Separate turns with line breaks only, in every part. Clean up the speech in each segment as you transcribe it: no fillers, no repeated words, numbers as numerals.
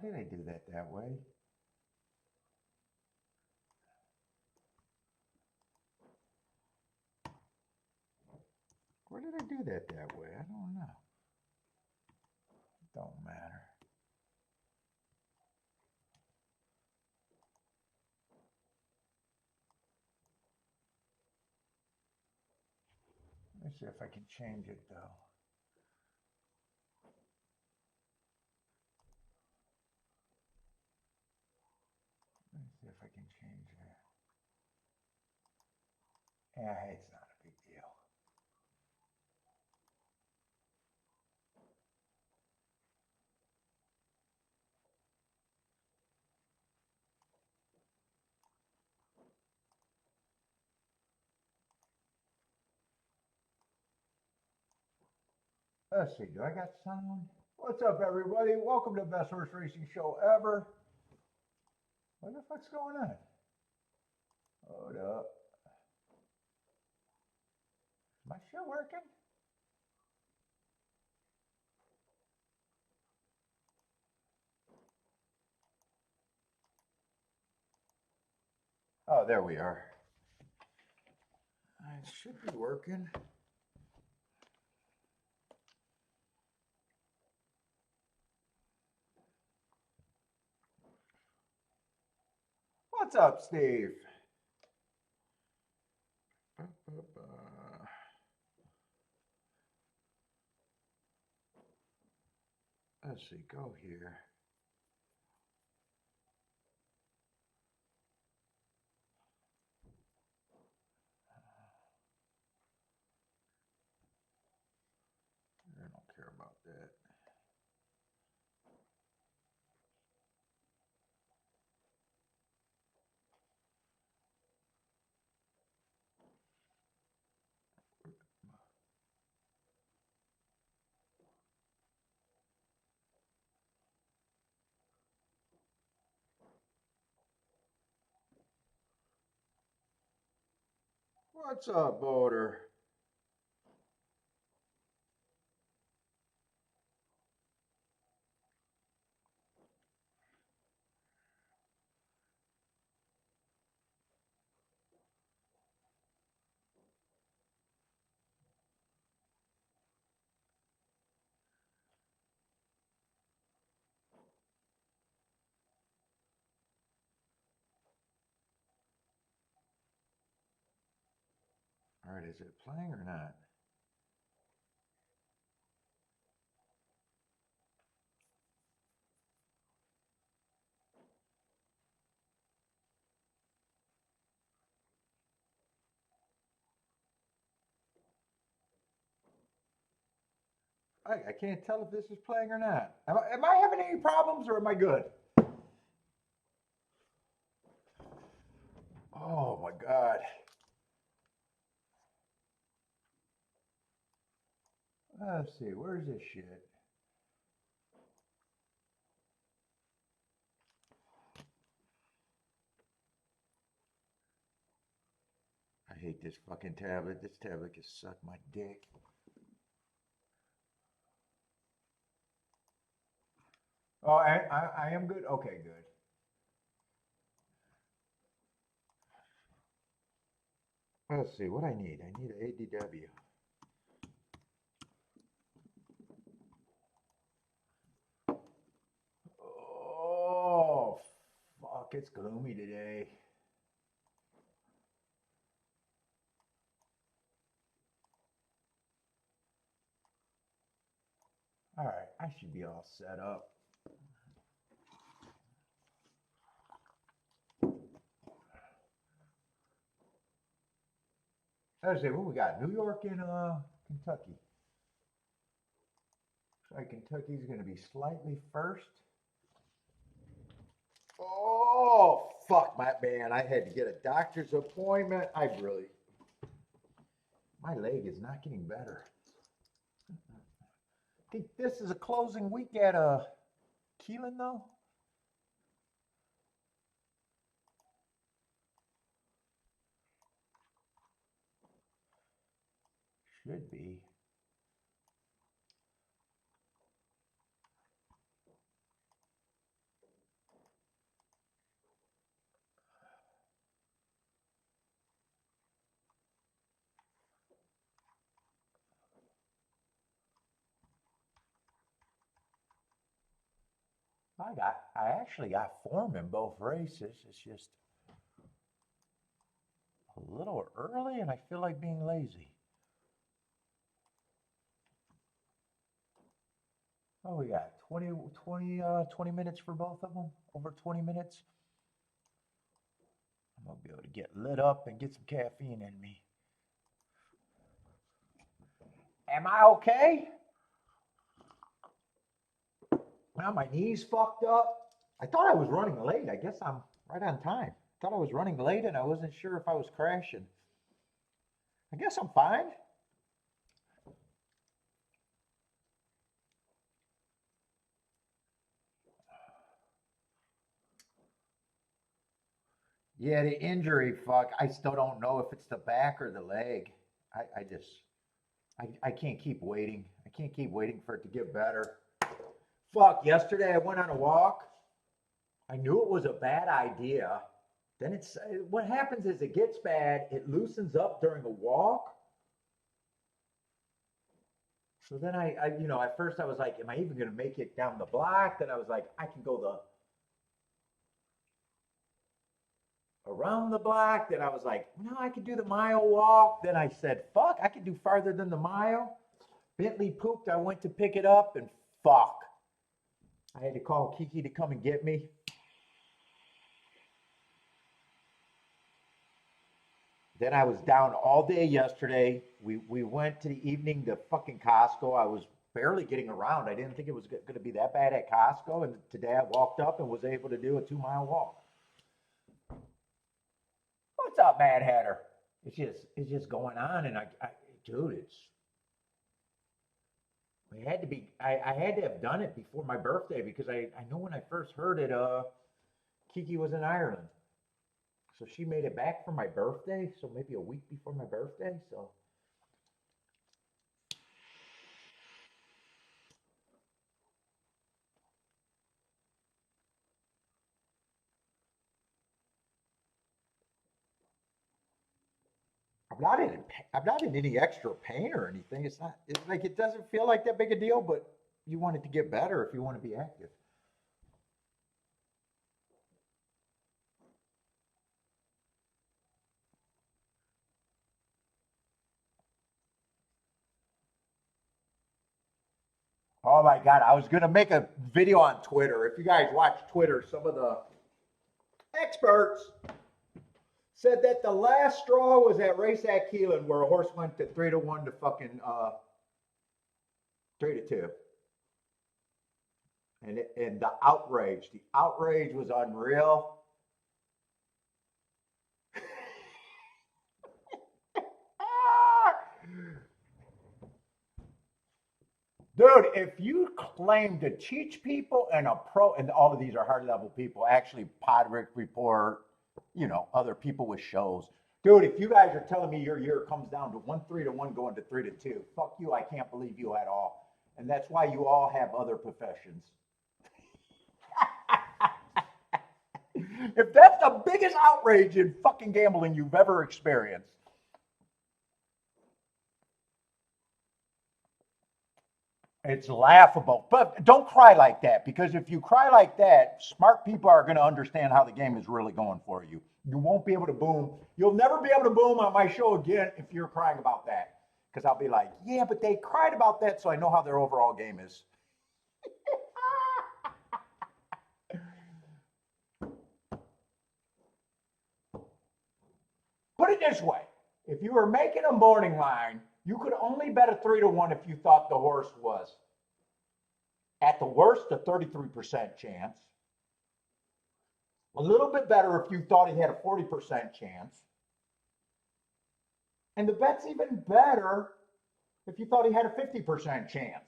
did I do that way? Where did I do that way? I don't know. It don't matter. Let me see if I can change it though. Let me see if I can change that. Yeah, it's not a big deal. Let's see, do I got sound? What's up, everybody? Welcome to the best horse racing show ever. What the fuck's going on? Hold up. Is my shit working? Oh, there we are. It should be working. What's up, Steve? Let's see, go here. I don't care about that. What's up, Boulder? All right, is it playing or not? I can't tell if this is playing or not. Am I having any problems or am I good? Oh my God. Let's see, where's this shit? I hate this fucking tablet. This tablet can suck my dick. Oh, I am good? Okay, good. Let's see, what I need? I need an ADW. Oh, fuck, it's gloomy today. All right, I should be all set up. Let's see, what we got? New York and Kentucky. Looks like Kentucky's going to be slightly first. Oh, fuck, my man. I had to get a doctor's appointment. My leg is not getting better. Think this is a closing week at Keeneland, though? Should be. I actually got form in both races. It's just a little early and I feel like being lazy. Oh, we got 20 minutes for both of them, over 20 minutes. I'm gonna be able to get lit up and get some caffeine in me. Am I okay? Now my knee's fucked up. I thought I was running late. I guess I'm right on time. I thought I was running late and I wasn't sure if I was crashing. I guess I'm fine. Yeah, the injury, fuck. I still don't know if it's the back or the leg. I can't keep waiting. I can't keep waiting for it to get better. Fuck, yesterday I went on a walk. I knew it was a bad idea. Then what happens is it gets bad, it loosens up during a walk. So then at first I was like, am I even going to make it down the block? Then I was like, I can go around the block. Then I was like, no, I could do the mile walk. Then I said, fuck, I could do farther than the mile. Bentley pooped. I went to pick it up and fuck. I had to call Kiki to come and get me. Then I was down all day yesterday. We went to the evening to fucking Costco. I was barely getting around. I didn't think it was going to be that bad at Costco. And today I walked up and was able to do a 2-mile walk. What's up, Mad Hatter? It's just going on, and dude, it had to be. I had to have done it before my birthday because I know when I first heard it, Kiki was in Ireland, so she made it back for my birthday. So maybe a week before my birthday. So I'm not in any extra pain or anything. It's not. It's like it doesn't feel like that big a deal, but you want it to get better if you want to be active. Oh my God, I was going to make a video on Twitter. If you guys watch Twitter, some of the experts said that the last straw was that race at Keeneland where a horse went to 3-1 to fucking 3-2. And the outrage was unreal. Dude, if you claim to teach people and all of these are hard level people, actually Podrick Report, other people with shows. Dude, if you guys are telling me your year comes down to 3-1 going to 3-2, fuck you, I can't believe you at all. And that's why you all have other professions. If that's the biggest outrage in fucking gambling you've ever experienced, it's laughable. But don't cry like that, because if you cry like that, smart people are going to understand how the game is really going for you. You won't be able to boom. You'll never be able to boom on my show again if you're crying about that. Because I'll be like, yeah, but they cried about that, so I know how their overall game is. Put it this way. If you were making a morning line, you could only bet a 3-1 if you thought the horse was, at the worst, a 33% chance. A little bit better if you thought he had a 40% chance. And the bet's even better if you thought he had a 50% chance.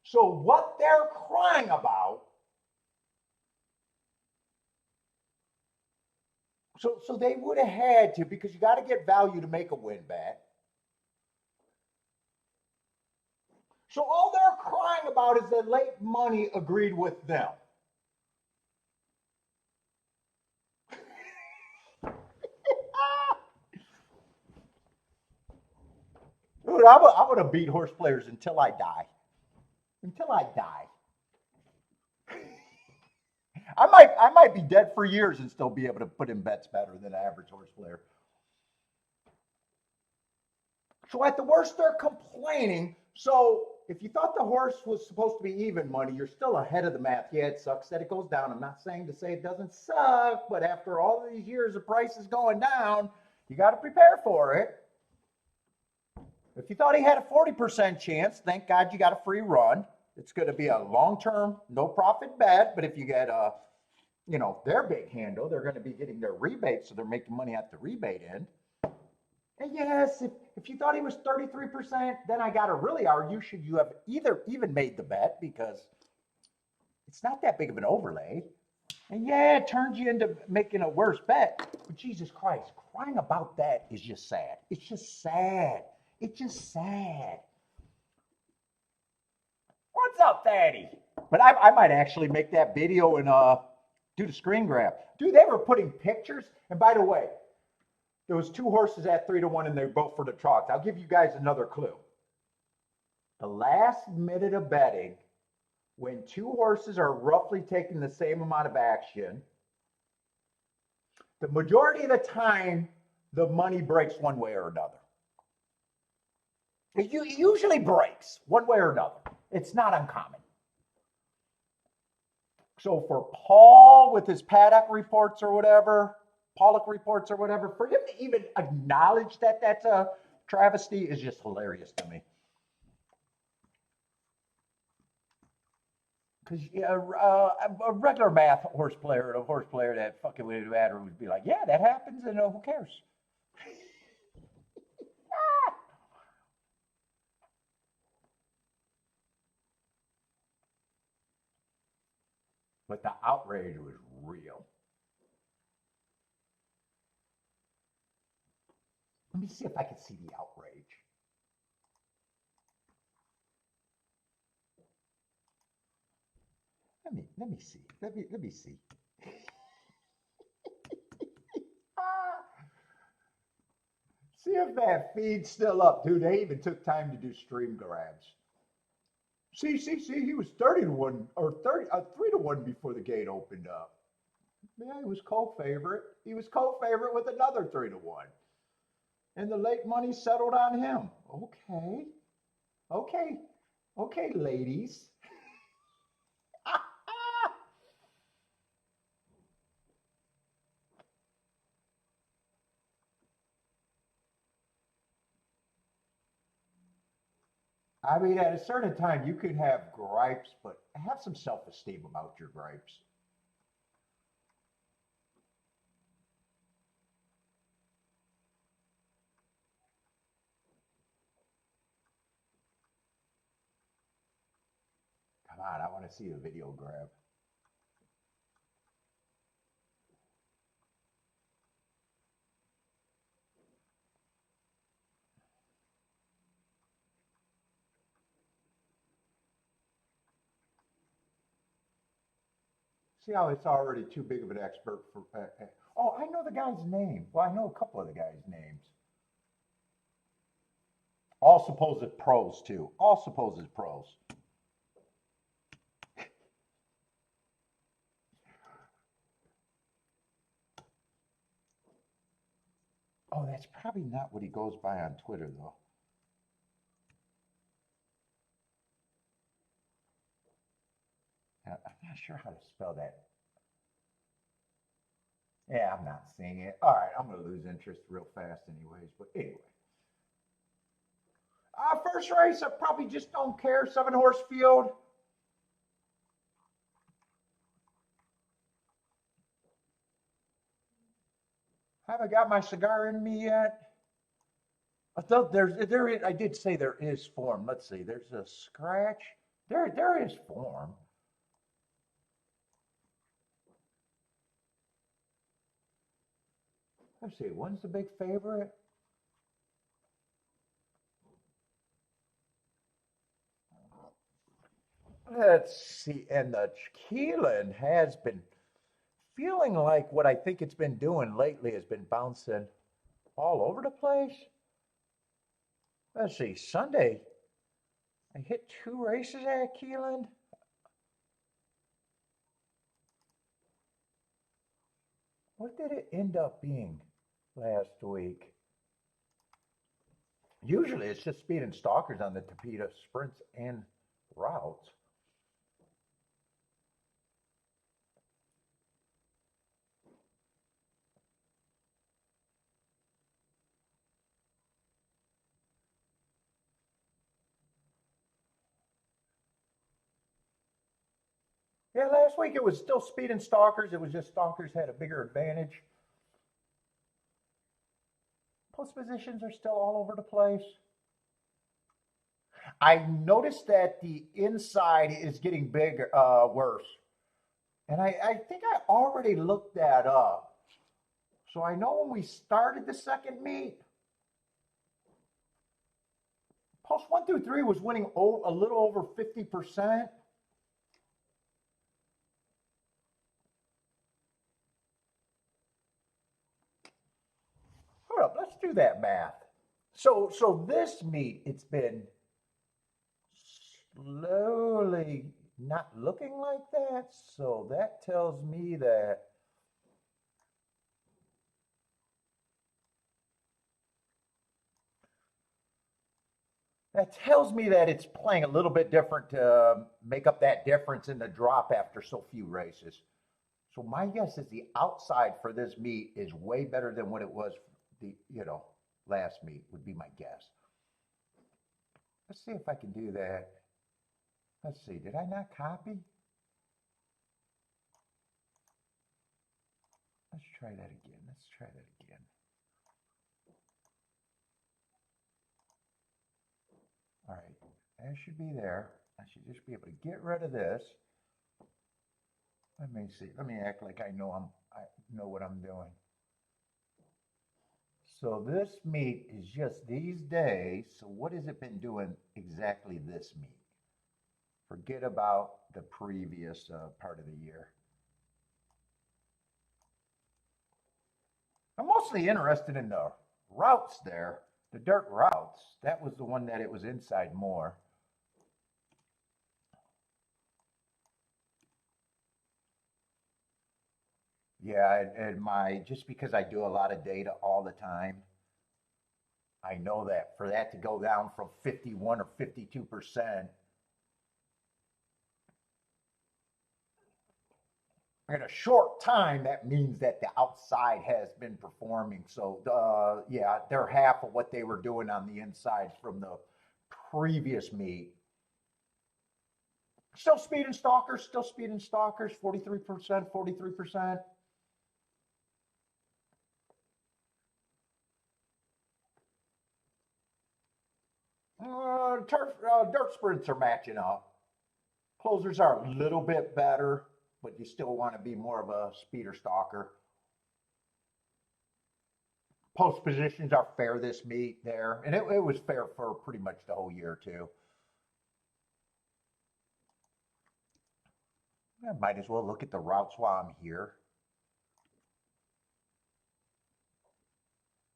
So what they're crying about, so they would have had to, because you got to get value to make a win bet. So all they're crying about is that late money agreed with them. Dude, I'm going to beat horse players until I die. Until I die. I might be dead for years and still be able to put in bets better than an average horse player. So at the worst, they're complaining. So if you thought the horse was supposed to be even money, you're still ahead of the math. Yeah, it sucks that it goes down. I'm not saying to say it doesn't suck, but after all of these years of prices going down, you got to prepare for it. If you thought he had a 40% chance, thank God you got a free run. It's going to be a long-term, no-profit bet. But if you get their big handle, they're going to be getting their rebate, so they're making money at the rebate end. And yes, if you thought he was 33%, then I got to really argue, should you have either even made the bet, because it's not that big of an overlay. And yeah, it turns you into making a worse bet. But Jesus Christ, crying about that is just sad. It's just sad. It's just sad. What's up, Daddy? But I might actually make that video and do the screen grab. Dude, they were putting pictures. And by the way, there was 2 horses at 3-1, and they're both for the chalk. I'll give you guys another clue. The last minute of betting, when 2 horses are roughly taking the same amount of action, the majority of the time, the money breaks one way or another. It usually breaks one way or another. It's not uncommon. So for Paul with his paddock reports or whatever, Pollock reports or whatever, for him to even acknowledge that that's a travesty is just hilarious to me. Because a regular math horse player, a horse player that fucking would be like, yeah, that happens, and who cares? But the outrage was real. Let me see if I can see the outrage. Let me see. Let me see. See if that feed's still up, dude. They even took time to do stream grabs. See, he was 30-1 or 3-1 before the gate opened up. Yeah, he was co-favorite. He was co-favorite with another 3-1. And the late money settled on him. Okay, ladies. I mean, at a certain time, you could have gripes, but have some self-esteem about your gripes. Come on, I want to see the video grab. See how it's already too big of an expert for. Oh, I know the guy's name. Well, I know a couple of the guys' names. All supposed pros, too. All supposed pros. Oh, that's probably not what he goes by on Twitter, though. I'm not sure how to spell that. Yeah, I'm not seeing it. All right, I'm going to lose interest real fast anyways. But anyway. First race, I probably just don't care. 7-horse field. Haven't got my cigar in me yet. I thought I did say there is form. Let's see. There's a scratch. There is form. Let's see. One's the big favorite. Let's see. And the Keeneland has been feeling like what I think it's been doing lately has been bouncing all over the place. Let's see. Sunday, I hit 2 races at Keeneland. What did it end up being last week? Usually it's just speed and stalkers on the Tapeta sprints and routes. Yeah, last week it was still speed and stalkers. It was just stalkers had a bigger advantage. Post positions are still all over the place. I noticed that the inside is getting bigger, worse. And I think I already looked that up. So I know when we started the second meet, post 1 through 3 was winning a little over 50%. Hold up, let's do that math. So this meet, it's been slowly not looking like that. So that tells me that it's playing a little bit different to make up that difference in the drop after so few races. So my guess is the outside for this meet is way better than what it was the last meet would be my guess. Let's see if I can do that. Let's see, did I not copy? Let's try that again. Let's try that again. All right, that should be there. I should just be able to get rid of this. Let me see. Let me act like I know what I'm doing. So this meet is just these days. So what has it been doing exactly this meet? Forget about the previous part of the year. I'm mostly interested in the routes there, the dirt routes. That was the one that it was inside more. Yeah, and my just because I do a lot of data all the time, I know that for that to go down from 51 or 52% in a short time, that means that the outside has been performing. So, yeah, they're half of what they were doing on the inside from the previous meet. Still speed and stalkers, 43%, 43%. Dirt sprints are matching up. Closers are a little bit better, but you still want to be more of a speeder stalker. Post positions are fair this meet there, and it was fair for pretty much the whole year too. I might as well look at the routes while I'm here.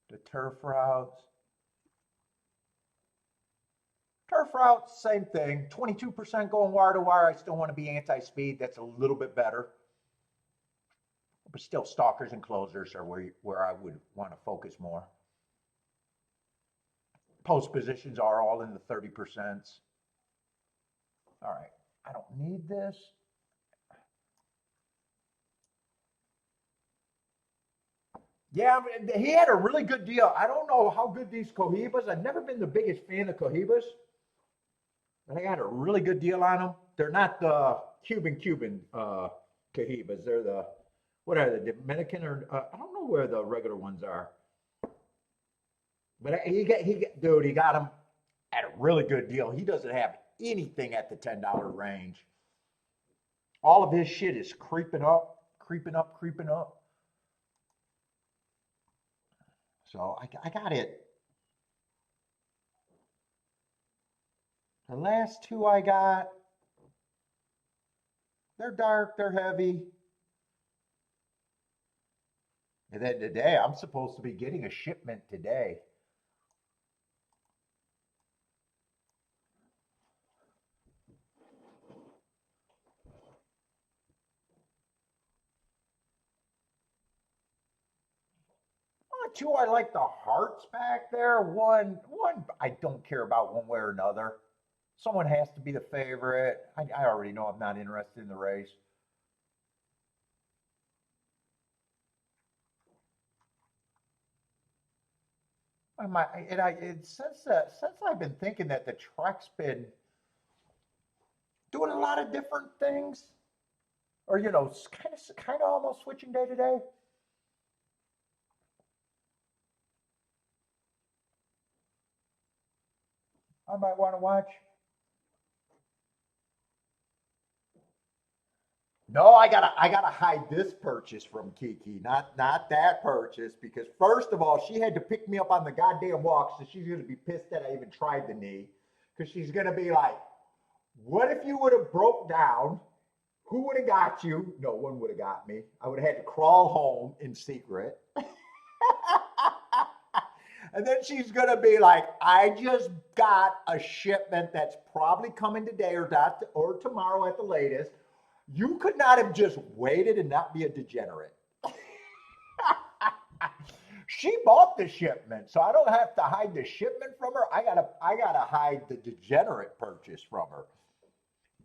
The turf routes. Turf routes, same thing. 22% going wire to wire. I still want to be anti-speed. That's a little bit better. But still, stalkers and closers are where I would want to focus more. Post positions are all in the 30%. All right, I don't need this. Yeah, he had a really good deal. I don't know how good these Cohibas. I've never been the biggest fan of Cohibas, but I got a really good deal on them. They're not the Cuban Cohibas. They're the what are the Dominican or I don't know where the regular ones are. But dude, he got them at a really good deal. He doesn't have anything at the $10 range. All of his shit is creeping up, creeping up, creeping up. So I got it. The last two I got, they're dark, they're heavy. And then today, I'm supposed to be getting a shipment today. two, I like the hearts back there. One, I don't care about one way or another. Someone has to be the favorite. I already know I'm not interested in the race. Since I've been thinking that the track's been doing a lot of different things, or kind of almost switching day to day. I might want to watch. No, I gotta hide this purchase from Kiki, not that purchase, because first of all, she had to pick me up on the goddamn walk, so she's gonna be pissed that I even tried the knee, because she's gonna be like, "What if you would have broke down? Who would have got you? No one would have got me. I would have had to crawl home in secret." And then she's gonna be like, "I just got a shipment that's probably coming today or tomorrow at the latest. You could not have just waited and not be a degenerate." She bought the shipment, so I don't have to hide the shipment from her. I gotta hide the degenerate purchase from her.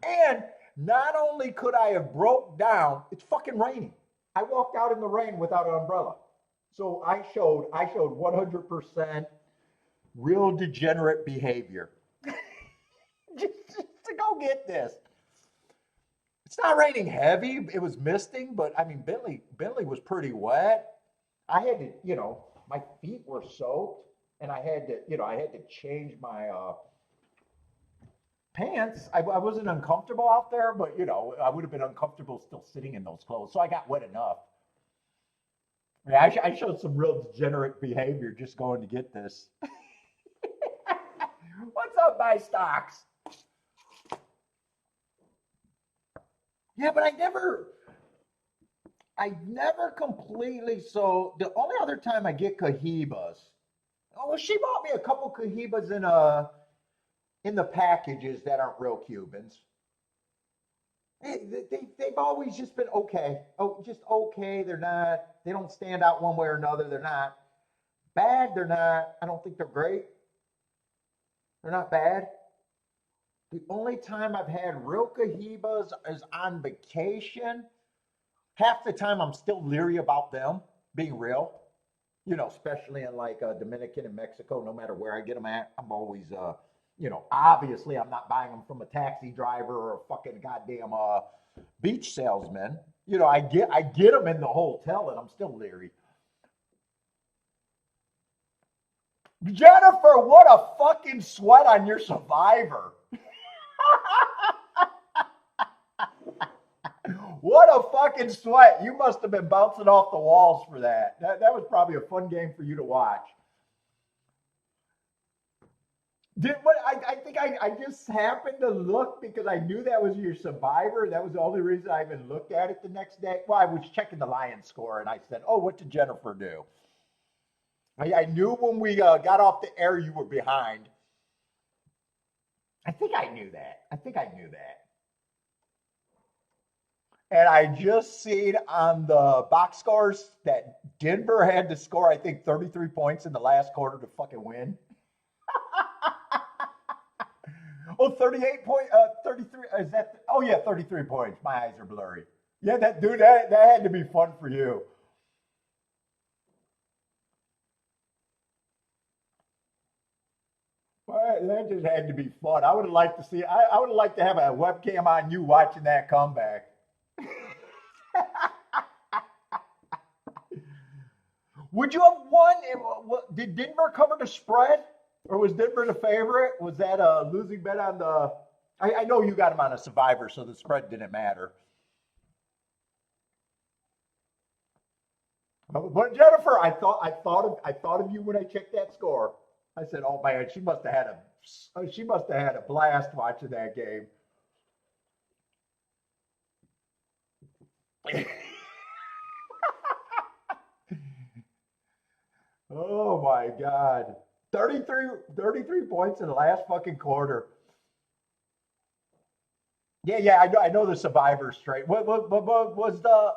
And not only could I have broke down, it's fucking raining. I walked out in the rain without an umbrella. So I showed 100% real degenerate behavior. just to go get this. It's not raining heavy. It was misting, but I mean Bentley was pretty wet. I had to, my feet were soaked, and I had to change my pants. I wasn't uncomfortable out there, but I would have been uncomfortable still sitting in those clothes. So I got wet enough. Yeah, I showed some real degenerate behavior just going to get this. What's up, my stocks? Yeah, but I never completely. So the only other time I get Cohibas, oh, well, she bought me a couple Cohibas in the packages that aren't real Cubans. They've always just been okay. Oh, just okay. They don't stand out one way or another. They're not bad. They're not, I don't think they're great. They're not bad. The only time I've had real Cohibas is on vacation. Half the time I'm still leery about them being real, especially in like Dominican and Mexico. No matter where I get them at, I'm always, obviously I'm not buying them from a taxi driver or a fucking goddamn beach salesman. I get them in the hotel, and I'm still leery. Jennifer, what a fucking sweat on your Survivor. What a fucking sweat. You must have been bouncing off the walls for that. That was probably a fun game for you to watch. I think I just happened to look because I knew that was your Survivor. That was the only reason I even looked at it the next day. Well, I was checking the Lions score, and I said, "Oh, what did Jennifer do?" I knew when we got off the air you were behind. I think I knew that. I think I knew that. And I just seen on the box scores that Denver had to score, I think, 33 points in the last quarter to fucking win. Oh, 33, is that, oh yeah, 33 points. My eyes are blurry. Yeah, that had to be fun for you. Well, that just had to be fun. I would have liked to have a webcam on you watching that comeback. Would you have won? Did Denver cover the spread? Or was Denver the favorite? Was that a losing bet on the? I know you got him on a Survivor, so the spread didn't matter. But Jennifer, I thought of you when I checked that score. I said, "Oh man, she must have had a blast watching that game." Oh my God. 33 points in the last fucking quarter. Yeah, yeah, I know the Survivor straight. What was the?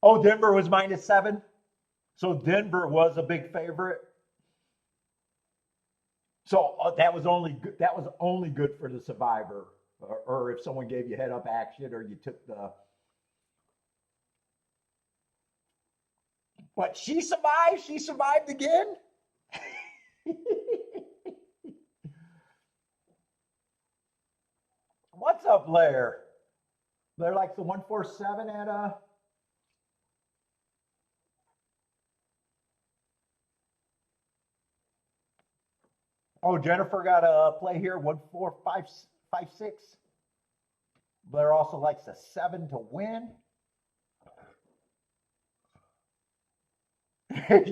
Oh, Denver was -7. So Denver was a big favorite. So that was only good. That was only good for the survivor, or if someone gave you head up action, or you took the. But she survived. She survived again. What's up, Blair? Blair likes the 147 at Oh, Jennifer got a play here. 14556. Blair also likes a 7 to win.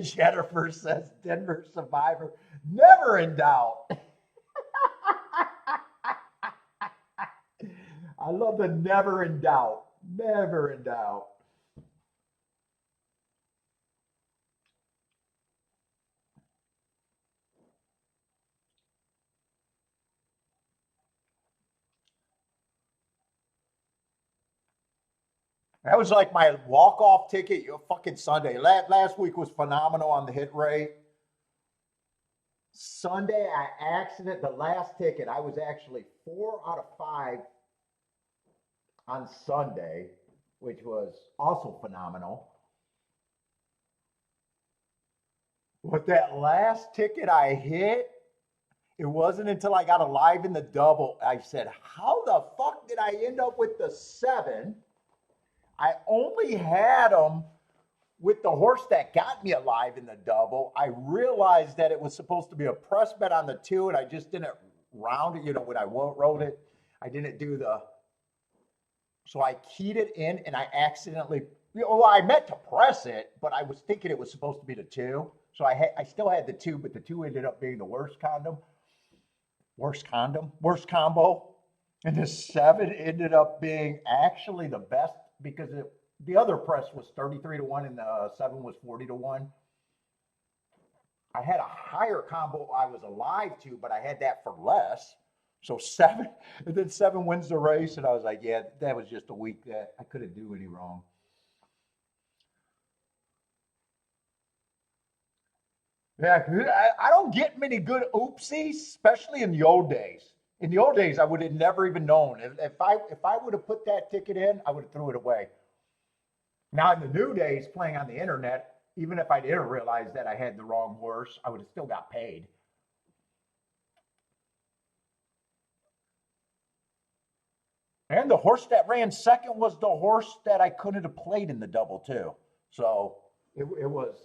Jennifer says Denver Survivor. Never in doubt. I love the never in doubt. Never in doubt. That was like my walk-off ticket. You fucking Sunday. Last week was phenomenal on the hit rate. Sunday, the last ticket. I was actually 4 out of 5 on Sunday, which was also phenomenal. With that last ticket I hit, it wasn't until I got alive in the double. I said, how the fuck did I end up with the 7? I only had them with the horse that got me alive in the double. I realized that it was supposed to be a press bet on the 2, and I just didn't round it. When I wrote it, I didn't do the. So I keyed it in, and I accidentally. Well, I meant to press it, but I was thinking it was supposed to be the 2. So I still had the 2, but the 2 ended up being the worst combo. And the 7 ended up being actually the best because the other press was 33 to 1 and the 7 was 40 to 1. I had a higher combo I was alive to, but I had that for less. So 7, and then 7 wins the race. And I was like, yeah, that was just a week that I couldn't do any wrong. Yeah, I don't get many good oopsies, especially in the old days. In the old days, I would have never even known. If I would have put that ticket in, I would have threw it away. Now in the new days, playing on the internet, even if I didn't realize that I had the wrong horse, I would have still got paid. And the horse that ran second was the horse that I couldn't have played in the double too. So it was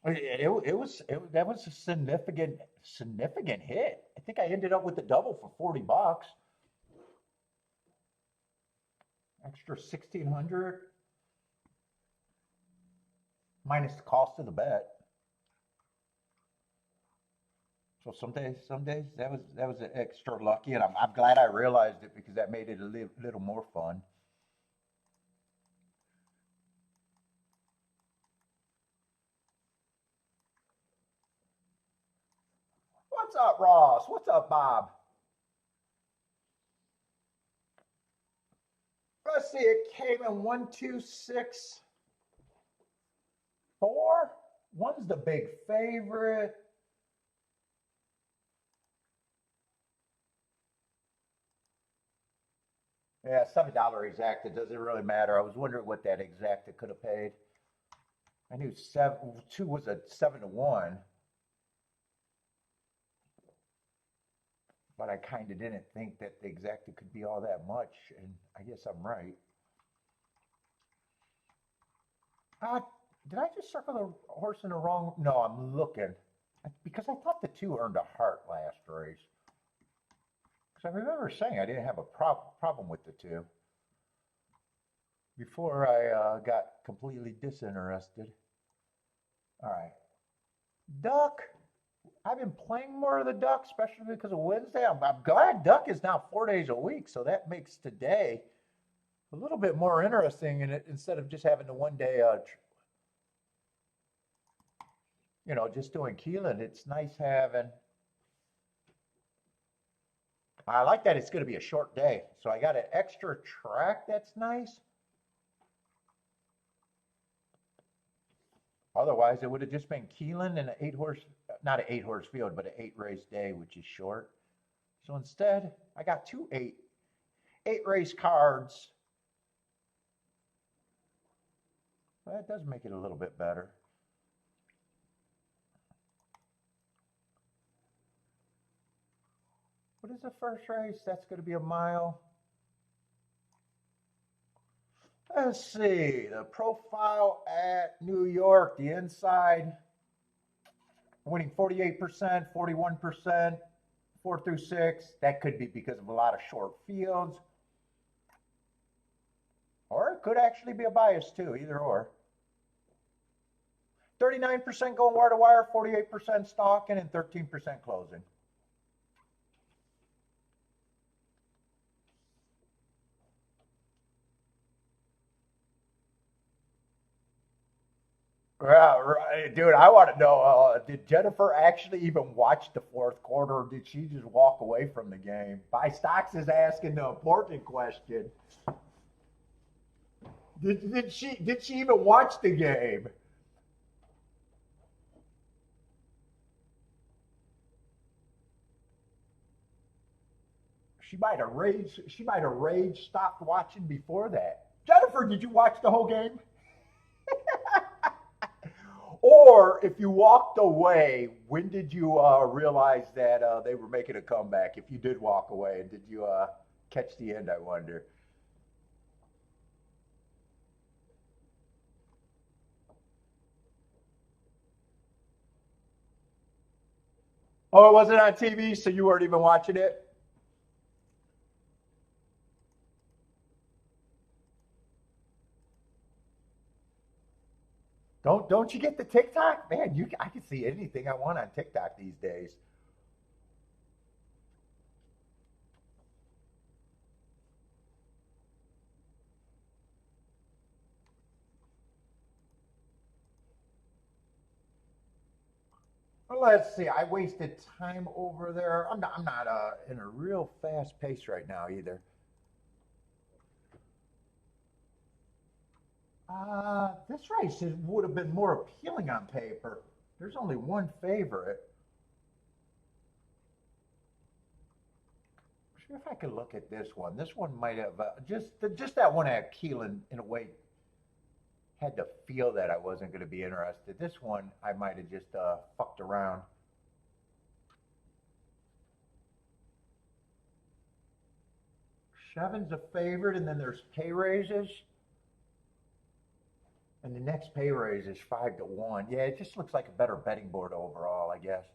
that was a significant hit. I think I ended up with the double for $40, extra 1,600 minus the cost of the bet. So some days that was extra lucky, and I'm glad I realized it because that made it a little more fun. What's up, Ross? What's up, Bob? Let's see. It came in 1, 2, 6, 4. One's the big favorite. Yeah, $7 exacta. Doesn't really matter. I was wondering what that exacta could have paid. I knew 2 was a 7 to 1, but I kind of didn't think that the exacta could be all that much, and I guess I'm right. Uh, did I just circle the horse in the wrong? No, I'm looking because I thought the 2 earned a heart last race. Because I remember saying I didn't have a problem with the 2 before I got completely disinterested. All right, Duck. I've been playing more of the Duck, especially because of Wednesday. I'm glad Duck is now 4 days a week, so that makes today a little bit more interesting in it instead of just having the one day, just doing Keeneland. It's nice having. I like that it's going to be a short day, so I got an extra track that's nice. Otherwise, it would have just been Keeneland and an 8 horse, not an 8 horse field, but an 8 race day, which is short. So instead, I got two eight race cards. Well, that does make it a little bit better. What is the first race? That's going to be a mile. Let's see. The profile at New York, the inside, winning 48%, 41%, 4 through 6. That could be because of a lot of short fields. Or it could actually be a bias too, either or. 39% going wire to wire, 48% stalking, and 13% closing. Yeah, right. Dude, I want to know, did Jennifer actually even watch the fourth quarter, or did she just walk away from the game? By Stocks is asking the important question. Did she even watch the game? She might have raged, stopped watching before that. Jennifer, did you watch the whole game? Or if you walked away, when did you realize that they were making a comeback? If you did walk away, and did you catch the end? I wonder. Oh, it wasn't on TV, so you weren't even watching it. Don't you get the TikTok? Man, I can see anything I want on TikTok these days. Well, let's see. I wasted time over there. I'm not in a real fast pace right now either. This would have been more appealing on paper. There's only one favorite. See if I could look at this one. This one might have just that one at Keelan in a way had to feel that I wasn't going to be interested. This one I might have just fucked around. Seven's a favorite, and then there's pay raises, and the next pay raise is 5 to 1. Yeah, it just looks like a better betting board overall, I guess.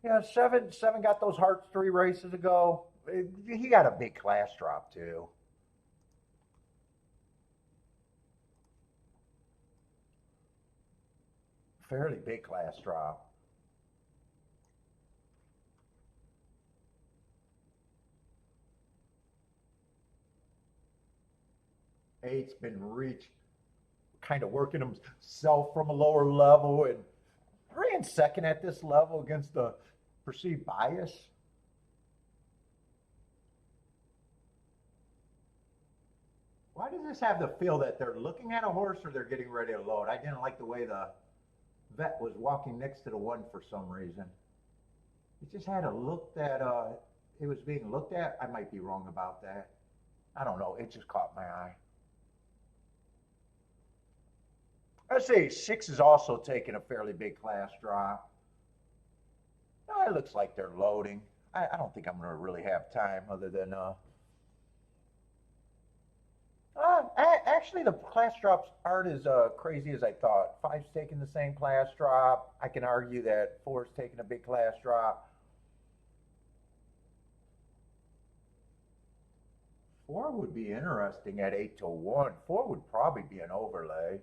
Yeah, seven got those hearts 3 races ago. He got a big class drop too. Fairly big class drop. Eight's been reached, kind of working himself from a lower level and ran second at this level against the perceived bias. Why does this have the feel that they're looking at a horse or they're getting ready to load? I didn't like the way the vet was walking next to the one for some reason. It just had a look that it was being looked at. I might be wrong about that. I don't know. It just caught my eye. I'd say six is also taking a fairly big class drop. It looks like they're loading. I don't think I'm going to really have time other than. Actually, the class drops aren't as crazy as I thought. Five's taking the same class drop. I can argue that four's taking a big class drop. Four would be interesting at 8 to 1. Four would probably be an overlay.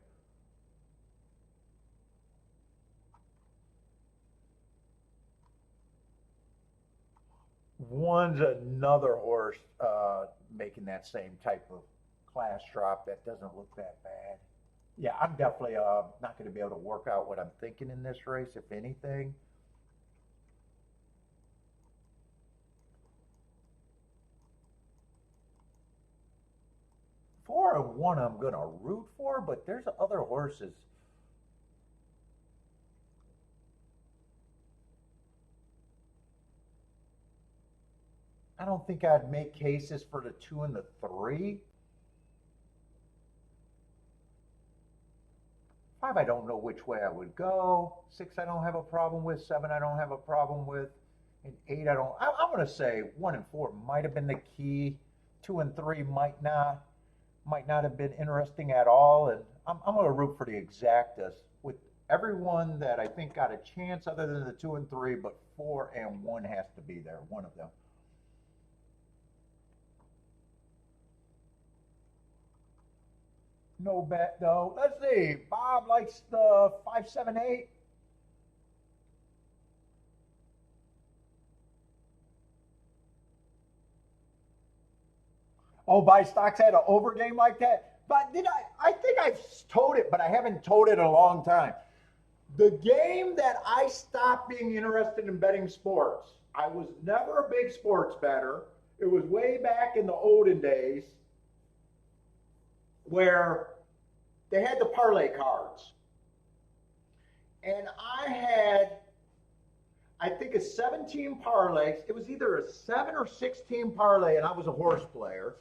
One's another horse making that same type of class drop that doesn't look that bad. Yeah, I'm definitely not going to be able to work out what I'm thinking in this race, if anything. 4-1 I'm going to root for, but there's other horses. I don't think I'd make cases for the 2 and the 3. 5, I don't know which way I would go. 6, I don't have a problem with. 7, I don't have a problem with. And 8, I don't. I'm going to say 1 and 4 might have been the key. 2 and 3 might not have been interesting at all. And I'm going to root for the exactas with everyone that I think got a chance other than the 2 and 3, but 4 and 1 has to be there, one of them. No bet though. Let's see. Bob likes the 578. Oh, buy stocks had an over game like that. But did I? I think I've told it, but I haven't told it in a long time. The game that I stopped being interested in betting sports. I was never a big sports bettor. It was way back in the olden days where they had the parlay cards. And I think, a 17 parlays. It was either a 7 or 16 parlay, and I was a horse player.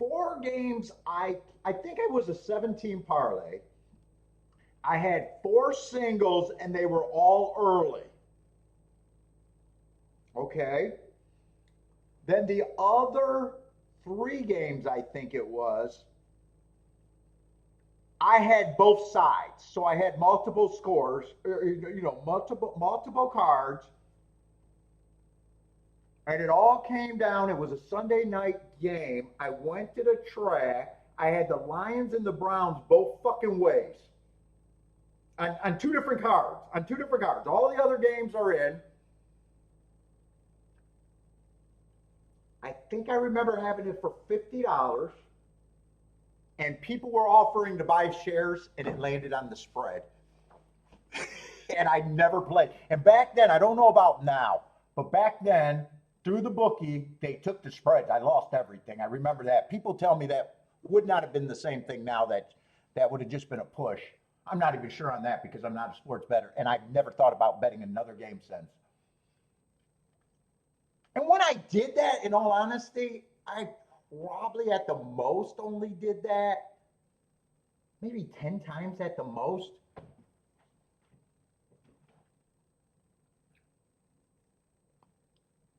Four games, I think it was a 17 parlay. I had four singles, and they were all early. Okay. Then the other three games, I think it was, I had both sides. So I had multiple scores, multiple cards, and it all came down. It was a Sunday night game. I went to the track. I had the Lions and the Browns both fucking ways on two different cards. On two different cards. All the other games are in. I think I remember having it for $50, and people were offering to buy shares, and it landed on the spread. And I never played. And back then, I don't know about now, but back then, through the bookie, they took the spreads. I lost everything. I remember that. People tell me that would not have been the same thing now, that would have just been a push. I'm not even sure on that because I'm not a sports bettor, and I've never thought about betting another game since. And when I did that, in all honesty, I probably at the most only did that maybe 10 times at the most.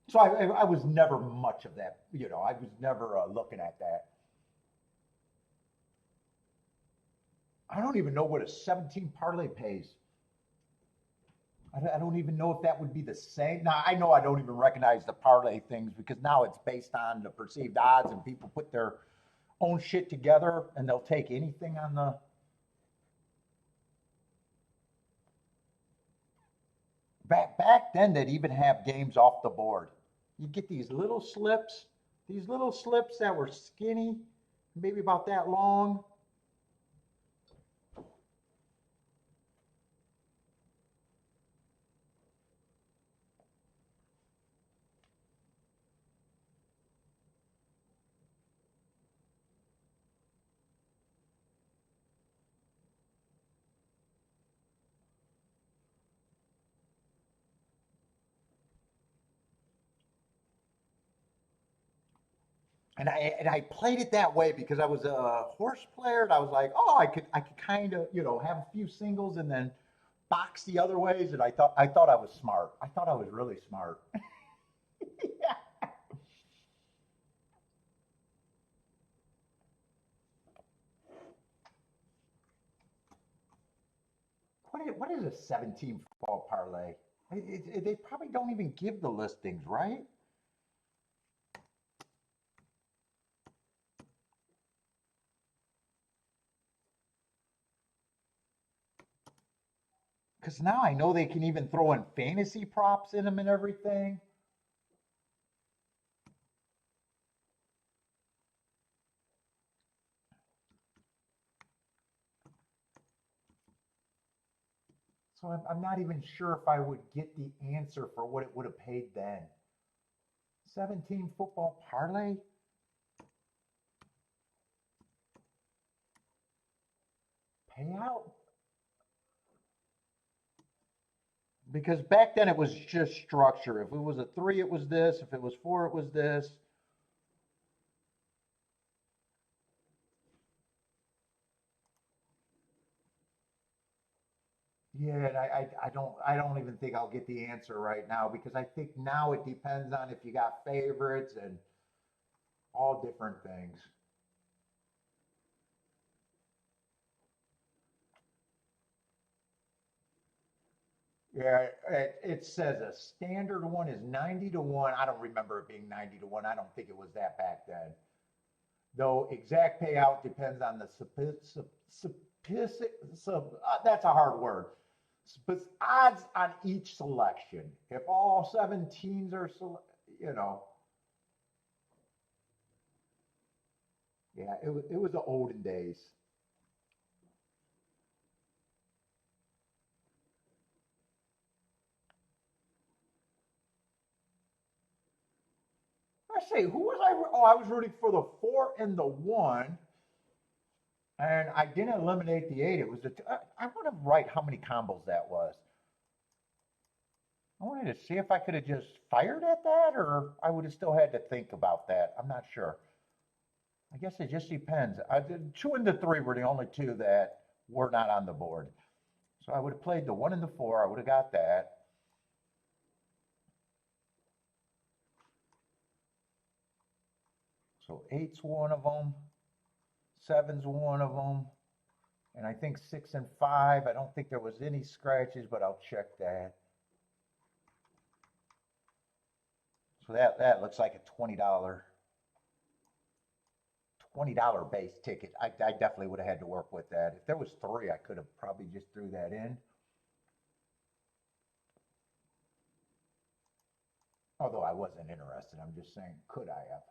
So I was never much of that. I was never looking at that. I don't even know what a 17 parlay pays. I don't even know if that would be the same. Now, I know I don't even recognize the parlay things because now it's based on the perceived odds and people put their own shit together and they'll take anything on the. Back then, they'd even have games off the board. You get these little slips that were skinny, maybe about that long. And I played it that way because I was a horse player and I was like, oh, I could kind of have a few singles and then box the other ways. And I thought I was smart. I thought I was really smart. Yeah. What is a 17 fall parlay? They probably don't even give the listings, right? Because now I know they can even throw in fantasy props in them and everything. So I'm not even sure if I would get the answer for what it would have paid then. 17 football parlay? Payout? Because back then it was just structure. If it was a 3, it was this. If it was 4, it was this. Yeah, and I don't even think I'll get the answer right now because I think now it depends on if you got favorites and all different things. Yeah, it says a standard one is 90 to 1. I don't remember it being 90 to 1. I don't think it was that back then. Though exact payout depends on the that's a hard word. Odds on each selection. If all 17s are, you know, yeah, it was the olden days. I say, who was I? Oh, I was rooting for the 4 and the 1, and I didn't eliminate the 8. It was I want to write how many combos that was. I wanted to see if I could have just fired at that, or I would have still had to think about that. I'm not sure. I guess it just depends. I did 2 and the 3 were the only two that were not on the board. So I would have played the 1 and the 4. I would have got that. So 8's one of them. 7's one of them. And I think 6 and 5. I don't think there was any scratches, but I'll check that. So that looks like a $20 base ticket. I definitely would have had to work with that. If there was 3, I could have probably just threw that in. Although I wasn't interested. I'm just saying, could I have?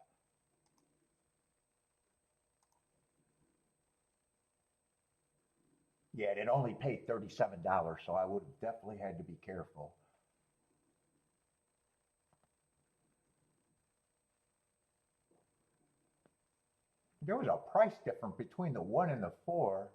Yeah, it only paid $37, so I would have definitely had to be careful. There was a price difference between the 1 and the 4.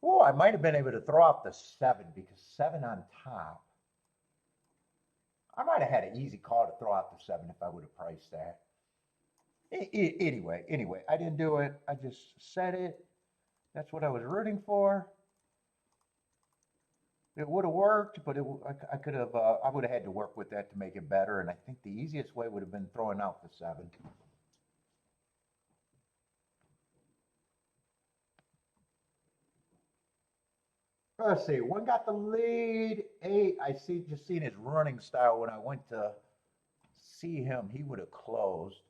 Oh, I might have been able to throw out the 7 because 7 on top. I might have had an easy call to throw out the 7 if I would have priced that. Anyway, I didn't do it. I just said it. That's what I was rooting for. It would have worked, but I could have. I would have had to work with that to make it better. And I think the easiest way would have been throwing out the 7. Let's see. One got the lead. 8. I see. Just seen his running style when I went to see him. He would have closed.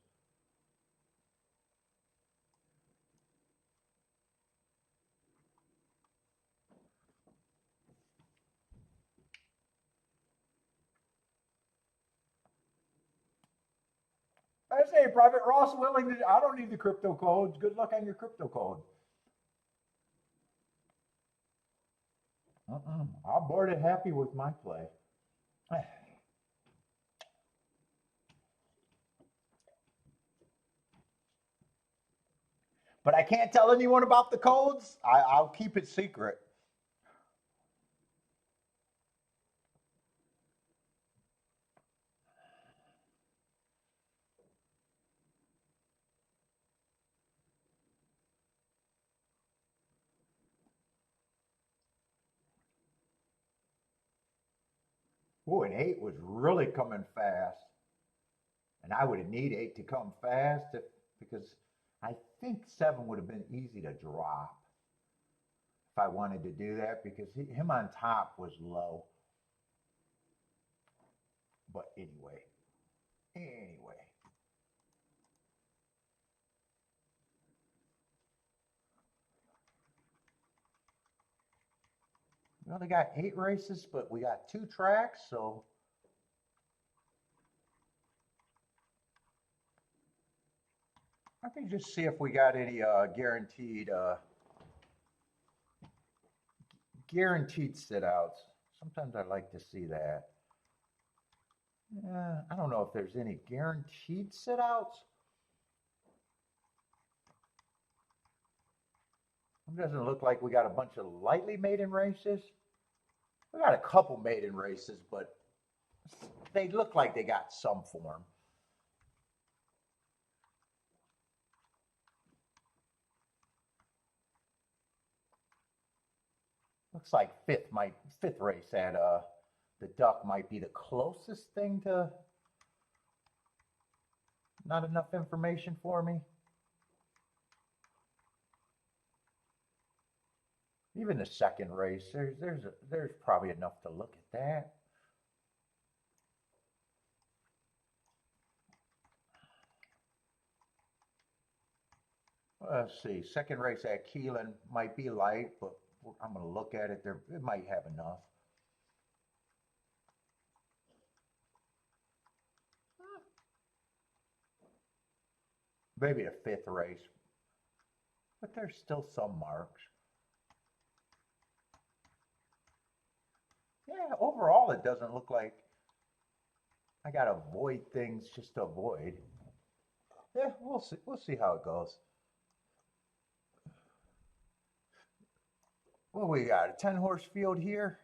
I say, Private Ross, willing to. I don't need the crypto codes. Good luck on your crypto code. I'm bored and happy with my play. But I can't tell anyone about the codes. I'll keep it secret. Oh, and 8 was really coming fast. And I would have need 8 to come fast because I think 7 would have been easy to drop if I wanted to do that because him on top was low. But anyway. We only got 8 races, but we got 2 tracks, so Let me just see if we got any guaranteed sit outs. Sometimes I like to see that. I don't know if there's any guaranteed sit outs. It doesn't look like we got a bunch of lightly maiden races. We got a couple maiden races, but they look like they got some form. Looks like fifth race at the Duck might be the closest thing to not enough information for me. Even the second race, there's probably enough to look at that. Let's see. Second race at Keeneland might be light, but I'm going to look at it. It might have enough. Maybe a fifth race, but there's still some marks. Yeah, overall, it doesn't look like I got to avoid things just to avoid. Yeah, we'll see. We'll see how it goes. Well, we got a 10-horse field here.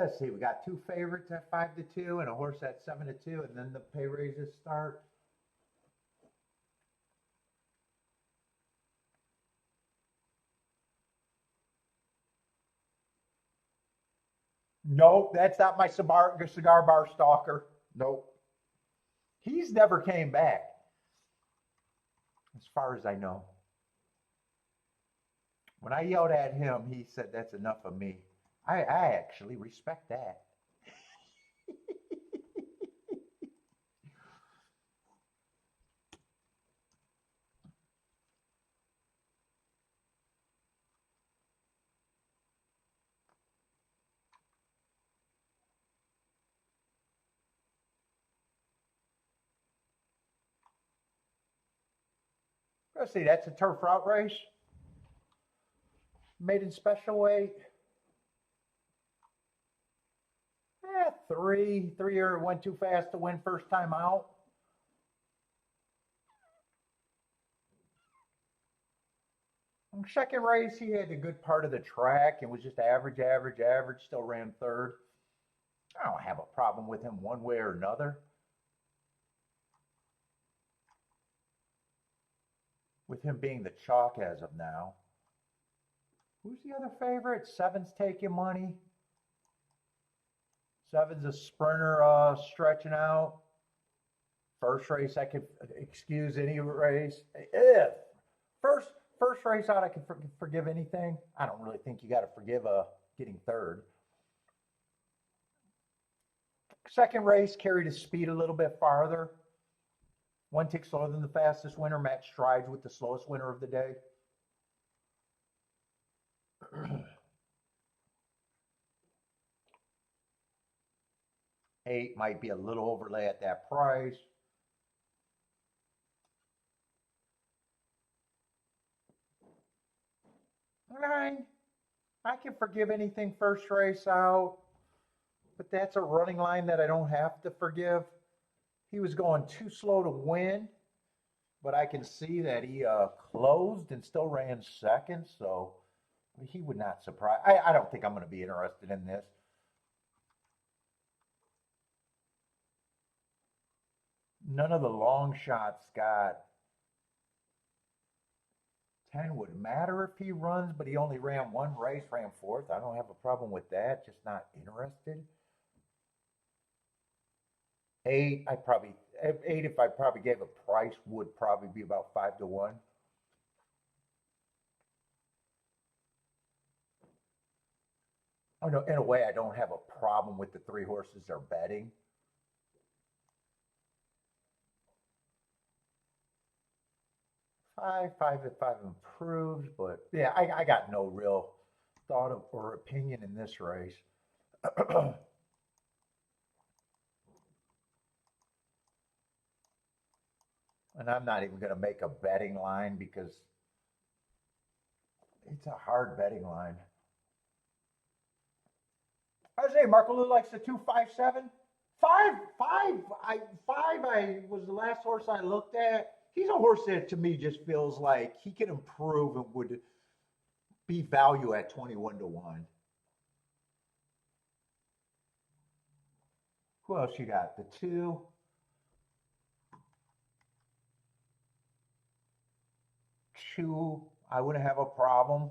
Let's see, we got two favorites at 5-2 and a horse at 7-2, and then the pay raises start. Nope, that's not my cigar bar stalker. Nope. He's never came back, as far as I know. When I yelled at him, he said, "That's enough of me." I actually respect that. Let's see, that's a turf route race. Maiden special weight. Three or went too fast to win first time out. Second race, he had a good part of the track and was just average, still ran third. I don't have a problem with him one way or another. With him being the chalk as of now. Who's the other favorite? Seven's taking money. Seven's a sprinter stretching out. First race, I could excuse any race. First race out, I can forgive anything. I don't really think you got to forgive getting third. Second race, carried his speed a little bit farther. One tick slower than the fastest winner. Matched strides with the slowest winner of the day. Eight might be a little overlay at that price. Nine, I can forgive anything first race out, but that's a running line that I don't have to forgive. He was going too slow to win, but I can see that he closed and still ran second, so he would not surprise. I don't think I'm going to be interested in this. None of the long shots got 10 would matter if he runs, but he only ran one race, ran fourth. I don't have a problem with that, just not interested. Eight, if I probably gave a price, would probably be about 5-1. Oh no, in a way, I don't have a problem with the three horses they're betting. if I've improved, but yeah, I got no real thought of, or opinion in this race. And I'm not even going to make a betting line because it's a hard betting line. I say Marco Lou likes the 257. Five. I was the last horse I looked at. He's a horse that to me just feels like he can improve and would be value at 21 to 1. Who else you got? The two. Two, I wouldn't have a problem.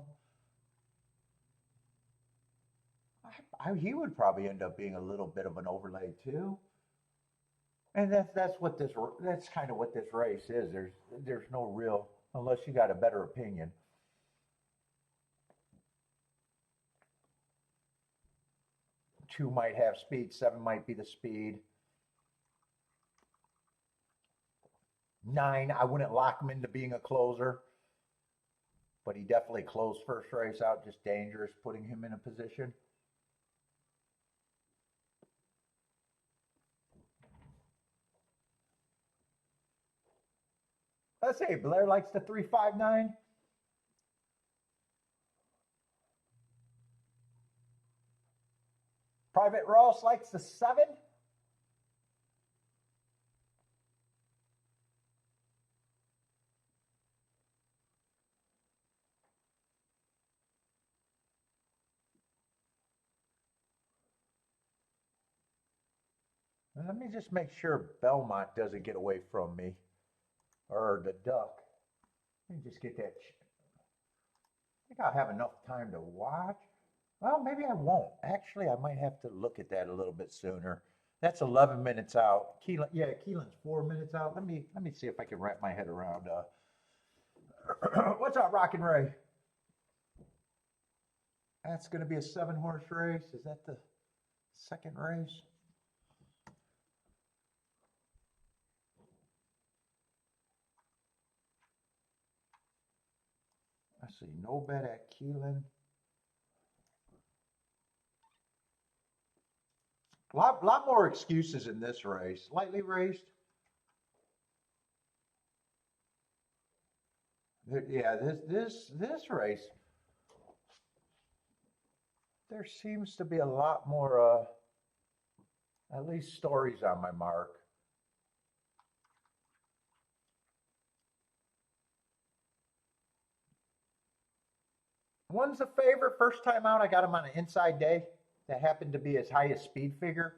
He would probably end up being a little bit of an overlay too. And that's kind of what this race is. There's no real, unless you got a better opinion. Two might have speed, seven might be the speed. Nine, I wouldn't lock him into being a closer, but he definitely closed first race out, just dangerous putting him in a position. Let's say Blair likes the 359. Private Ross likes the 7. And let me just make sure Belmont doesn't get away from me. Or the duck. Let me just get that. I think I'll have enough time to watch. Well, maybe I won't. Actually, I might have to look at that a little bit sooner. That's 11 minutes out. Keeneland, yeah, Keeneland's 4 minutes out. Let me see if I can wrap my head around. What's up, Rockin' Ray? That's going to be a 7-horse race. Is that the second race? I see no bet at Keeneland. Lot more excuses in this race. Lightly raced. Yeah, this race, there seems to be a lot more, at least stories on my mark. One's a favorite. First time out, I got him on an inside day. That happened to be his highest speed figure.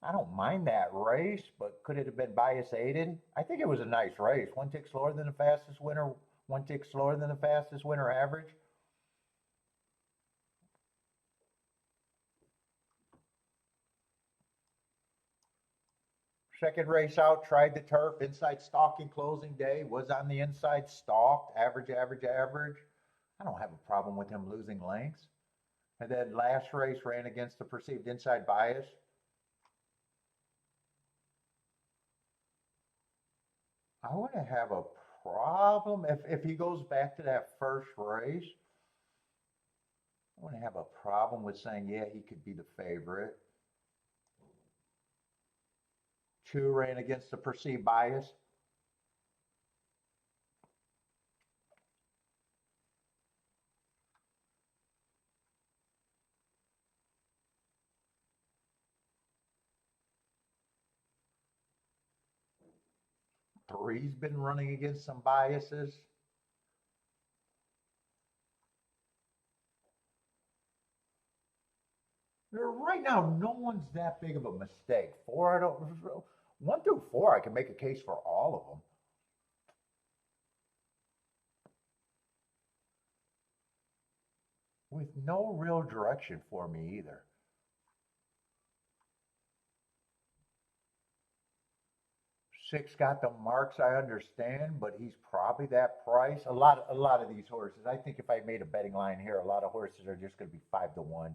I don't mind that race, but could it have been bias aided? I think it was a nice race. One tick slower than the fastest winner, one tick slower than the fastest winner average. Second race out, tried the turf, inside stalking closing day, was on the inside, stalked, average, average, average. I don't have a problem with him losing lengths. And then last race ran against the perceived inside bias. I wouldn't have a problem if he goes back to that first race. I wouldn't have a problem with saying, yeah, he could be the favorite. Two ran against the perceived bias. Three's been running against some biases. Right now, no one's that big of a mistake. Four, I don't. 1 through 4, I can make a case for all of them. With no real direction for me either. 6 got the marks, I understand, but he's probably that price. A lot of these horses. I think if I made a betting line here, a lot of horses are just going to be 5 to 1.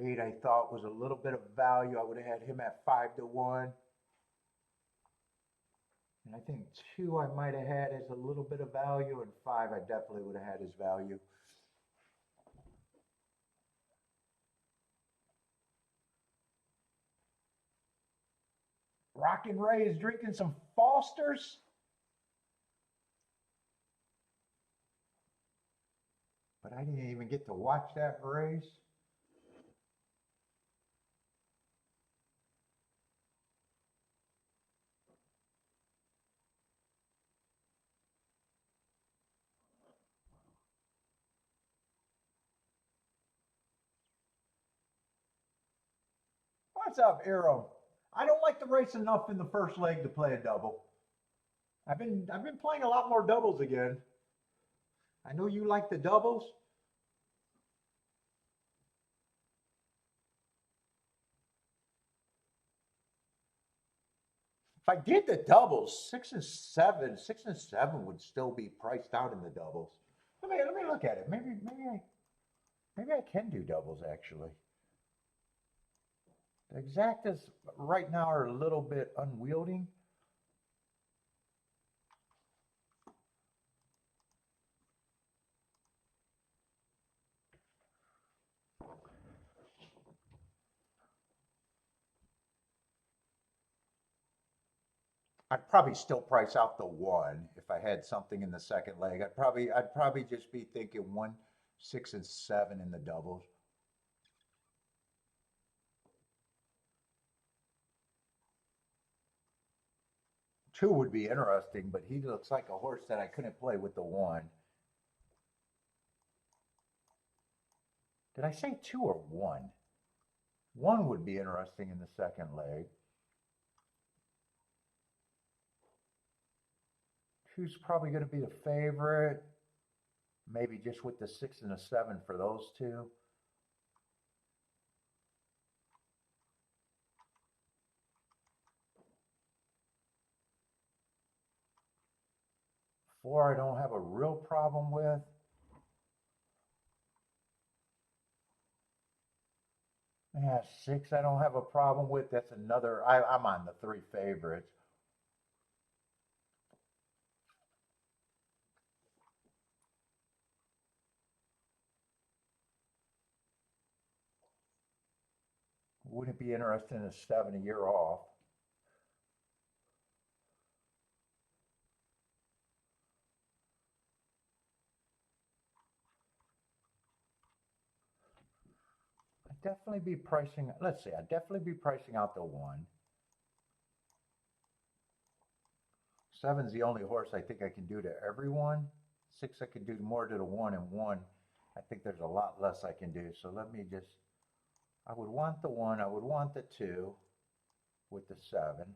8 I thought was a little bit of value. I would have had him at 5-1. And I think 2 I might have had as a little bit of value, and 5 I definitely would have had as value. Rockin' Ray is drinking some Fosters. But I didn't even get to watch that race. What's up, Arrow? I don't like the race enough in the first leg to play a double. I've been playing a lot more doubles again. I know you like the doubles. If I did the doubles, 6 and 7 would still be priced out in the doubles. Let me look at it. Maybe I can do doubles actually. The exactas right now are a little bit unwieldy. I'd probably still price out the 1 if I had something in the second leg. I'd probably just be thinking 1, 6, and 7 in the doubles. Two would be interesting, but he looks like a horse that I couldn't play with the 1. Did I say 2 or 1? 1 would be interesting in the second leg. 2's probably going to be the favorite. Maybe just with the 6 and the 7 for those two. 4 I don't have a real problem with. Yeah, 6 I don't have a problem with. That's another, I'm on the 3 favorites. Wouldn't it be interesting in a 7 a year off? I'd definitely be pricing, let's see, I'd definitely be pricing out the 1. 7's the only horse I think I can do to everyone. 6 I can do more to the 1, and 1 I think there's a lot less I can do. So let me just, I would want the 1, I would want the 2 with the 7.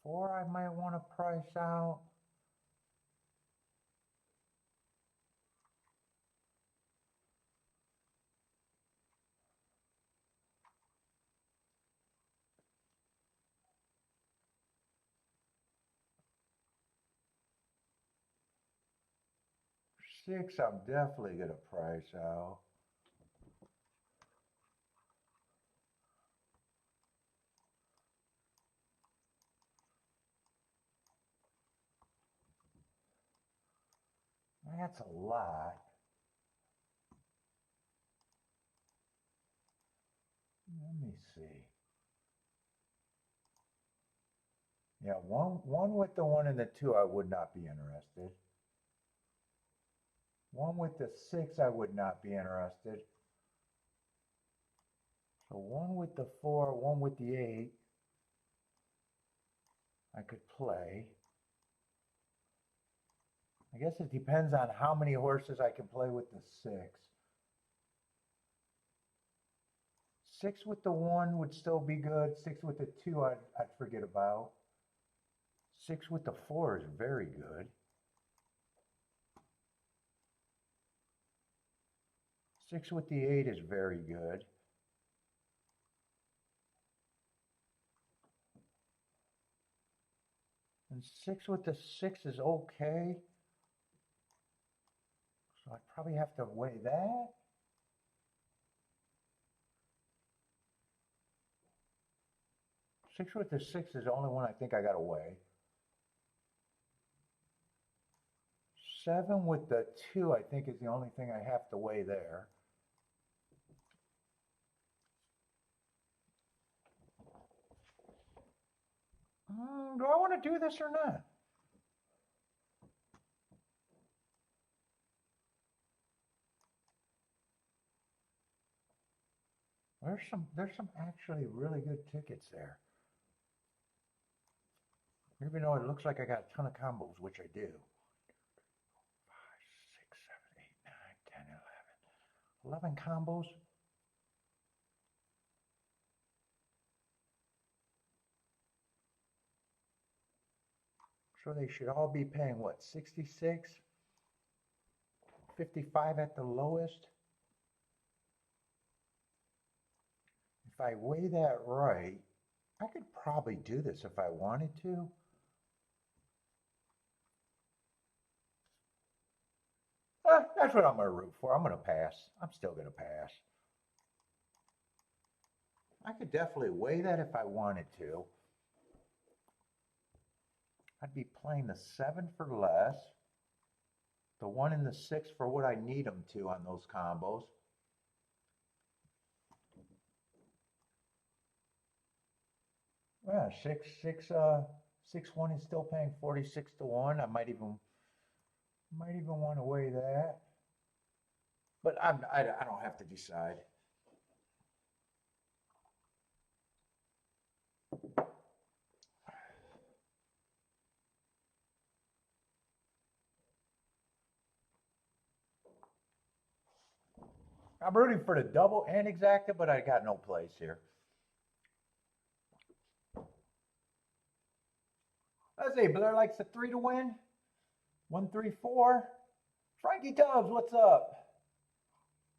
Four I might want to price out. Six I'm definitely going to price out. That's a lot. Let me see. Yeah, one with the 1 and the 2 I would not be interested. 1 with the 6 I would not be interested. So 1 with the 4, 1 with the 8 I could play. I guess it depends on how many horses I can play with the 6. 6 with the 1 would still be good. 6 with the 2 I'd forget about. 6 with the 4 is very good. 6 with the 8 is very good. And 6 with the 6 is okay. So I probably have to weigh that. Six with the 6 is the only one I think I got to weigh. 7 with the 2 I think is the only thing I have to weigh there. Do I want to do this or not? There's some actually really good tickets there. Even though it looks like I got a ton of combos, which I do. 5, 6, 7, 8, 9, 10, 11. 11 combos. So they should all be paying what, 66? 55 at the lowest. If I weigh that right, I could probably do this if I wanted to. That's what I'm going to root for. I'm going to pass. I'm still going to pass. I could definitely weigh that if I wanted to. I'd be playing the 7 for less, the 1 and the 6 for what I need them to on those combos. Yeah, 6-1 is still paying 46 to 1. I might even want to weigh that, but I don't have to decide. I'm rooting for the double and exacta, but I got no place here. Let's see, Blair likes the 3 to win. 1, 3, 4. Frankie Tubbs, what's up?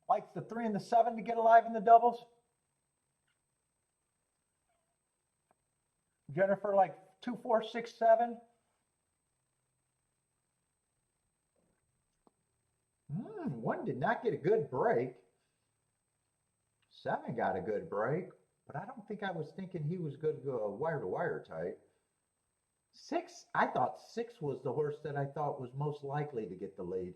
Likes the 3 and the 7 to get alive in the doubles. Jennifer like 2, 4, 6, 7. One did not get a good break. 7 got a good break, but I don't think I was thinking he was going to go wire to wire type. 6, I thought 6 was the horse that I thought was most likely to get the lead.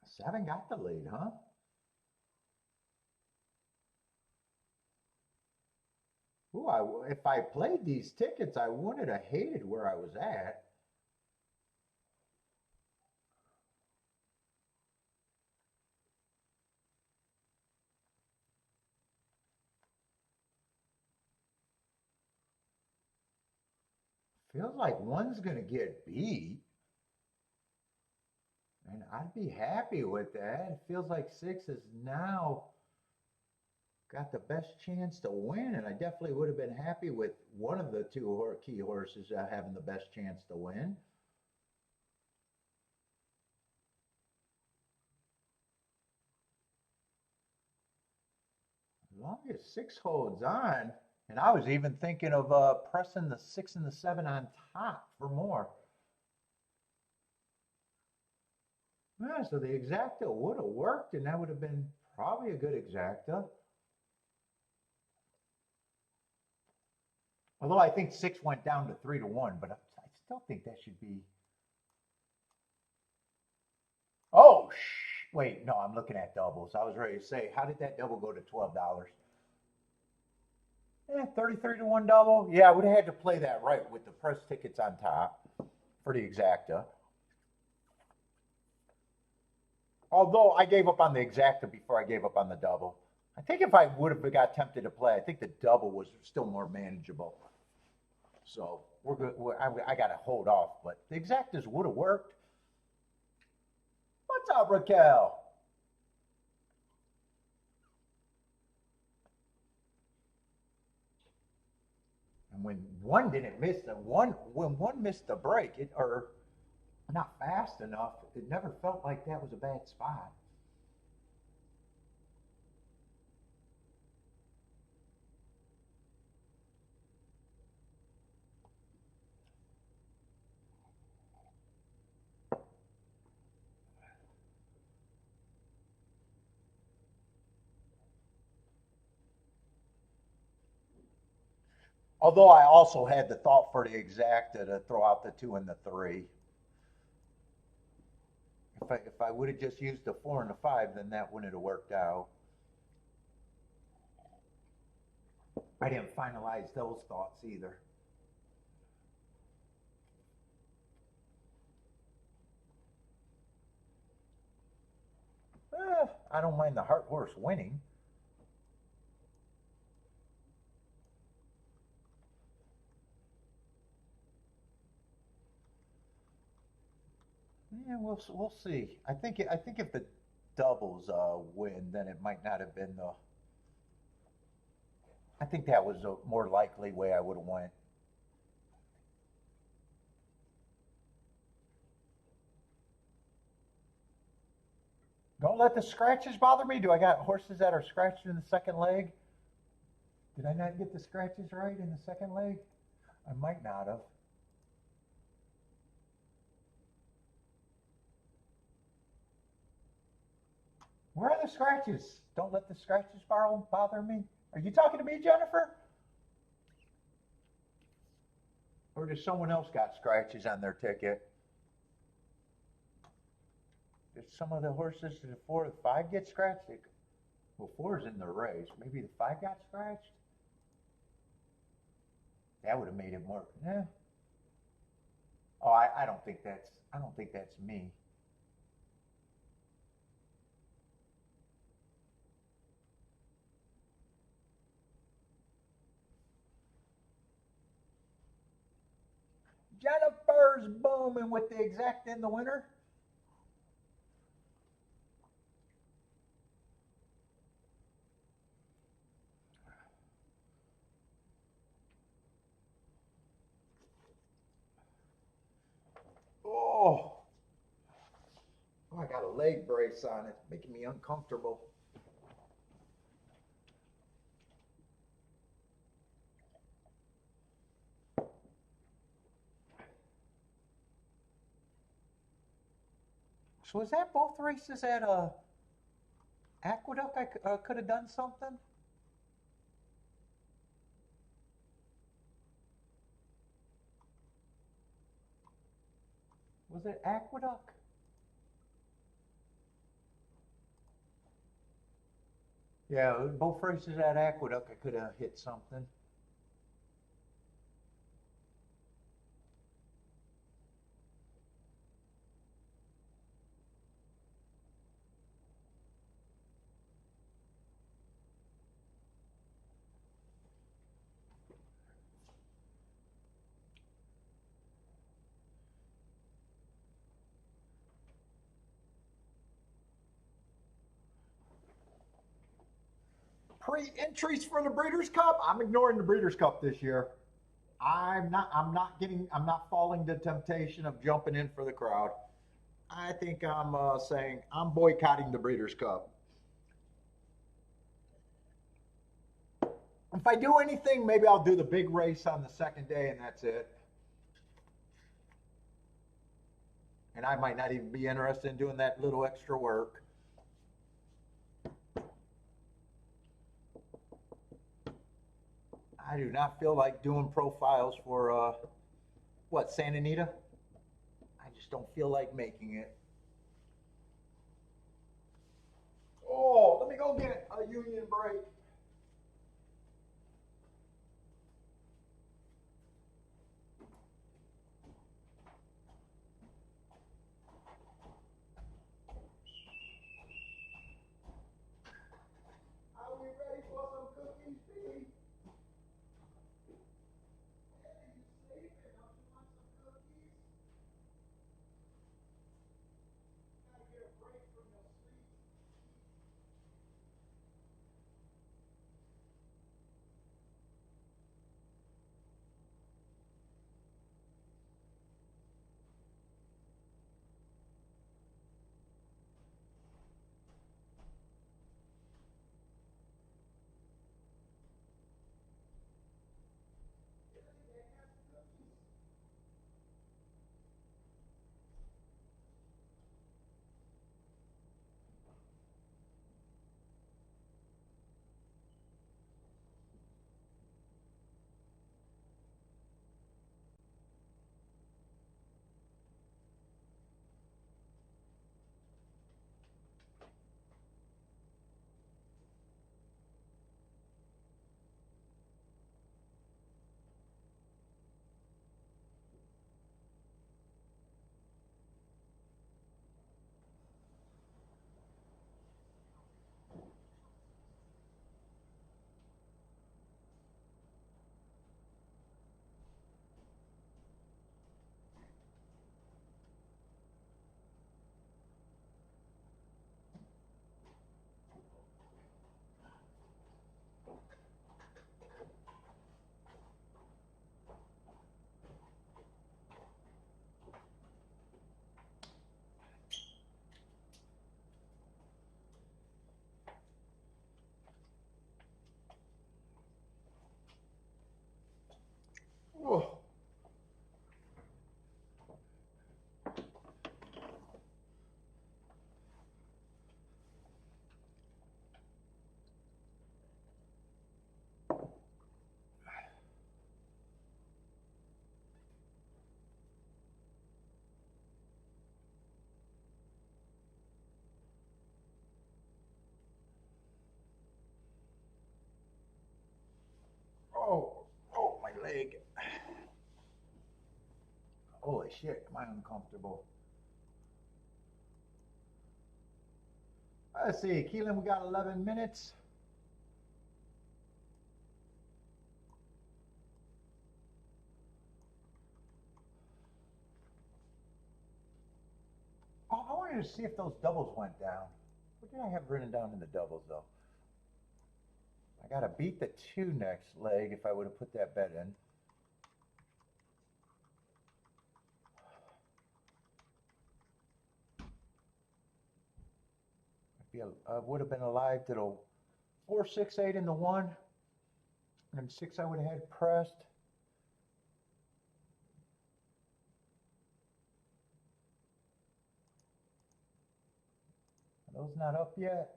Seven got the lead, huh? Ooh, if I played these tickets, I wouldn't have hated where I was at. Feels like 1's going to get beat. And I'd be happy with that. It feels like 6 is now got the best chance to win. And I definitely would have been happy with one of the 2 key horses having the best chance to win. As long as 6 holds on, and I was even thinking of pressing the 6 and the 7 on top for more. Yeah, so the exacta would have worked, and that would have been probably a good exacta. Although I think 6 went down to 3 to 1, but I still think that should be. Oh, wait, no, I'm looking at doubles. I was ready to say, how did that double go to $12? Yeah, 33 to 1 double. Yeah, I would have had to play that right with the press tickets on top for the exacta. Although I gave up on the exacta before I gave up on the double. I think if I would have got tempted to play, I think the double was still more manageable. So we're good. I got to hold off, but the exactas would have worked. What's up, Raquel? when one didn't miss the one, when one missed the break, it or not fast enough, it never felt like that was a bad spot. Although I also had the thought for the exacta to throw out the 2 and the 3. If I would have just used the 4 and the 5, then that wouldn't have worked out. I didn't finalize those thoughts either. I don't mind the heart horse winning. Yeah, we'll see. I think if the doubles win, then it might not have been the. I think that was a more likely way I would have went. Don't let the scratches bother me. Do I got horses that are scratched in the second leg? Did I not get the scratches right in the second leg? I might not have. Where are the scratches? Don't let the scratches bother me. Are you talking to me, Jennifer? Or does someone else got scratches on their ticket? Did some of the horses, the 4 or 5 get scratched? Well, 4's in the race. Maybe the 5 got scratched? That would have made it more. Yeah. Oh, I don't think that's me. Jennifer's booming with the exact in the winner. Oh, oh, I got a leg brace on it, making me uncomfortable. So was that both races at Aqueduct? I could have done something. Was it Aqueduct? Yeah, both races at Aqueduct. I could have hit something. Pre-entries for the Breeders' Cup. I'm ignoring the Breeders' Cup this year. I'm not falling to temptation of jumping in for the crowd. I think I'm saying I'm boycotting the Breeders' Cup. If I do anything, maybe I'll do the big race on the second day, and that's it. And I might not even be interested in doing that little extra work. I do not feel like doing profiles for what, Santa Anita? I just don't feel like making it. Oh, let me go get a union break. Are we ready for some cookies, Pete? Are you sleeping? Don't you want some cookies? Gotta get a break from your sleep. Oh. Oh, oh, my leg. Holy shit, am I uncomfortable? Let's see, Keeneland, we got 11 minutes. Oh, I wanted to see if those doubles went down. What did I have written down in the doubles, though? I got to beat the 2 next leg if I would have put that bet in. I would have been alive to the 4, 6, 8 in the 1. And 6 I would have had pressed. Are those not up yet?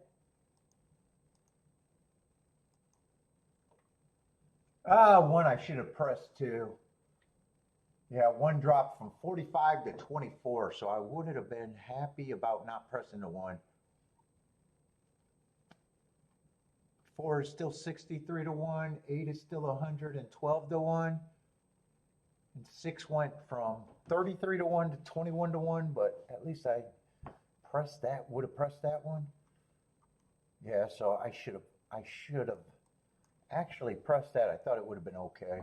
Ah, 1 I should have pressed 2. Yeah, 1 dropped from 45 to 24, so I would have been happy about not pressing the 1. 4 is still 63 to 1, 8 is still 112 to 1, and 6 went from 33 to 1 to 21 to 1, but at least I pressed that, would have pressed that one. Yeah, so I should have actually pressed that. I thought it would have been okay.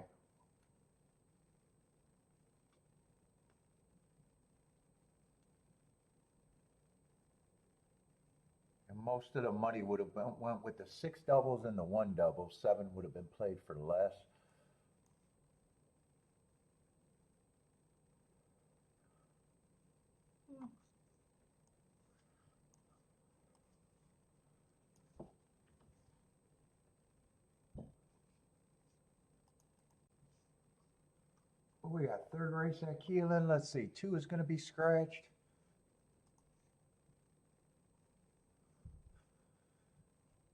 And most of the money would have went with the 6 doubles and the 1 double. 7 would have been played for less. We got 3rd race at Keeneland. Let's see, 2 is going to be scratched.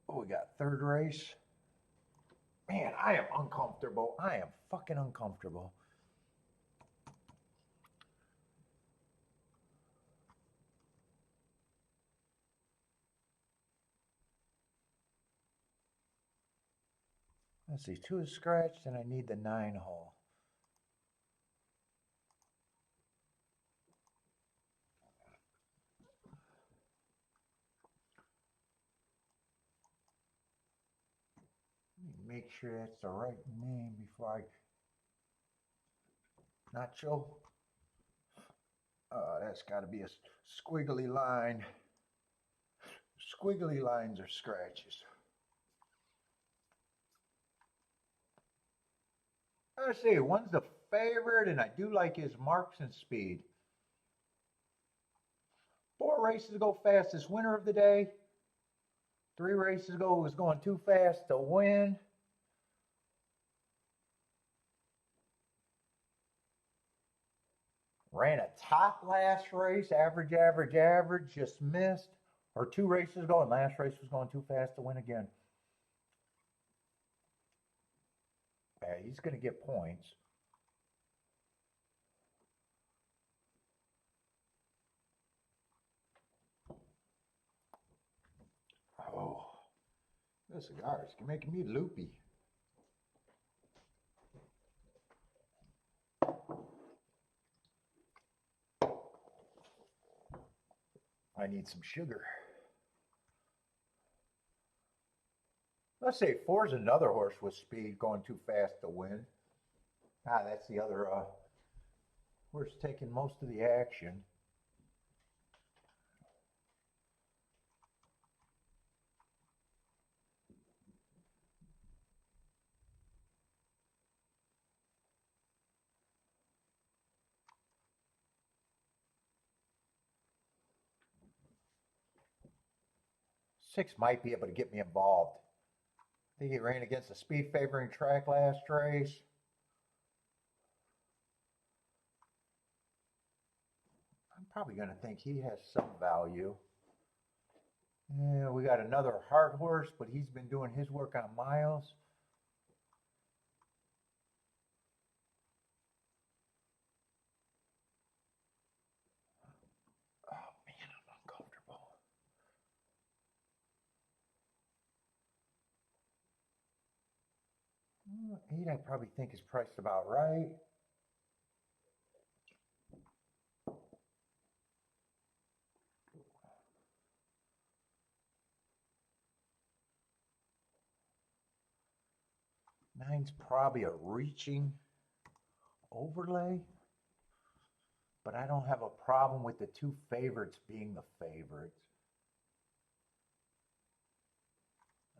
Oh, we got 3rd race. Man, I am uncomfortable. I am fucking uncomfortable. Let's see, 2 is scratched and I need the 9 hole. Let me make sure that's the right name before I... Nacho? That's got to be a squiggly line. Squiggly lines are scratches. Let's see, 1's the favorite, and I do like his marks and speed. 4 races ago, fastest winner of the day. 3 races ago, was going too fast to win. Ran a top last race, average, average, average, just missed. Or 2 races ago, and last race was going too fast to win again. Yeah, he's going to get points. Oh, this cigar is making me loopy. I need some sugar. Let's say 4 is another horse with speed going too fast to win. Ah, that's the other horse taking most of the action. Six might be able to get me involved. I think he ran against a speed favoring track last race. probably going to think he has some value. Yeah, we got another hard horse, but he's been doing his work on miles. Oh man, I'm uncomfortable. 8, I probably think is priced about right. Nine's probably a reaching overlay, but I don't have a problem with the two favorites being the favorites.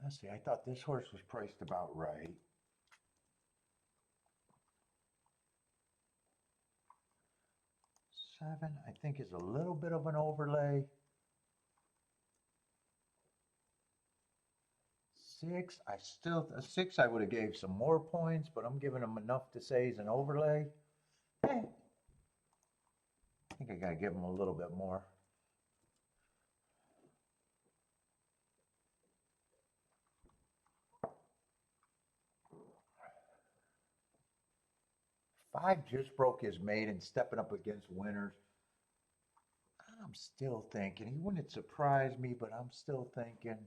Let's see, I thought this horse was priced about right. 7, I think, is a little bit of an overlay. 6, a 6 I would have gave some more points, but I'm giving him enough to say he's an overlay. I think I gotta give him a little bit more. Five just broke his maiden, stepping up against winners. I'm still thinking, he wouldn't surprise me, but I'm still thinking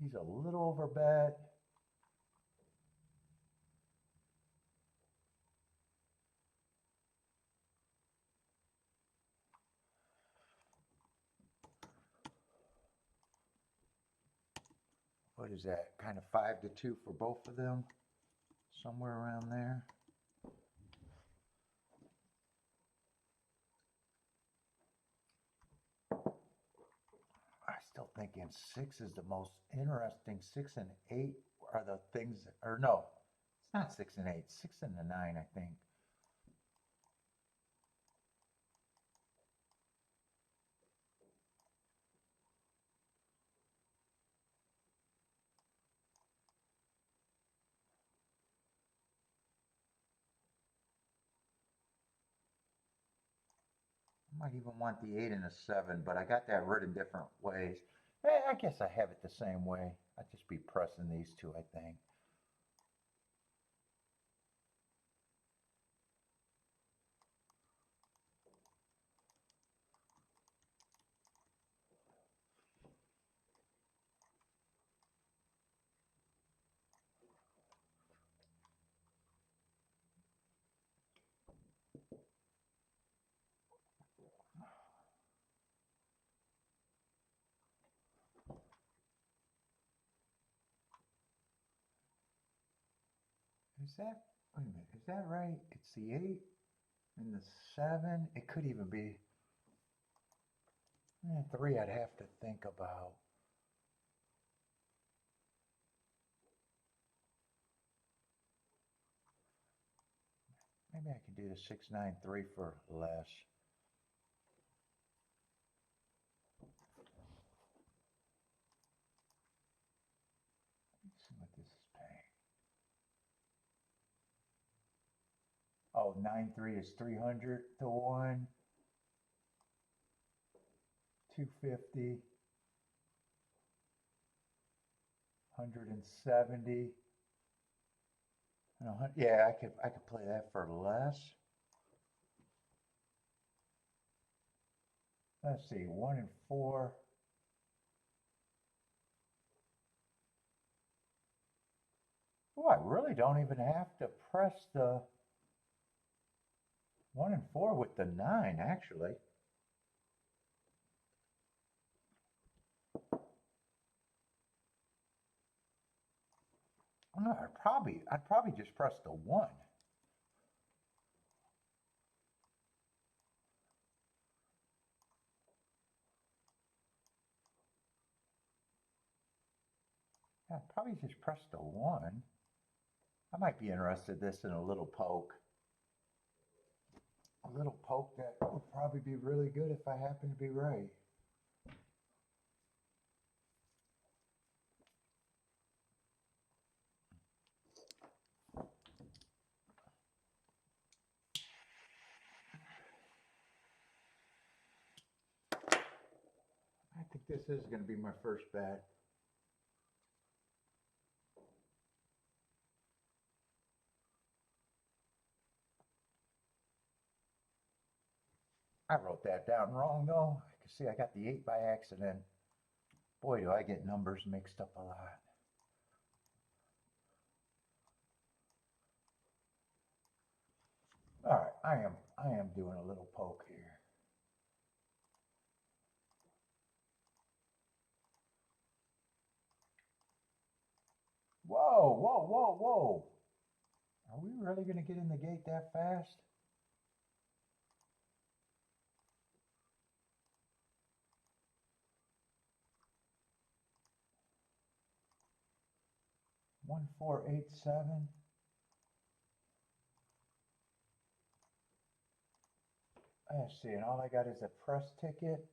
he's a little over bet. What is that? Kind of 5-2 for both of them, somewhere around there. I'm still thinking 6 is the most interesting. 6 and 8 are the things, or no, it's not 6 and 8. 6 and the 9, I think. I might even want the 8 and the 7, but I got that written different ways. I guess I have it the same way. I'd just be pressing these two, I think. Is that, wait a minute, is that right? It's the 8 and the 7. It could even be 3 I'd have to think about. Maybe I could do the 6-9-3 for less. Let's see what this is paying. Oh, 9-3 is 300 to 1. 250. 170. Yeah, I could play that for less. Let's see, 1 and 4. Oh, I really don't even have to press the 1 and 4 with the 9, actually. No, I'd probably just press the 1. Yeah, I'd probably just press the 1. I might be interested in this in a little poke. A little poke that would probably be really good if I happen to be right. think this is going to be my first bet. I wrote that down wrong though. I can see I got the 8 by accident. Boy, do I get numbers mixed up a lot. All right, I am doing a little poke here. Whoa, whoa, whoa, whoa. Are we really going to get in the gate that fast? One, 4, 8, 7. Let's see, and all I got is a press ticket.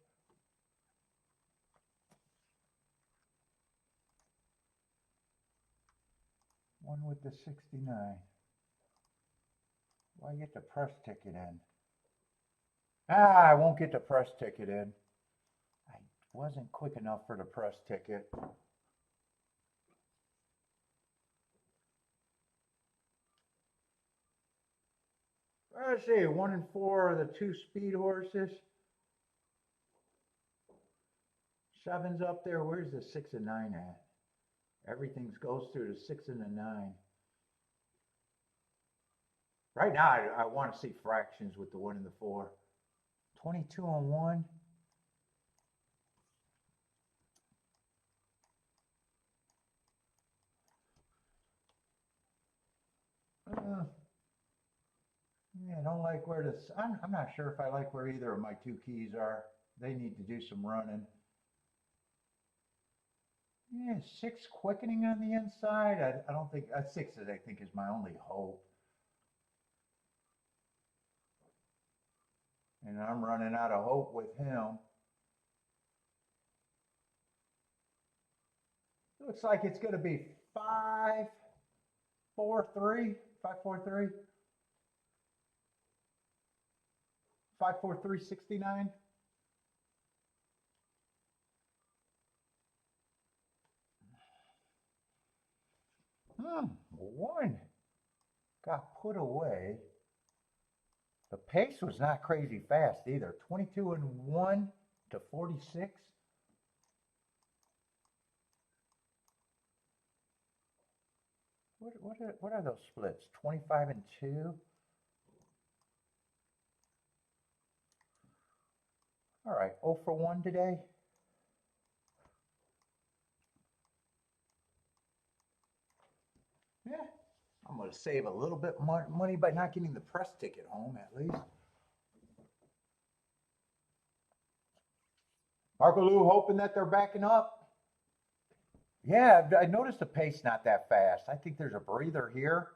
One with the 69. Why get the press ticket in? I won't get the press ticket in. I wasn't quick enough for the press ticket. Let's see, 1 and 4 are the 2 speed horses. 7's up there. Where's the 6 and 9 at? Everything goes through the 6 and the 9. Right now, I want to see fractions with the 1 and the 4. 22 and 1. Yeah, I don't like where this. I'm not sure if I like where either of my 2 keys are. They need to do some running. Yeah, 6 quickening on the inside. I don't think 6 is, I think, is my only hope. And I'm running out of hope with him. Looks like it's going to be 5, 4, 3, 5, 4, 3. 5, 4, 3, 69. One got put away. The pace was not crazy fast either. 22 and 1 to 46. What are those splits? 25 and 2. All right, 0 for 1 today. Yeah, I'm going to save a little bit money by not getting the press ticket home at least. Marco Lou hoping that they're backing up. Yeah, I noticed the pace not that fast. I think there's a breather here.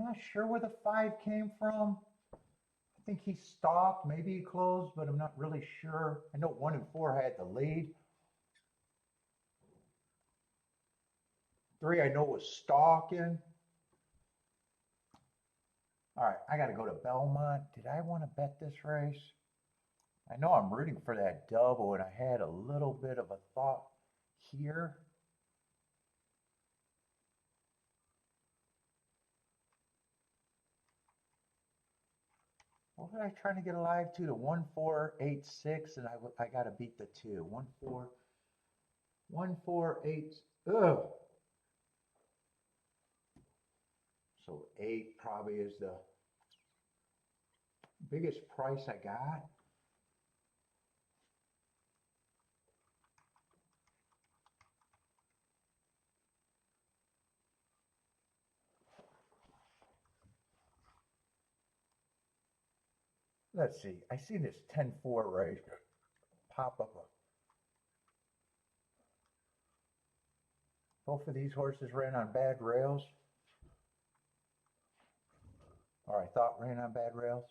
I'm not sure where the 5 came from. I think he stopped, maybe he closed, but I'm not really sure. I know 1 and 4 had the lead. 3 I know was stalking. All right, I got to go to Belmont. Did I want to bet this race? I know I'm rooting for that double, and I had a little bit of a thought here. What was I trying to get alive to? The 1, 4, 8, 6, and I got to beat the 2. 1, 4, 1, 4, 8. Ugh. So 8 probably is the biggest price I got. Let's see. I see this 10-4 race pop up. Both of these horses ran on bad rails. Or I thought ran on bad rails.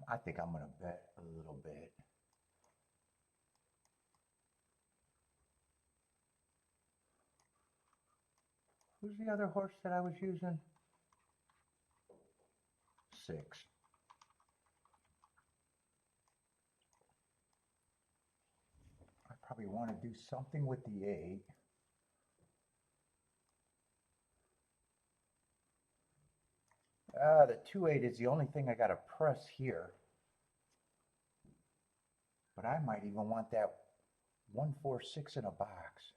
I think I'm going to bet a little bit. Who's the other horse that I was using? 6. I probably want to do something with the 8. The 2-8 is the only thing I got to press here. But I might even want that 1-4-6 in a box.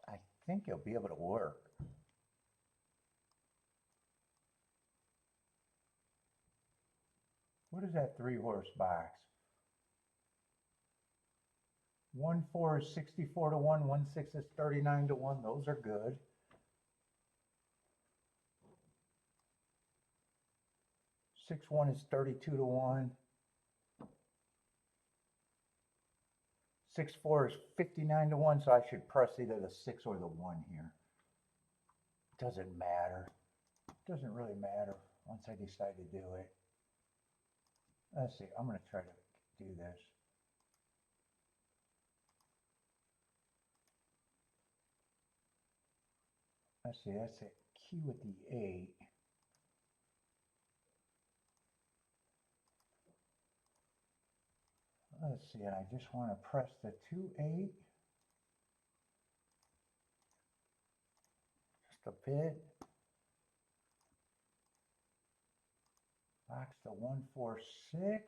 I think it'll be able to work. What is that 3-horse box? 1-4 is 64 to 1, 1-6 is 39 to 1. Those are good. 6-1 is 32 to 1. 6-4 is 59 to 1, so I should press either the 6 or the 1 here. Doesn't matter. Doesn't really matter once I decide to do it. Let's see, I'm going to try to do this. Let's see, that's a key with the 8. Let's see, and I just want to press the 2-8. Just a bit. Box the 1-4-6.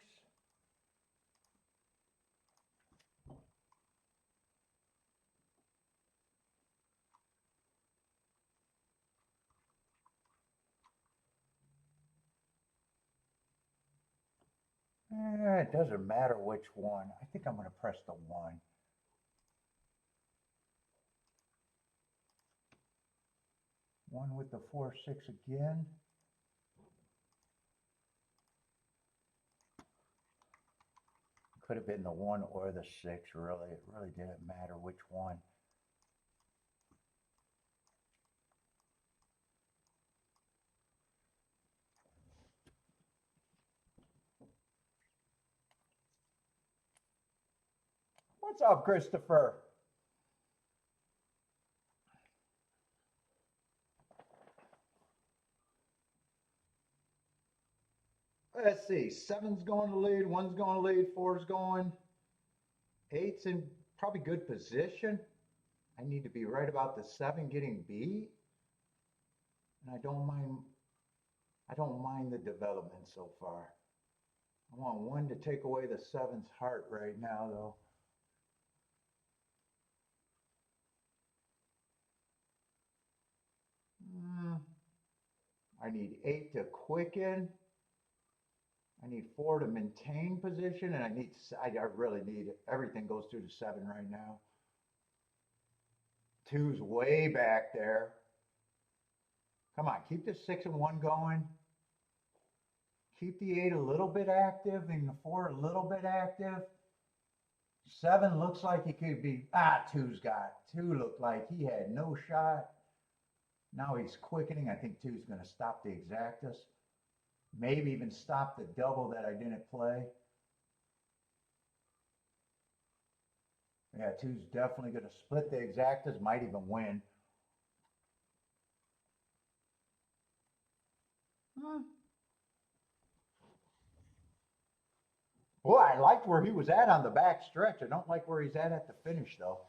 It doesn't matter which one. I think I'm going to press the 1. One with the 4-6 again. Could have been the 1 or the 6, really. It really didn't matter which one. What's up, Christopher? Let's see. 7's going to lead, 1's going to lead, 4's going. 8's in probably good position. I need to be right about the 7 getting beat. And I don't mind the development so far. I want 1 to take away the 7's heart right now, though. I need 8 to quicken. I need 4 to maintain position, and I really need it. Everything goes through the 7 right now. 2's way back there. Come on, keep the 6 and 1 going. Keep the 8 a little bit active and the 4 a little bit active. 7 looks like he could be, 2's got. 2 looked like he had no shot. Now he's quickening. I think 2's going to stop the exactus. Maybe even stop the double that I didn't play. Yeah, 2's definitely going to split the exactas, might even win. Boy, I liked where he was at on the back stretch. I don't like where he's at the finish, though.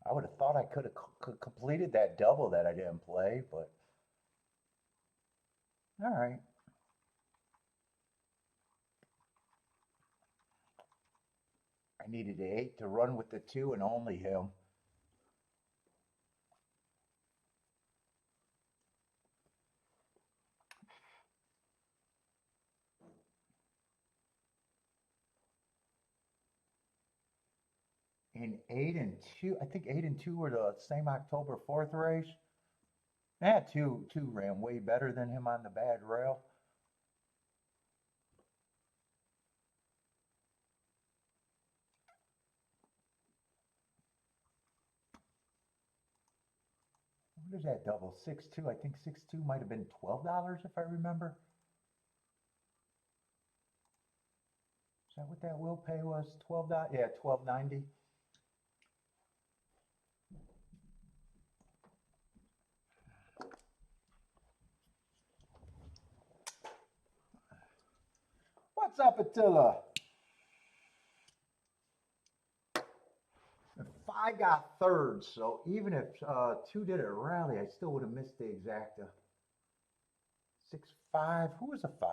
I would have thought I could have completed that double that I didn't play, but all right. I needed the 8 to run with the 2 and only him. In 8 and 2, I think 8 and 2 were the same October 4th race. Yeah, 2 ran way better than him on the bad rail. What is that double? 6-2. I think 6-2 might have been $12 if I remember. Is that what that will pay was? $12? Yeah, $12.90. What's up, Attila? If I got third, so even if 2 did a rally, I still would have missed the exacta. 6-5. Who was a 5?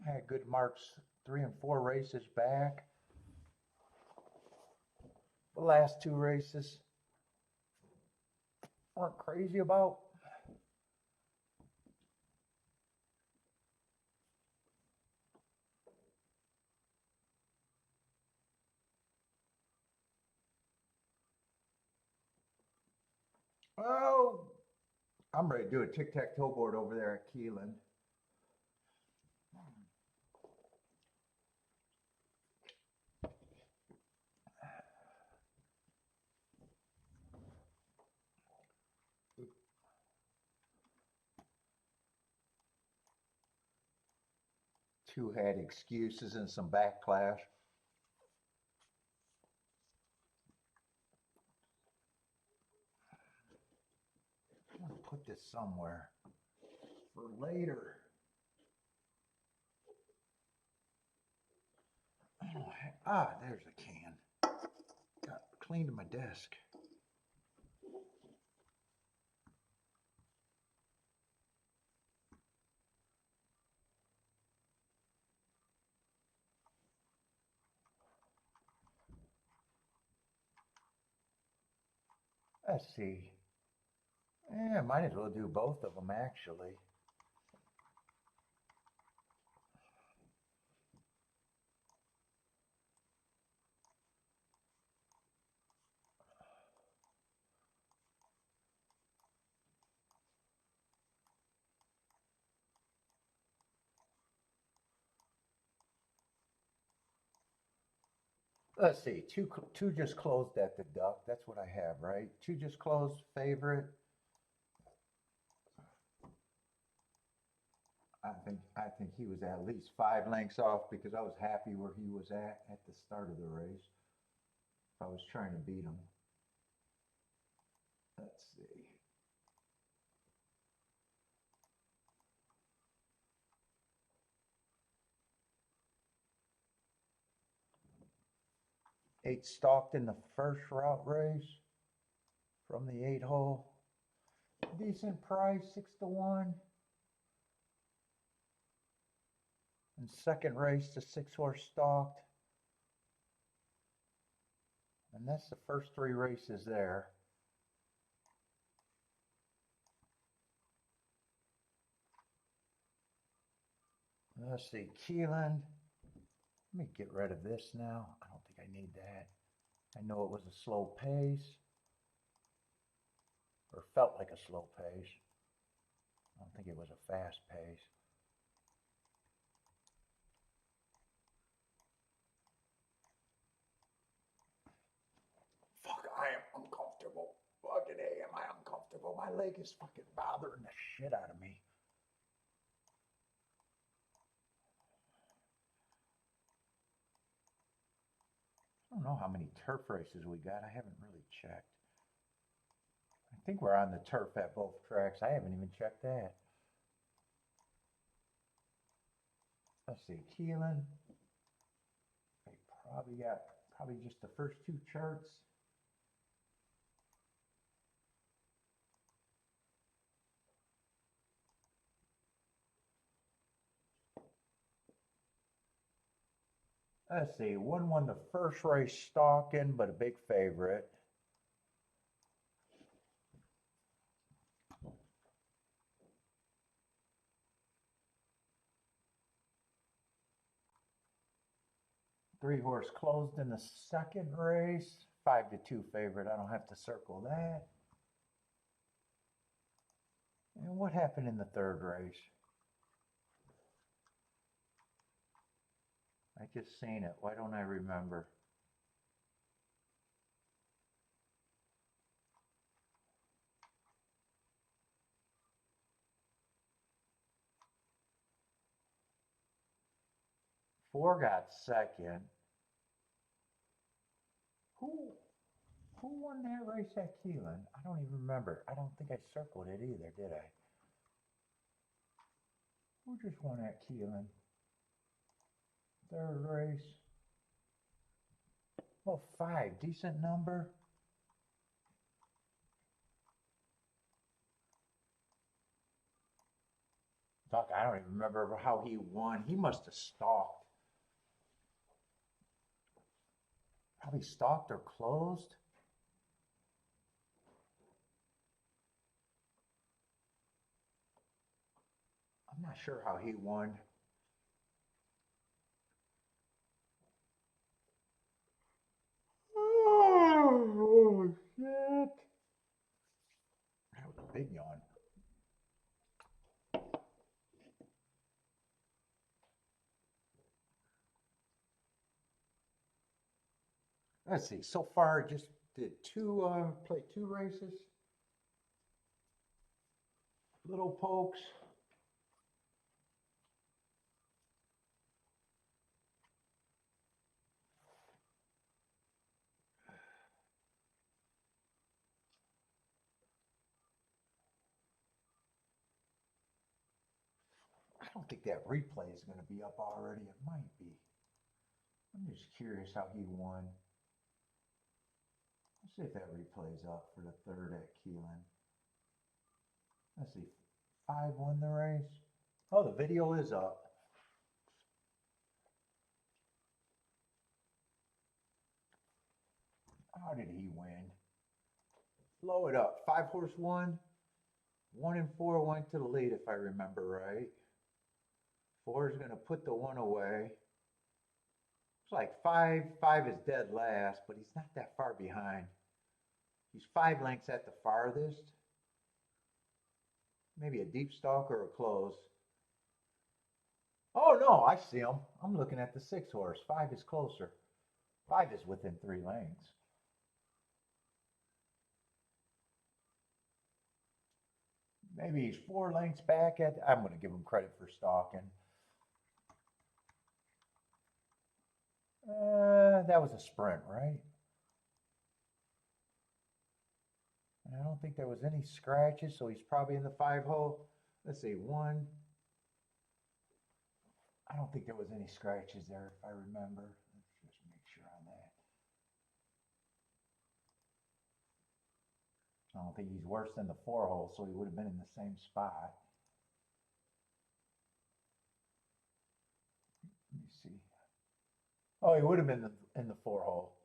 Had good marks 3 and 4 races back. The last 2 races weren't crazy about. Oh, I'm ready to do a tic-tac-toe board over there at Keeneland. Two had excuses and some backlash. I'm going to put this somewhere for later. Oh, there's a can. Got cleaned my desk. Let's see. Yeah, might as well do both of them actually. Let's see. Two just closed at the Duck. That's what I have, right? 2 just closed. Favorite. I think he was at least 5 lengths off because I was happy where he was at the start of the race. I was trying to beat him. Let's see. Eight stalked in the first route race from the 8 hole. Decent price, 6-1. And second race, the 6 horse stalked. And that's the first 3 races there. Let's see, Keeneland. Let me get rid of this now. I don't think I need that. I know it was a slow pace. Or felt like a slow pace. I don't think it was a fast pace. Fuck, I am uncomfortable. Fucking A, am I uncomfortable? My leg is fucking bothering the shit out of me. I don't know how many turf races we got. I haven't really checked. I think we're on the turf at both tracks. I haven't even checked that. Let's see, Keeneland. They probably got just the first 2 charts. Let's see, one won the first race stalking, but a big favorite. Three horse closed in the second race. 5-2 favorite. I don't have to circle that. And what happened in the third race? I just seen it. Why don't I remember? Four got second. Who won that race at Keeneland? I don't even remember. I don't think I circled it either, did I? Who just won at Keeneland? Third race. Well, 5, decent number. Fuck, I don't even remember how he won. He must have stalked. Probably stalked or closed. I'm not sure how he won. Oh, shit. That was a big yawn. Let's see. So far, just did play 2 races. Little pokes. I don't think that replay is going to be up already. It might be. I'm just curious how he won. Let's see if that replay's up for the third at Keeneland. Let's see. 5 won the race. Oh, the video is up. How did he win? Blow it up. 5 horse won. 1 and 4 went to the lead, if I remember right. 4 is going to put the 1 away. It's like 5 is dead last, but he's not that far behind. He's 5 lengths at the farthest. Maybe a deep stalk or a close. Oh no, I see him. I'm looking at the 6 horse. 5 is closer. 5 is within 3 lengths. Maybe he's 4 lengths back at. I'm going to give him credit for stalking. That was a sprint, right? And I don't think there was any scratches, so he's probably in the 5 hole. Let's see, 1. I don't think there was any scratches there, if I remember. Let's just make sure on that. I don't think he's worse than the 4 hole, so he would have been in the same spot. Let me see. Oh, he would have been in the 4 hole.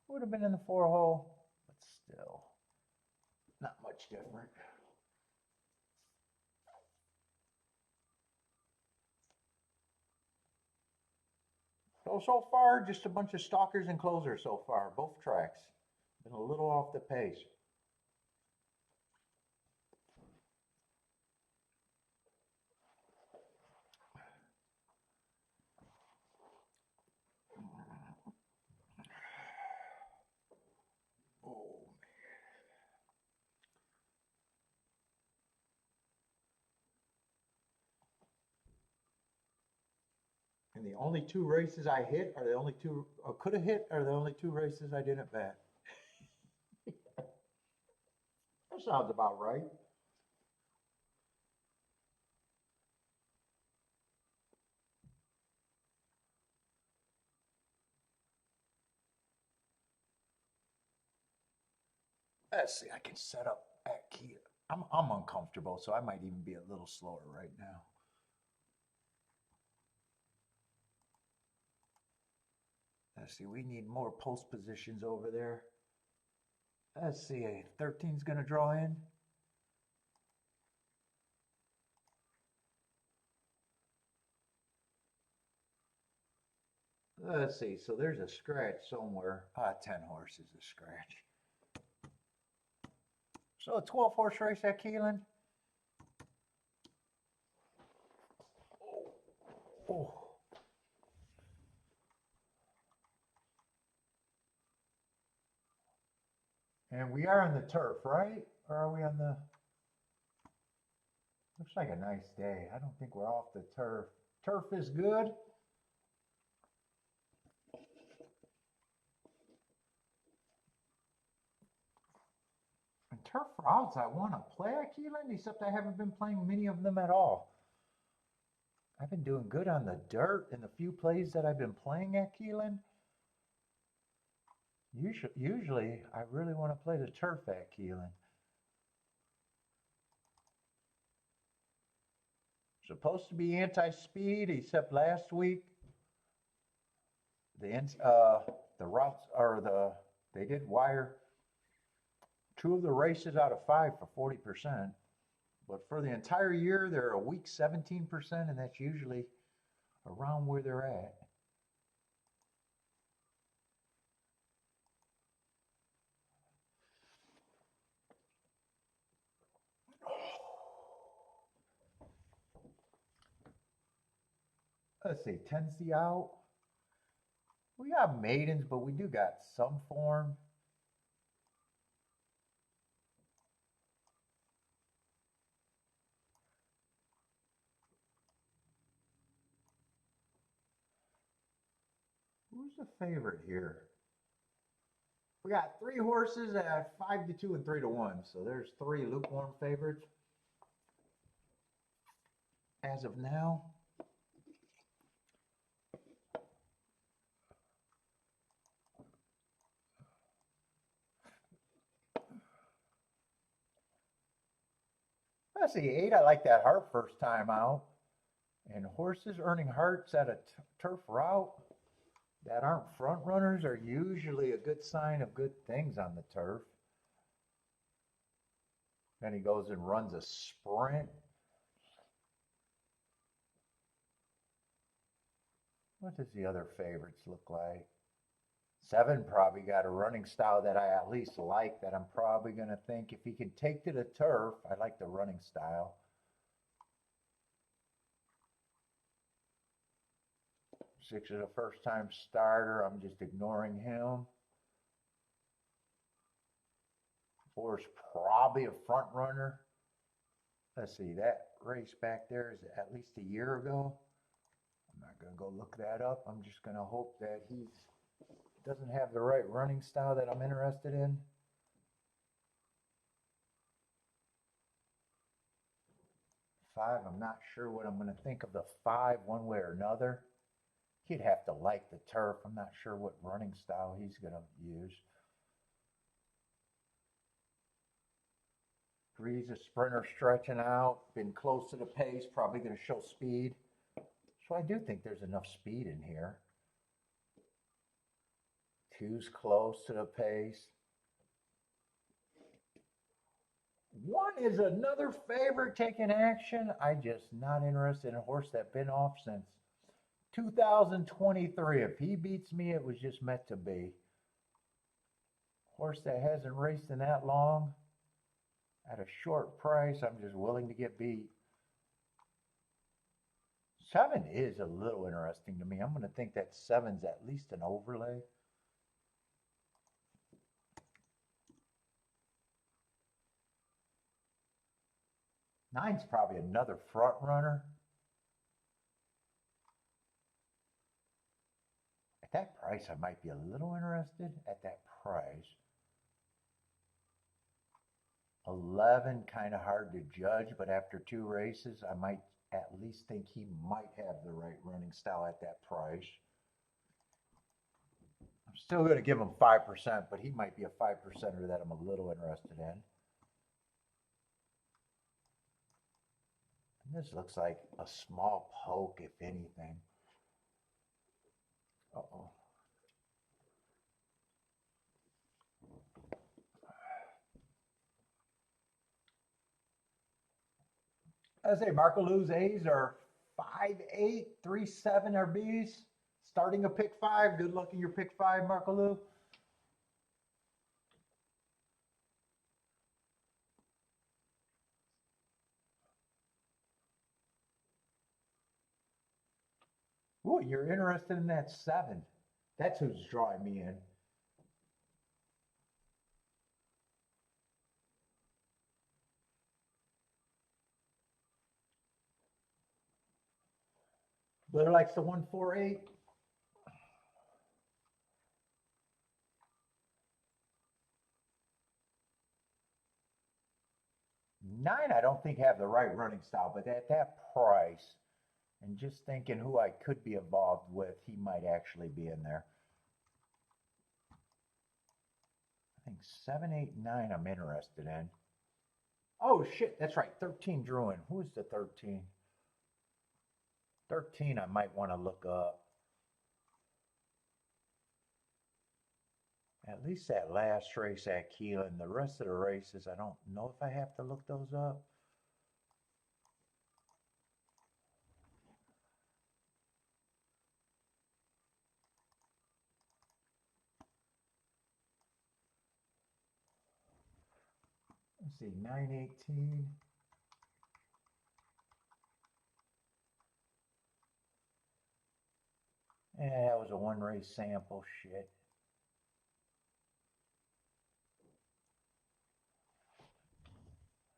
Would have been in the 4 hole, but still not much different. So far, just a bunch of stalkers and closers so far, both tracks. Been a little off the pace. Oh, and the only 2 races I hit are the only 2, or could have hit, are the only 2 races I didn't bet. That sounds about right. Let's see, I can set up at key. I'm uncomfortable, so I might even be a little slower right now. Let's see, we need more post positions over there. Let's see, 13's going to draw in. Let's see, so there's a scratch somewhere. 10 horse is a scratch. So a 12 horse race at Keeneland. Oh. And we are on the turf, right? Or are we on the... Looks like a nice day. I don't think we're off the turf. Turf is good. And turf routes I want to play at Keeneland, except I haven't been playing many of them at all. I've been doing good on the dirt in the few plays that I've been playing at Keeneland. Usually, I really want to play the turf at Keeneland. Supposed to be anti-speed, except last week the routes or they did wire 2 of the races out of 5 for 40%. But for the entire year, they're a weak 17%, and that's usually around where they're at. Let's see, Tennessee out. We got maidens, but we do got some form. Who's the favorite here? We got 3 horses at 5-2 and 3-1. So there's 3 lukewarm favorites as of now. Let's see, 8, I like that heart first time out. And horses earning hearts at a turf route that aren't front runners are usually a good sign of good things on the turf. Then he goes and runs a sprint. What does the other favorites look like? 7 probably got a running style that I at least like, that I'm probably going to think if he can take to the turf, I like the running style. 6 is a first-time starter. I'm just ignoring him. 4 is probably a front runner. Let's see, that race back there is at least a year ago. I'm not going to go look that up. I'm just going to hope that he doesn't have the right running style that I'm interested in. 5, I'm not sure what I'm going to think of the 5 one way or another. He'd have to like the turf. I'm not sure what running style he's going to use. 3's a sprinter stretching out, been close to the pace, probably going to show speed. So I do think there's enough speed in here. 2's close to the pace. 1 is another favorite taking action. I'm just not interested in a horse that's been off since 2023. If he beats me, it was just meant to be. Horse that hasn't raced in that long at a short price, I'm just willing to get beat. 7 is a little interesting to me. I'm going to think that 7's at least an overlay. Nine's probably another front runner. At that price, I might be a little interested at that price. 11, kind of hard to judge, but after 2 races, I might at least think he might have the right running style at that price. I'm still going to give him 5%, but he might be a 5%er that I'm a little interested in. And this looks like a small poke, if anything. Uh-oh. I say Marco Lou's A's are 5-8, 3-7 are B's. Starting a pick 5. Good luck in your pick 5, Marco Lou. Ooh, you're interested in that 7. That's who's drawing me in. Glitter likes the 148. Nine, I don't think have the right running style, but at that price, and just thinking who I could be involved with, he might actually be in there. I think 7, 8, 9 I'm interested in. Oh shit, that's right, 13 drew in. Who's the 13? 13 I might want to look up. At least that last race at Keeneland. The rest of the races, I don't know if I have to look those up. Let's see, 918. Yeah, that was a one race sample shit.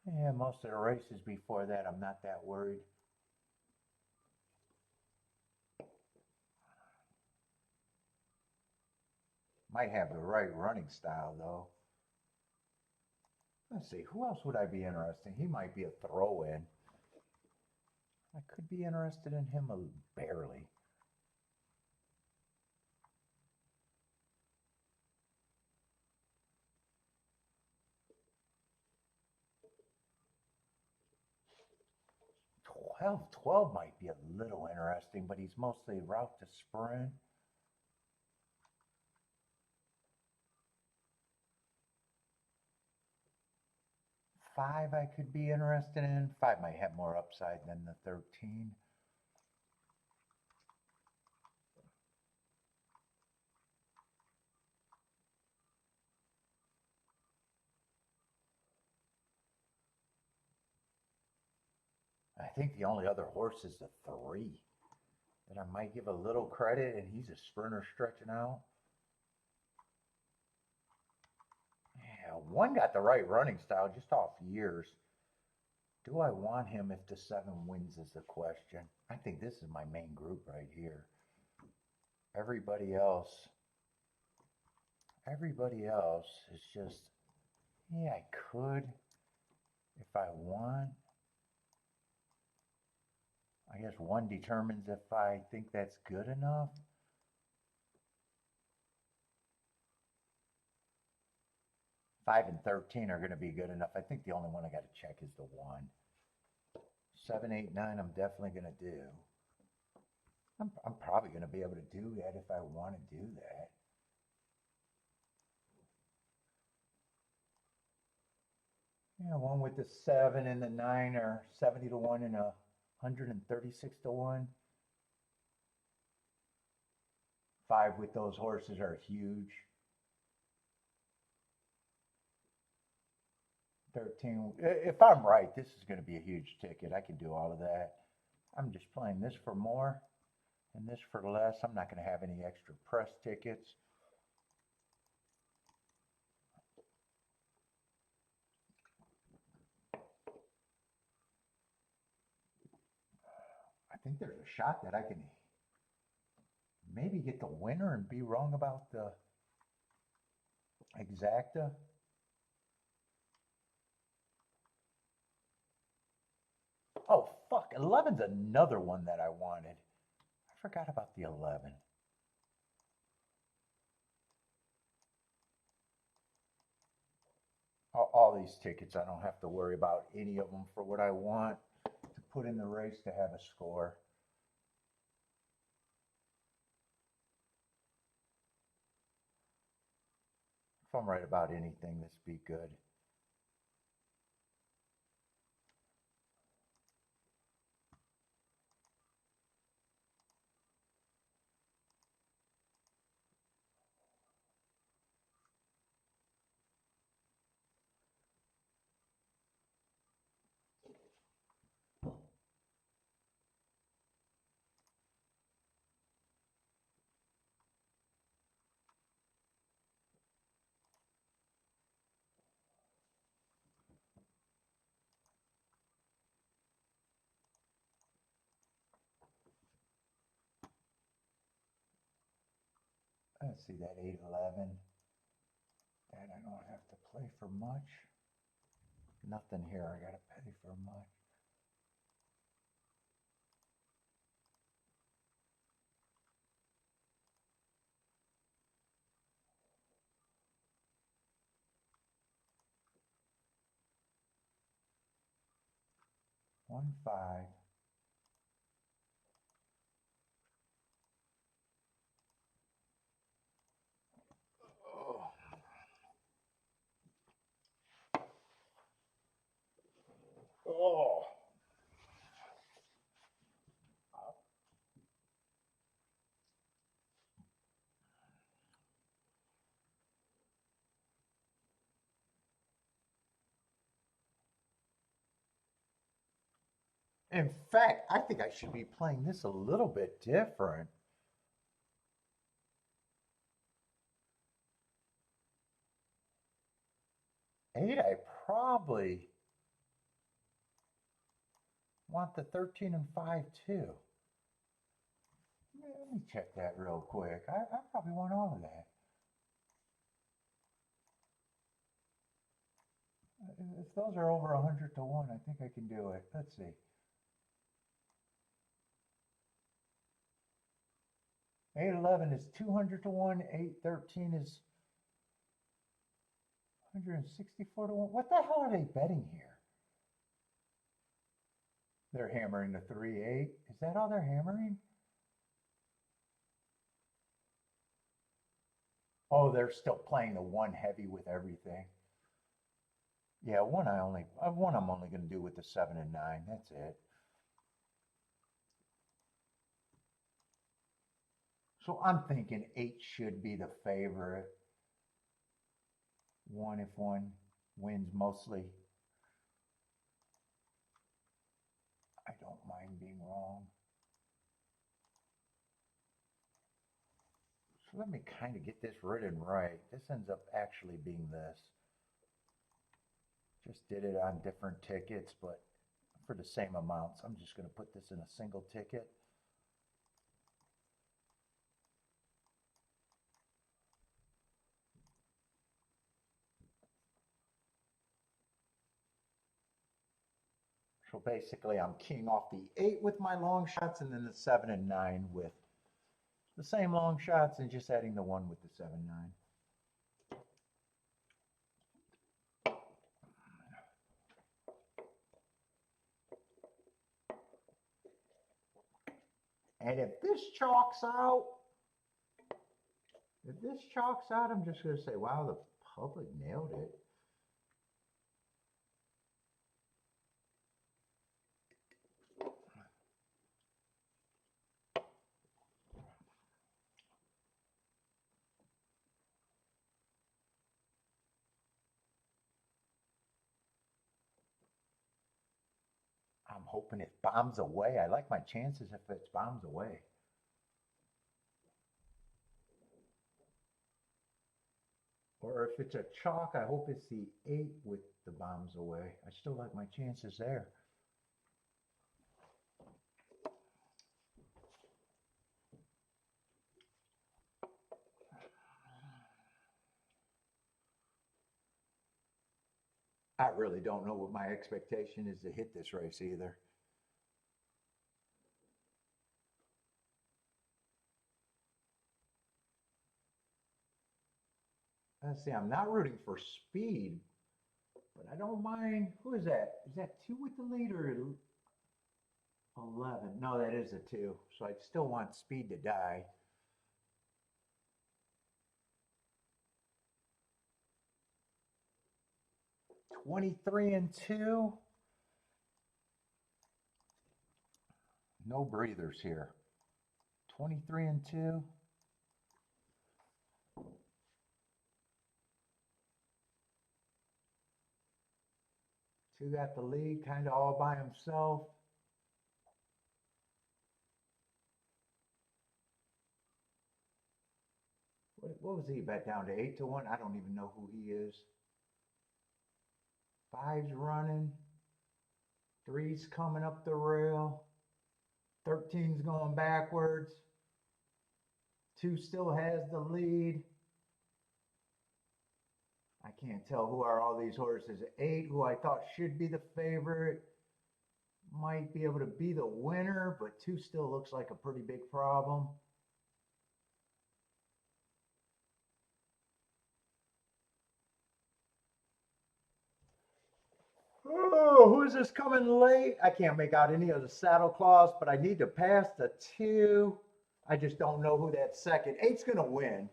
Yeah, most of the races before that, I'm not that worried. Might have the right running style though. Let's see, who else would I be interested in? He might be a throw-in. I could be interested in him barely. Twelve might be a little interesting, but he's mostly route to sprint. Five I could be interested in. Five might have more upside than the 13. I think the only other horse is the 3 that I might give a little credit, and he's a sprinter stretching out. Yeah, 1 got the right running style just off years. Do I want him if the 7 wins is the question. I think this is my main group right here. Everybody else is just, yeah, I could if I want. I guess 1 determines if I think that's good enough. Five and 13 are going to be good enough. I think the only one I got to check is the 1. 7, 8, 9 I'm definitely going to do. I'm probably going to be able to do that if I want to do that. Yeah, 1 with the 7 and the 9 are 70 to 1 and 136 to 1. 5 with those horses are huge. 13, if I'm right, this is going to be a huge ticket. I can do all of that. I'm just playing this for more and this for less. I'm not going to have any extra press tickets. I think there's a shot that I can maybe get the winner and be wrong about the exacta. Oh, fuck. 11's another one that I wanted. I forgot about the 11. All these tickets, I don't have to worry about any of them for what I want to put in the race to have a score. If I'm right about anything, this be good. Let's see, that 8-11. That I don't have to play for much. Nothing here I gotta pay for much. One, five. Oh. Oh. In fact, I think I should be playing this a little bit different. 8, I probably want the 13 and 5 too. Let me check that real quick. I probably want all of that. If those are over 100 to 1, I think I can do it. Let's see. 8-11 is 200 to 1. 8-13 is 164 to 1. What the hell are they betting here? They're hammering the 3-8. Is that all they're hammering? Oh, they're still playing the 1 heavy with everything. Yeah, one I'm only going to do with the 7 and 9. That's it. So I'm thinking 8 should be the favorite. 1 if 1 wins mostly. I don't mind being wrong. So let me kind of get this written right. This ends up actually being this. Just did it on different tickets, but for the same amounts. I'm just going to put this in a single ticket. So basically I'm keying off the 8 with my long shots and then the 7 and 9 with the same long shots and just adding the 1 with the 7-9. And if this chalks out, I'm just going to say, wow, the public nailed it. I'm hoping it bombs away. I like my chances if it bombs away. Or if it's a chalk, I hope it's the 8 with the bombs away. I still like my chances there. I really don't know what my expectation is to hit this race either. Let's see, I'm not rooting for speed, but I don't mind. Who is that? Is that 2 with the lead or 11? No, that is a 2. So I still want speed to die. $23 and 2. No breathers here. 23 and 2. Two got the lead, kind of all by himself. What was he bet down to 8 to 1? I don't even know who he is. 5's running. 3's coming up the rail. 13's going backwards. 2 still has the lead. I can't tell who are all these horses. 8, who I thought should be the favorite, might be able to be the winner, but 2 still looks like a pretty big problem. Oh, who's this coming late? I can't make out any of the saddle cloths, but I need to pass the 2. I just don't know who that second. 8's going to win.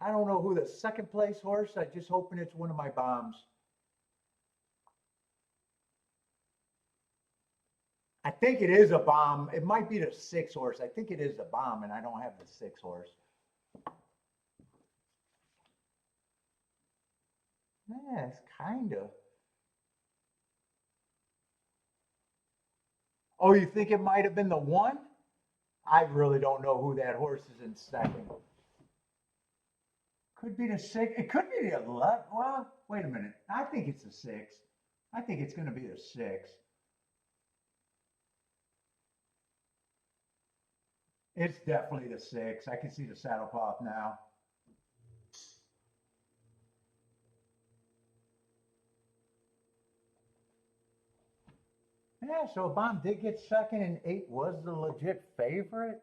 I don't know who the second place horse. I just hoping it's one of my bombs. I think it is a bomb. It might be the 6 horse. I think it is the bomb, and I don't have the 6 horse. Yeah, it's kind of. Oh, you think it might have been the 1? I really don't know who that horse is in second. Could be the 6. It could be the 11. Well, wait a minute. I think it's the 6. I think it's going to be the 6. It's definitely the 6. I can see the saddlecloth now. Yeah, so Bomb did get second, and 8 was the legit favorite.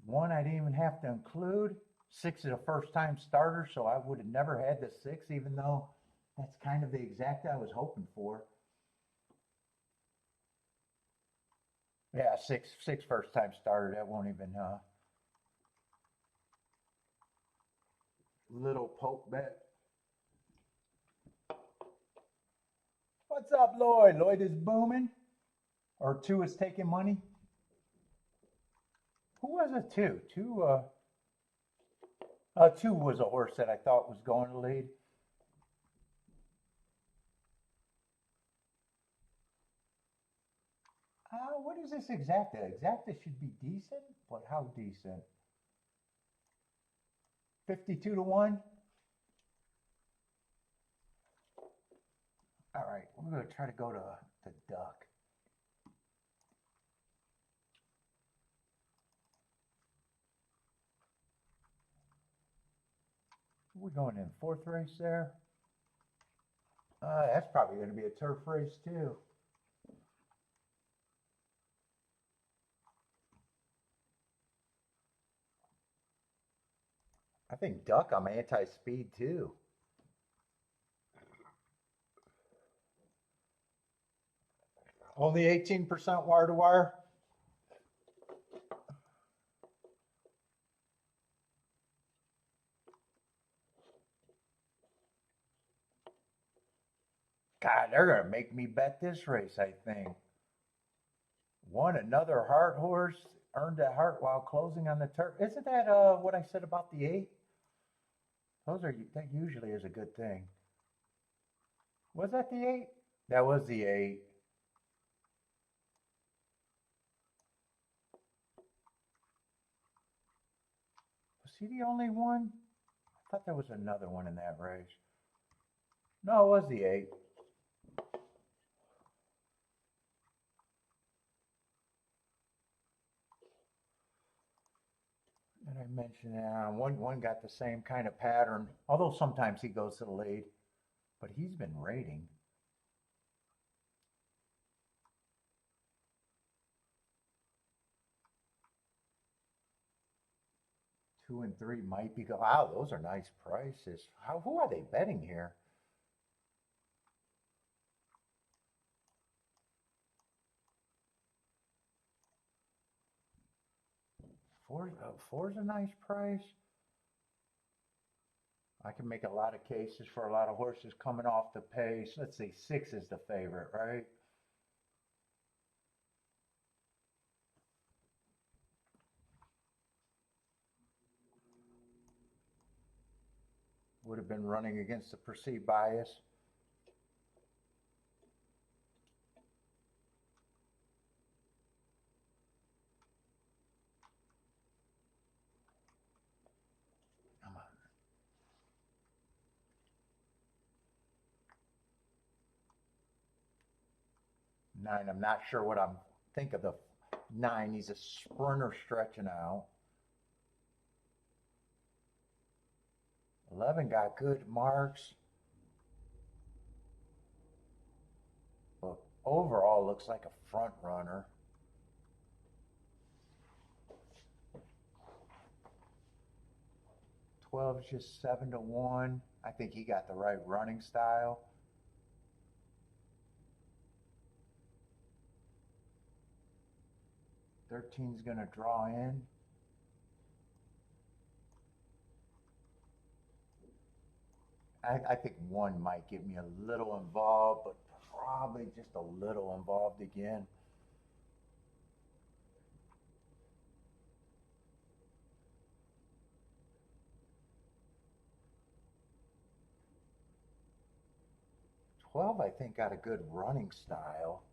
1 I didn't even have to include. 6 is a first-time starter, so I would have never had the 6, even though that's kind of the exact I was hoping for. Yeah, six first-time starter. That won't even little poke bet. What's up, Lloyd? Lloyd is booming, or 2 is taking money. Who was it? 2. 2 was a horse that I thought was going to lead. What is this exacta? Exacta should be decent, but how decent? 52 to 1. All right, we're going to try to go to the duck. We're going in 4th race there. That's probably going to be a turf race too. I think duck, I'm anti-speed too. Only 18% wire to wire. God, they're going to make me bet this race, I think. Won another heart horse, earned a heart while closing on the turf. Isn't that what I said about the 8? That usually is a good thing. Was that the 8? That was the 8. Was he the only one? I thought there was another one in that race. No, it was the 8. And I mentioned one got the same kind of pattern, although sometimes he goes to the lead, but he's been rating. 2 and 3 might be go. Wow, those are nice prices. Who are they betting here? Four's a nice price. I can make a lot of cases for a lot of horses coming off the pace. Let's see, 6 is the favorite, right? Would have been running against the perceived bias. Come on. 9, I'm not sure what I'm think of the 9. He's a sprinter stretching out. 11 got good marks, but overall looks like a front runner. 12 is just 7-1. I think he got the right running style. Thirteen's going to draw in. I think 1 might get me a little involved, but probably just a little involved again. Twelve, I think, got a good running style.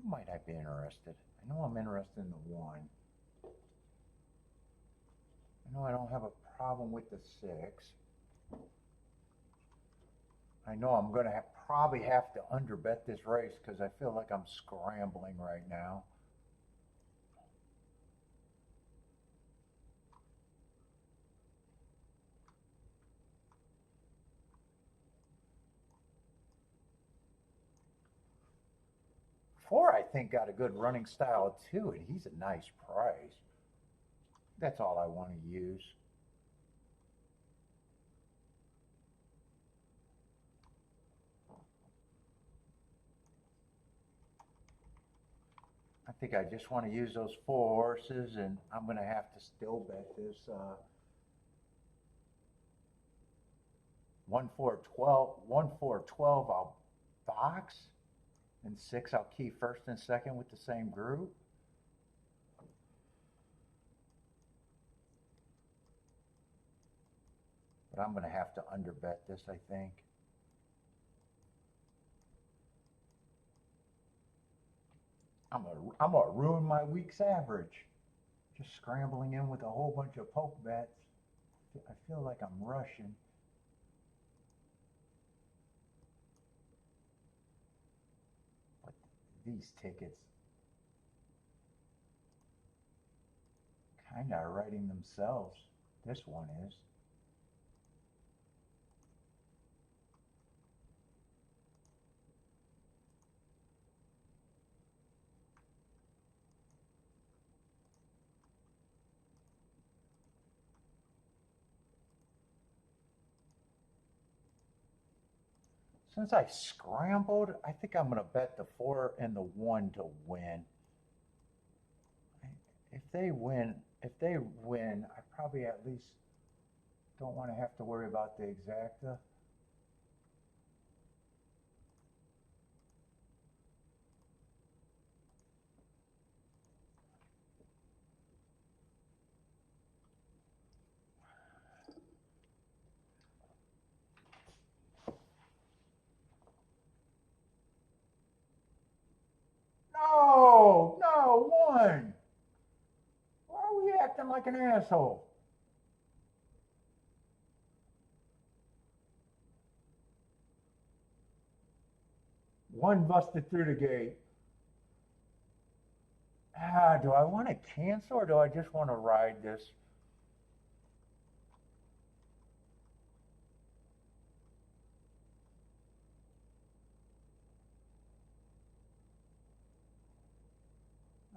Who might I be interested? I know I'm interested in the 1. I know I don't have a problem with the 6. I know I'm going to probably have to underbet this race because I feel like I'm scrambling right now. Four, I think, got a good running style too, and he's a nice price. That's all I want to use. I think I just want to use those 4 horses, and I'm going to have to still bet this 1-4-12 I'll box, and 6 I'll key first and second with the same group. But I'm going to have to underbet this, I think. I'm gonna ruin my week's average. Just scrambling in with a whole bunch of poke bets. I feel like I'm rushing. But these tickets kind of are writing themselves. This one is. Since I scrambled, I think I'm going to bet the 4 and the 1 to win. If they win, I probably at least don't want to have to worry about the exacta. No, 1. Why are we acting like an asshole? One busted through the gate. Do I want to cancel or do I just want to ride this?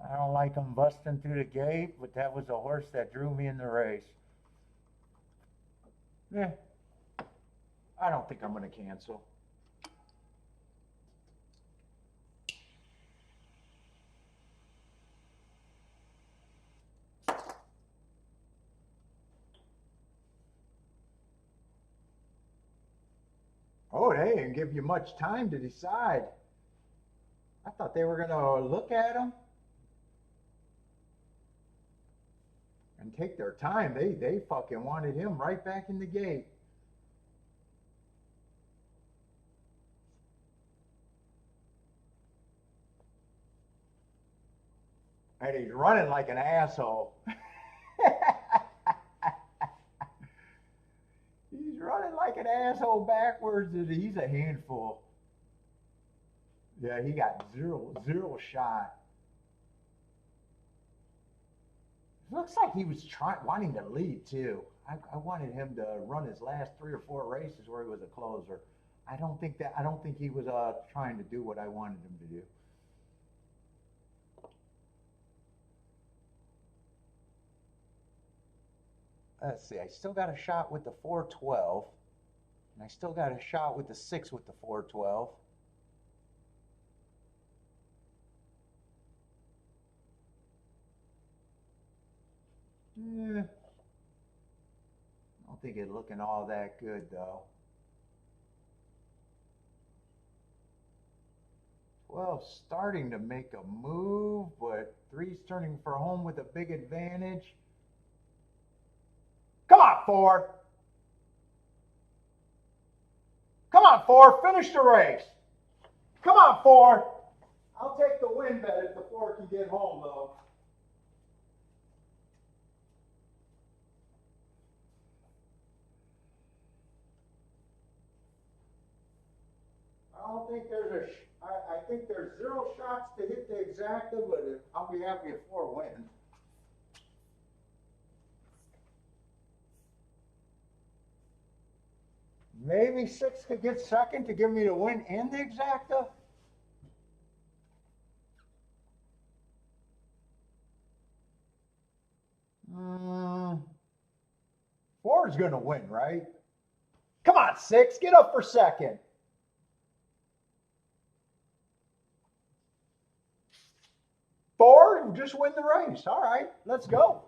I don't like him busting through the gate, but that was the horse that drew me in the race. Yeah, I don't think I'm going to cancel. Oh, they didn't give you much time to decide. I thought they were going to look at him and take their time. They fucking wanted him right back in the gate. And he's running like an asshole. He's running like an asshole backwards, and he's a handful. Yeah, he got zero shot. looks like he was wanting to lead too. I wanted him to run his last 3 or 4 races where he was a closer. I don't think he was trying to do what I wanted him to do. Let's see. I still got a shot with the 412, and I still got a shot with the 6 with the 412. I don't think it's looking all that good though. 12 starting to make a move, but 3's turning for home with a big advantage. Come on, 4. Come on, 4. Finish the race. Come on, 4. I'll take the win bet if the 4 can get home, though. I don't think there's I think there's 0 shots to hit the exacta, but I'll be happy if 4 wins. Maybe 6 could get second to give me the win and the exacta. Mm, 4 is going to win, right? Come on, 6. Get up for second. 4, just win the race. All right, let's go.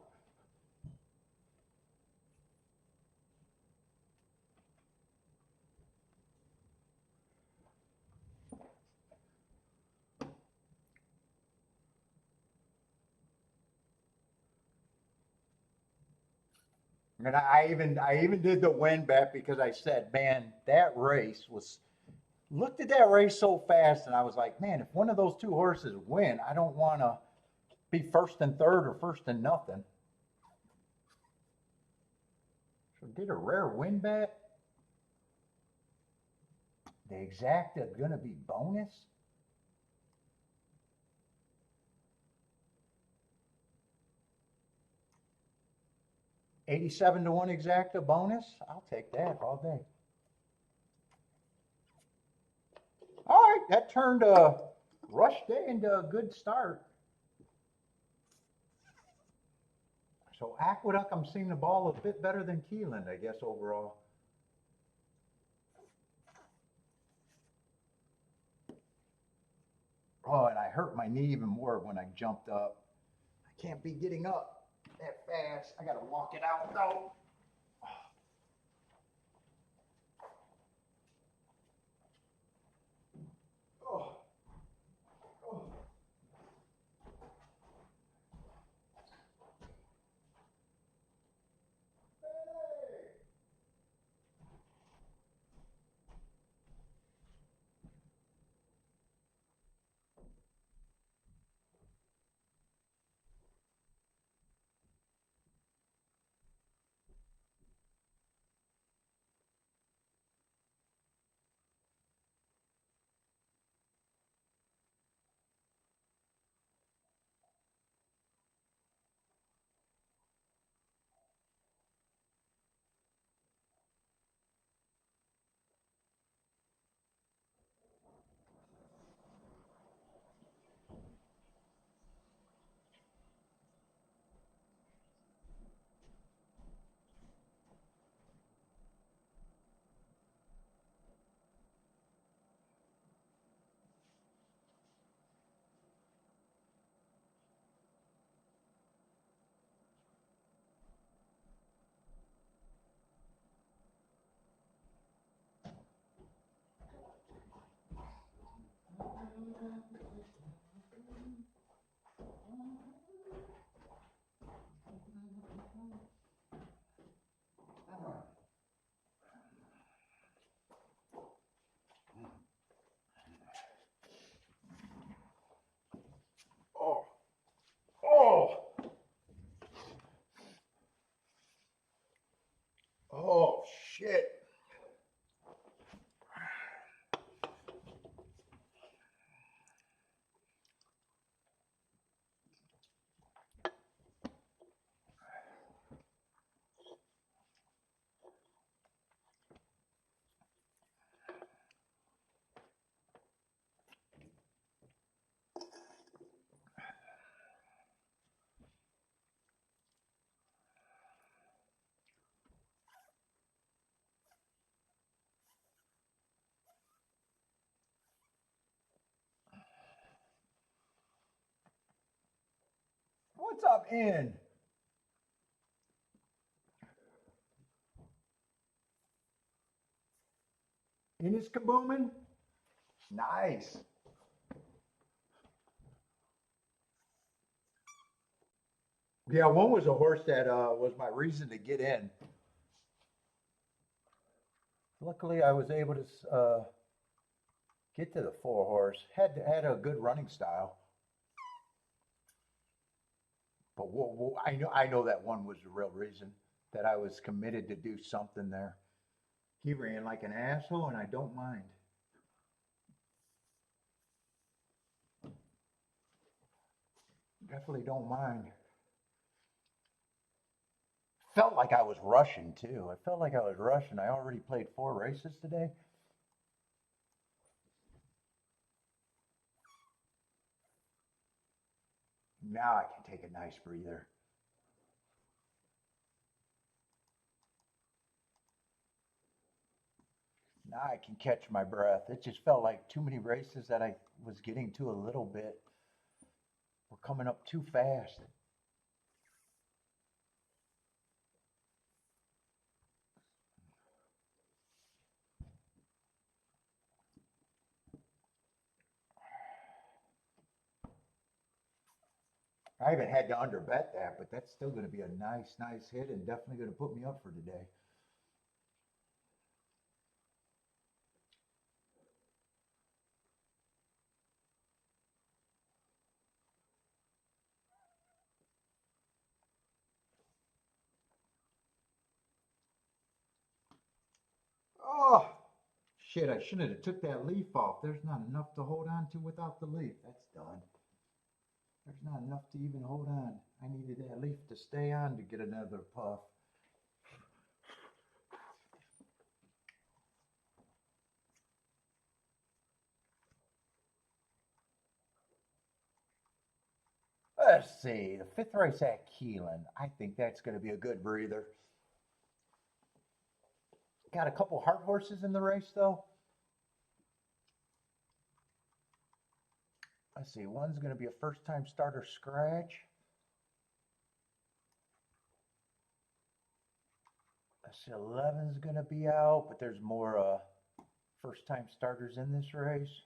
And I even did the win bet because I said, man, that race was, looked at that race so fast, and I was like, man, if one of those 2 horses win, I don't want to be first and third or first and nothing. So did a rare win bet. The exacta gonna be bonus. $87 to 1 exacta bonus. I'll take that all day. All right, that turned a rush day into a good start. So Aqueduct, I'm seeing the ball a bit better than Keeneland, I guess, overall. Oh, and I hurt my knee even more when I jumped up. I can't be getting up that fast. I got to walk it out, though. Oh. Oh. Oh. Oh. Oh, shit. What's up, in? In is kabooming? Nice. Yeah, one was a horse that was my reason to get in. Luckily, I was able to get to the 4 horse. Had a good running style, but I know that one was the real reason that I was committed to do something there. He ran like an asshole, and I don't mind. Definitely don't mind. Felt like I was rushing too. I felt like I was rushing. I already played 4 races today. Now I can take a nice breather. Now I can catch my breath. It just felt like too many races that I was getting to a little bit were coming up too fast. I haven't had to underbet that, but that's still going to be a nice hit and definitely going to put me up for today. Oh, shit, I shouldn't have took that leaf off. There's not enough to hold on to without the leaf. That's done. There's not enough to even hold on. I needed that leaf to stay on to get another puff. Let's see, the 5th race at Keeneland. I think that's going to be a good breather. Got a couple hard horses in the race, though. Let's see, one's going to be a first-time starter scratch. Let's see, 11's going to be out, but there's more first-time starters in this race.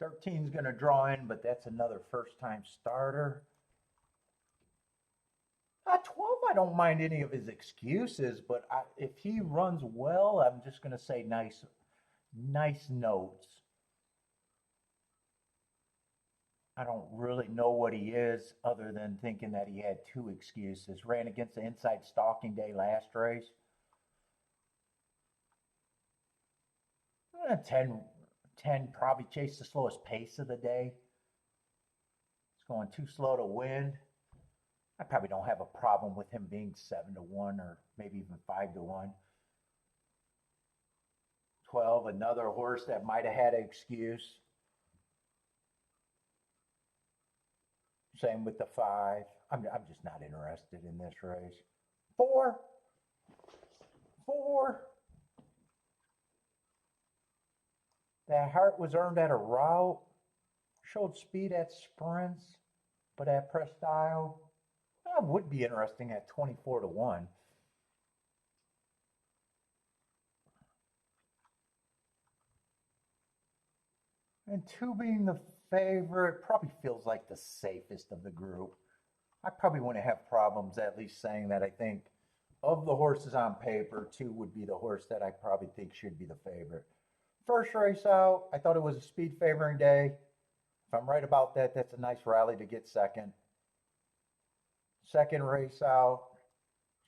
13's going to draw in, but that's another first-time starter. 12, I don't mind any of his excuses, but if he runs well, I'm just going to say nice notes. I don't really know what he is other than thinking that he had 2 excuses. Ran against the inside stalking day last race. 10 probably chased the slowest pace of the day. It's going too slow to win. I probably don't have a problem with him being 7-1 or maybe even 5-1. 12, another horse that might have had an excuse. Same with the 5. I'm just not interested in this race. 4. That heart was earned at a route. Showed speed at sprints, but at press style, that would be interesting at 24-1. And 2 being the favorite probably feels like the safest of the group. I probably wouldn't have problems at least saying that I think of the horses on paper, 2 would be the horse that I probably think should be the favorite. First race out, I thought it was a speed favoring day. If I'm right about that, that's a nice rally to get second. Second race out,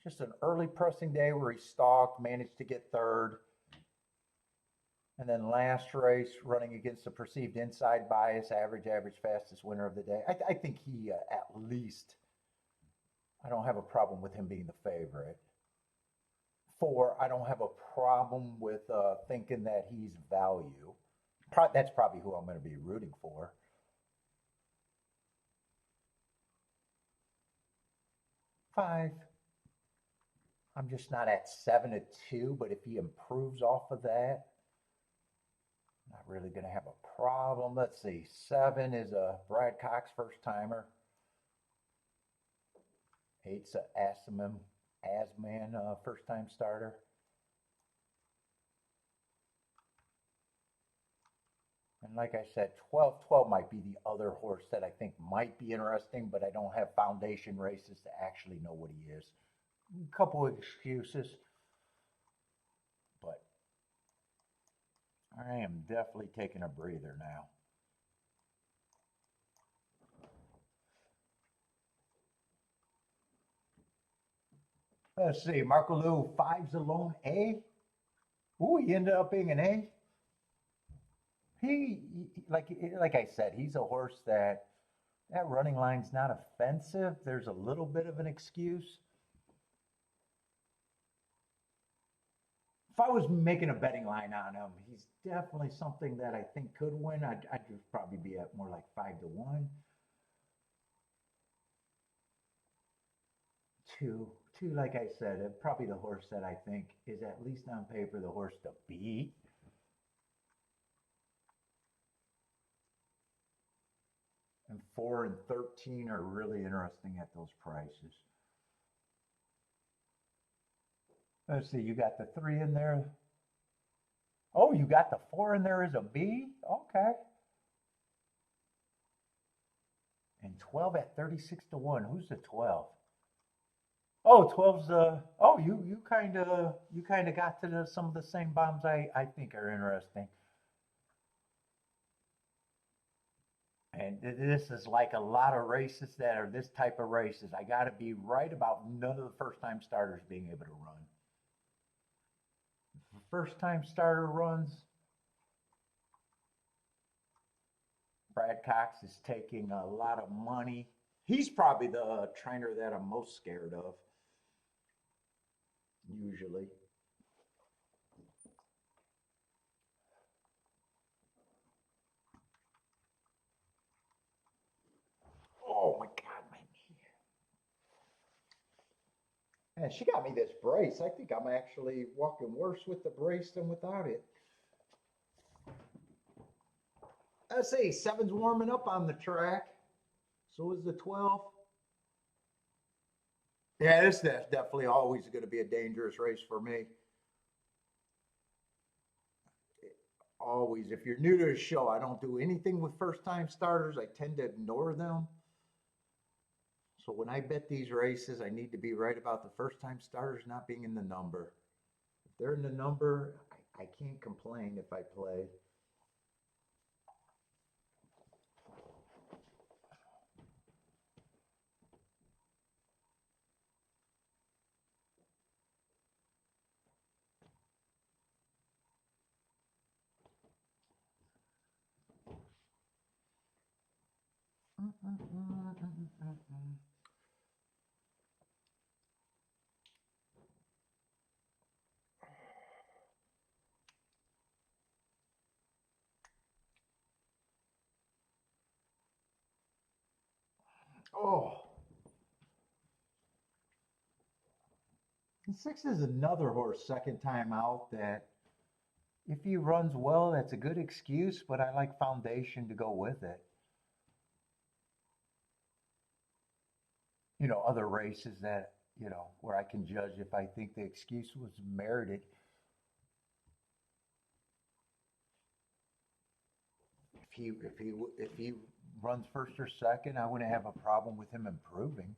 just an early pressing day where he stalked, managed to get third. And then last race, running against the perceived inside bias, average, fastest winner of the day. I think he at least, I don't have a problem with him being the favorite. 4, I don't have a problem with thinking that he's value. That's probably who I'm going to be rooting for. 5, I'm just not at 7-2, but if he improves off of that, Not really going to have a problem. Let's see. 7 is a Brad Cox first timer. 8's a Asman first time starter. And like I said, 12 might be the other horse that I think might be interesting, but I don't have foundation races to actually know what he is. A couple of excuses, but I am definitely taking a breather now. Let's see, Marco Lou, 5's alone A. Ooh, he ended up being an A. He like I said, he's a horse that running line's not offensive. There's a little bit of an excuse. If I was making a betting line on him, he's definitely something that I think could win. I'd just probably be at more like 5-1. Two, like I said, probably the horse that I think is at least on paper the horse to beat. And 4 and 13 are really interesting at those prices. Let's see, you got the 3 in there. Oh, you got the 4 in there as a B? Okay. And 12 at 36-1. Who's the 12? Oh, 12's oh, you kind of got to some of the same bombs I think are interesting. And this is like a lot of races that are this type of races. I got to be right about none of the first time starters being able to run. If a first time starter runs, Brad Cox is taking a lot of money. He's probably the trainer that I'm most scared of, usually. Oh my God, my knee. Man, she got me this brace. I think I'm actually walking worse with the brace than without it. Let's see, 7's warming up on the track. So is the 12. Yeah, this is definitely always going to be a dangerous race for me. Always. If you're new to the show, I don't do anything with first time starters. I tend to ignore them. So when I bet these races, I need to be right about the first time starters not being in the number. If they're in the number, I can't complain if I play. Oh. And 6 is another horse, second time out, that if he runs well, that's a good excuse, but I like foundation to go with it. Other races that, where I can judge if I think the excuse was merited. If he runs first or second, I wouldn't have a problem with him improving.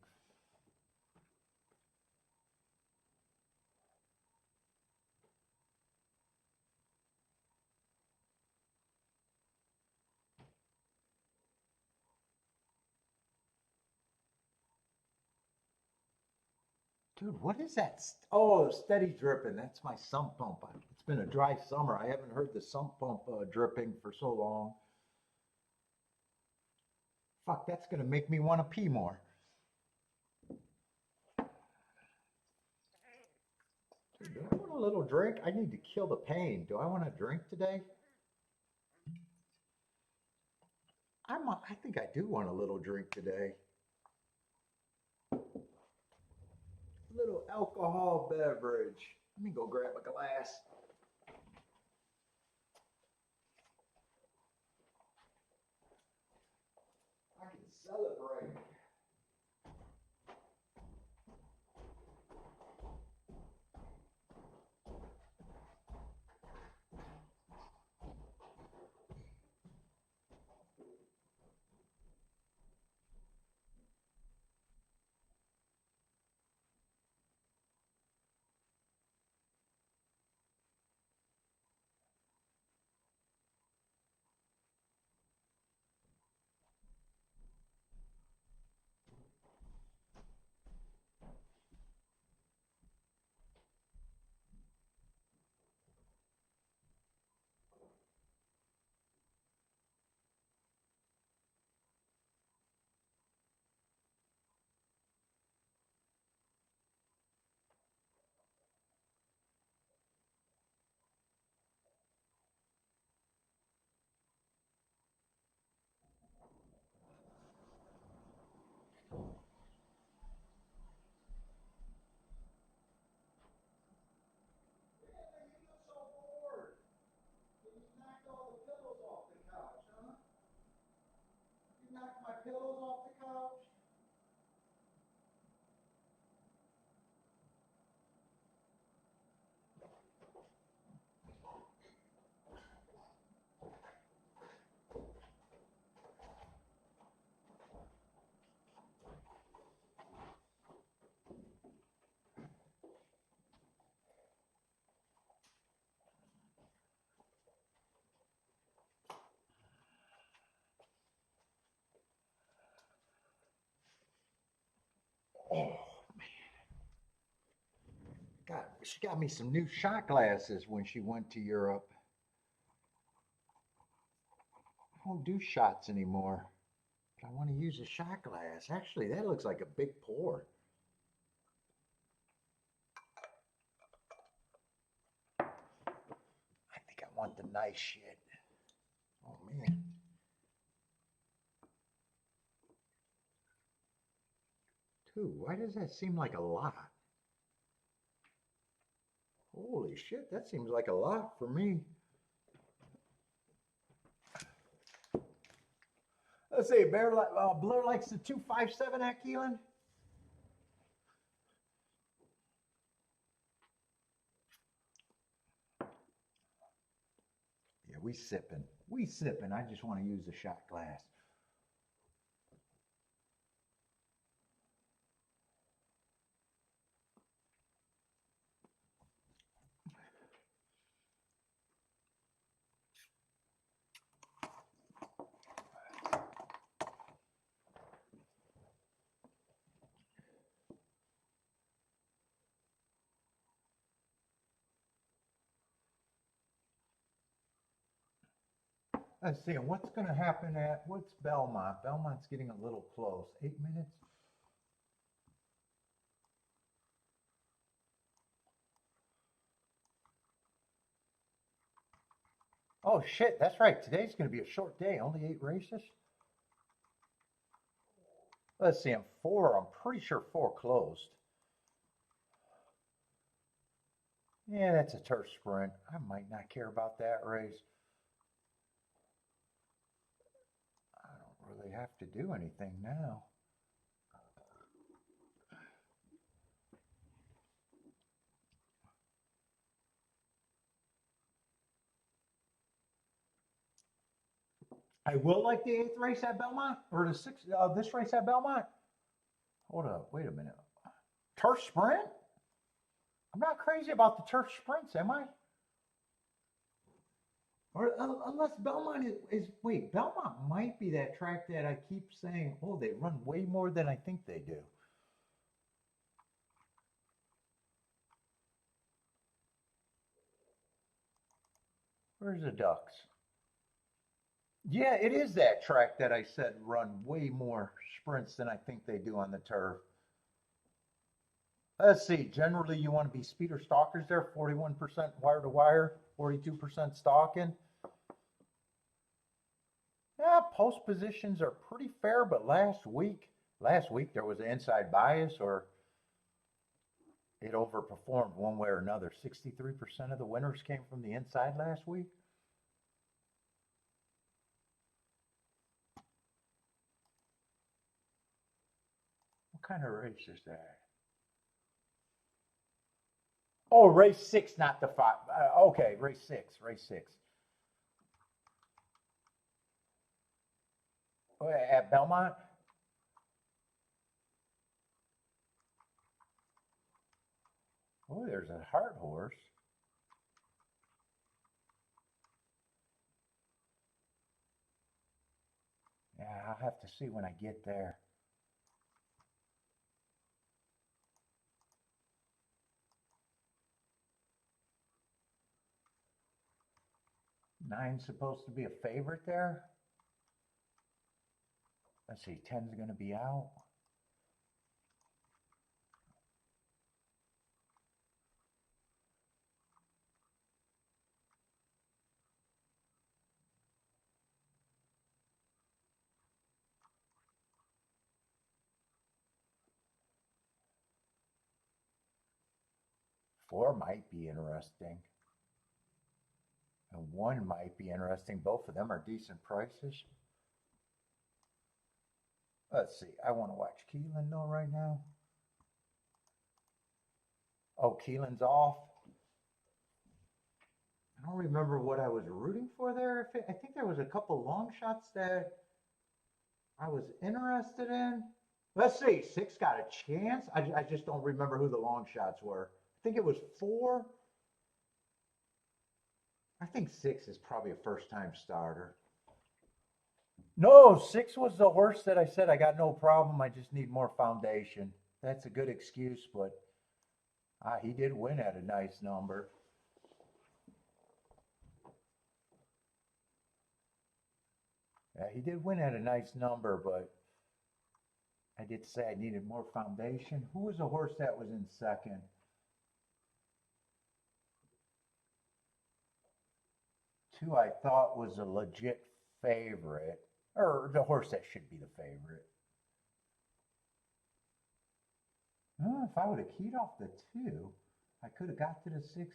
Dude, what is that? Oh, steady dripping. That's my sump pump. It's been a dry summer. I haven't heard the sump pump dripping for so long. Fuck, that's gonna make me want to pee more. Dude, do I want a little drink? I need to kill the pain. Do I want a drink today? I think I do want a little drink today. A little alcohol beverage. Let me go grab a glass. celebrate. Knock my pillows off the couch. Oh man, she got me some new shot glasses when she went to Europe. I don't do shots anymore. But I want to use a shot glass. Actually, that looks like a big pour. I think I want the nice shit. Oh man. Two. Why does that seem like a lot? Holy shit, that seems like a lot for me. Let's see, Blair likes the 257 at Keeneland. Yeah, we sipping. We sipping. I just want to use a shot glass. Let's see, what's going to happen what's Belmont? Belmont's getting a little close. 8 minutes? Oh shit, that's right. Today's going to be a short day. Only 8 races. Let's see, I'm pretty sure 4 closed. Yeah, that's a turf sprint. I might not care about that race. I don't really have to do anything now. I will like the 8th race at Belmont, or the 6th, this race at Belmont. Hold up, wait a minute. Turf sprint? I'm not crazy about the turf sprints, am I? Or unless Belmont wait, Belmont might be that track that I keep saying, oh, they run way more than I think they do. Where's the Ducks? Yeah, it is that track that I said run way more sprints than I think they do on the turf. Let's see. Generally, you want to be speeder stalkers there, 41% wire to wire, 42% stalking. Yeah, post positions are pretty fair, but last week there was an inside bias or it overperformed one way or another. 63% of the winners came from the inside last week. kind of race is that? Oh, race 6, not the 5. Okay, race 6, race 6. Oh, at Belmont? Oh, there's a heart horse. Yeah, I'll have to see when I get there. Nine's supposed to be a favorite there. Let's see, 10's going to be out. Four might be interesting. And one might be interesting. Both of them are decent prices. Let's see. I want to watch Keeneland though right now. Oh, Keeneland's off. I don't remember what I was rooting for there. I think there was a couple long shots that I was interested in. Let's see. 6 got a chance. I just don't remember who the long shots were. I think it was 4. I think 6 is probably a first-time starter. No, 6 was the horse that I said I got no problem. I just need more foundation. That's a good excuse, but he did win at a nice number. Yeah, he did win at a nice number, but I did say I needed more foundation. Who was the horse that was in second? Two I thought was a legit favorite, or the horse that should be the favorite. Oh, if I would have keyed off the 2, I could have got to the 6.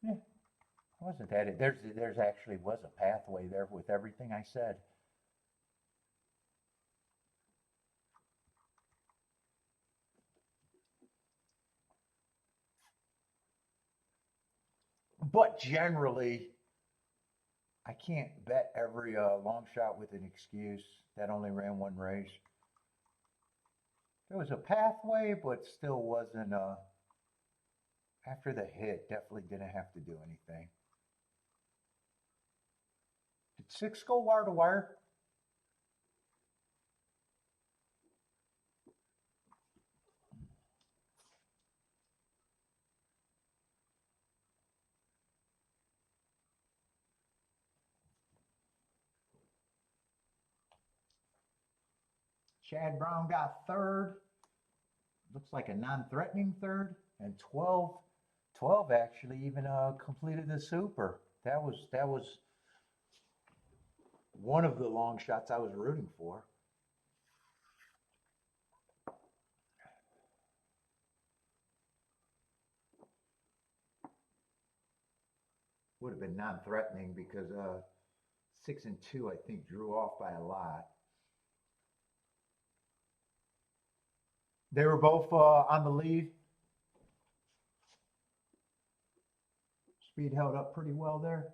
Yeah, wasn't that it? There's actually was a pathway there with everything I said. But generally, I can't bet every long shot with an excuse that only ran one race. There was a pathway, but still wasn't. After the hit, definitely didn't have to do anything. Did 6 go wire to wire? Chad Brown got third. Looks like a non-threatening third. And 12 actually even completed the super. That was one of the long shots I was rooting for. Would have been non-threatening because 6 and 2 I think drew off by a lot. They were both on the lead. Speed held up pretty well there.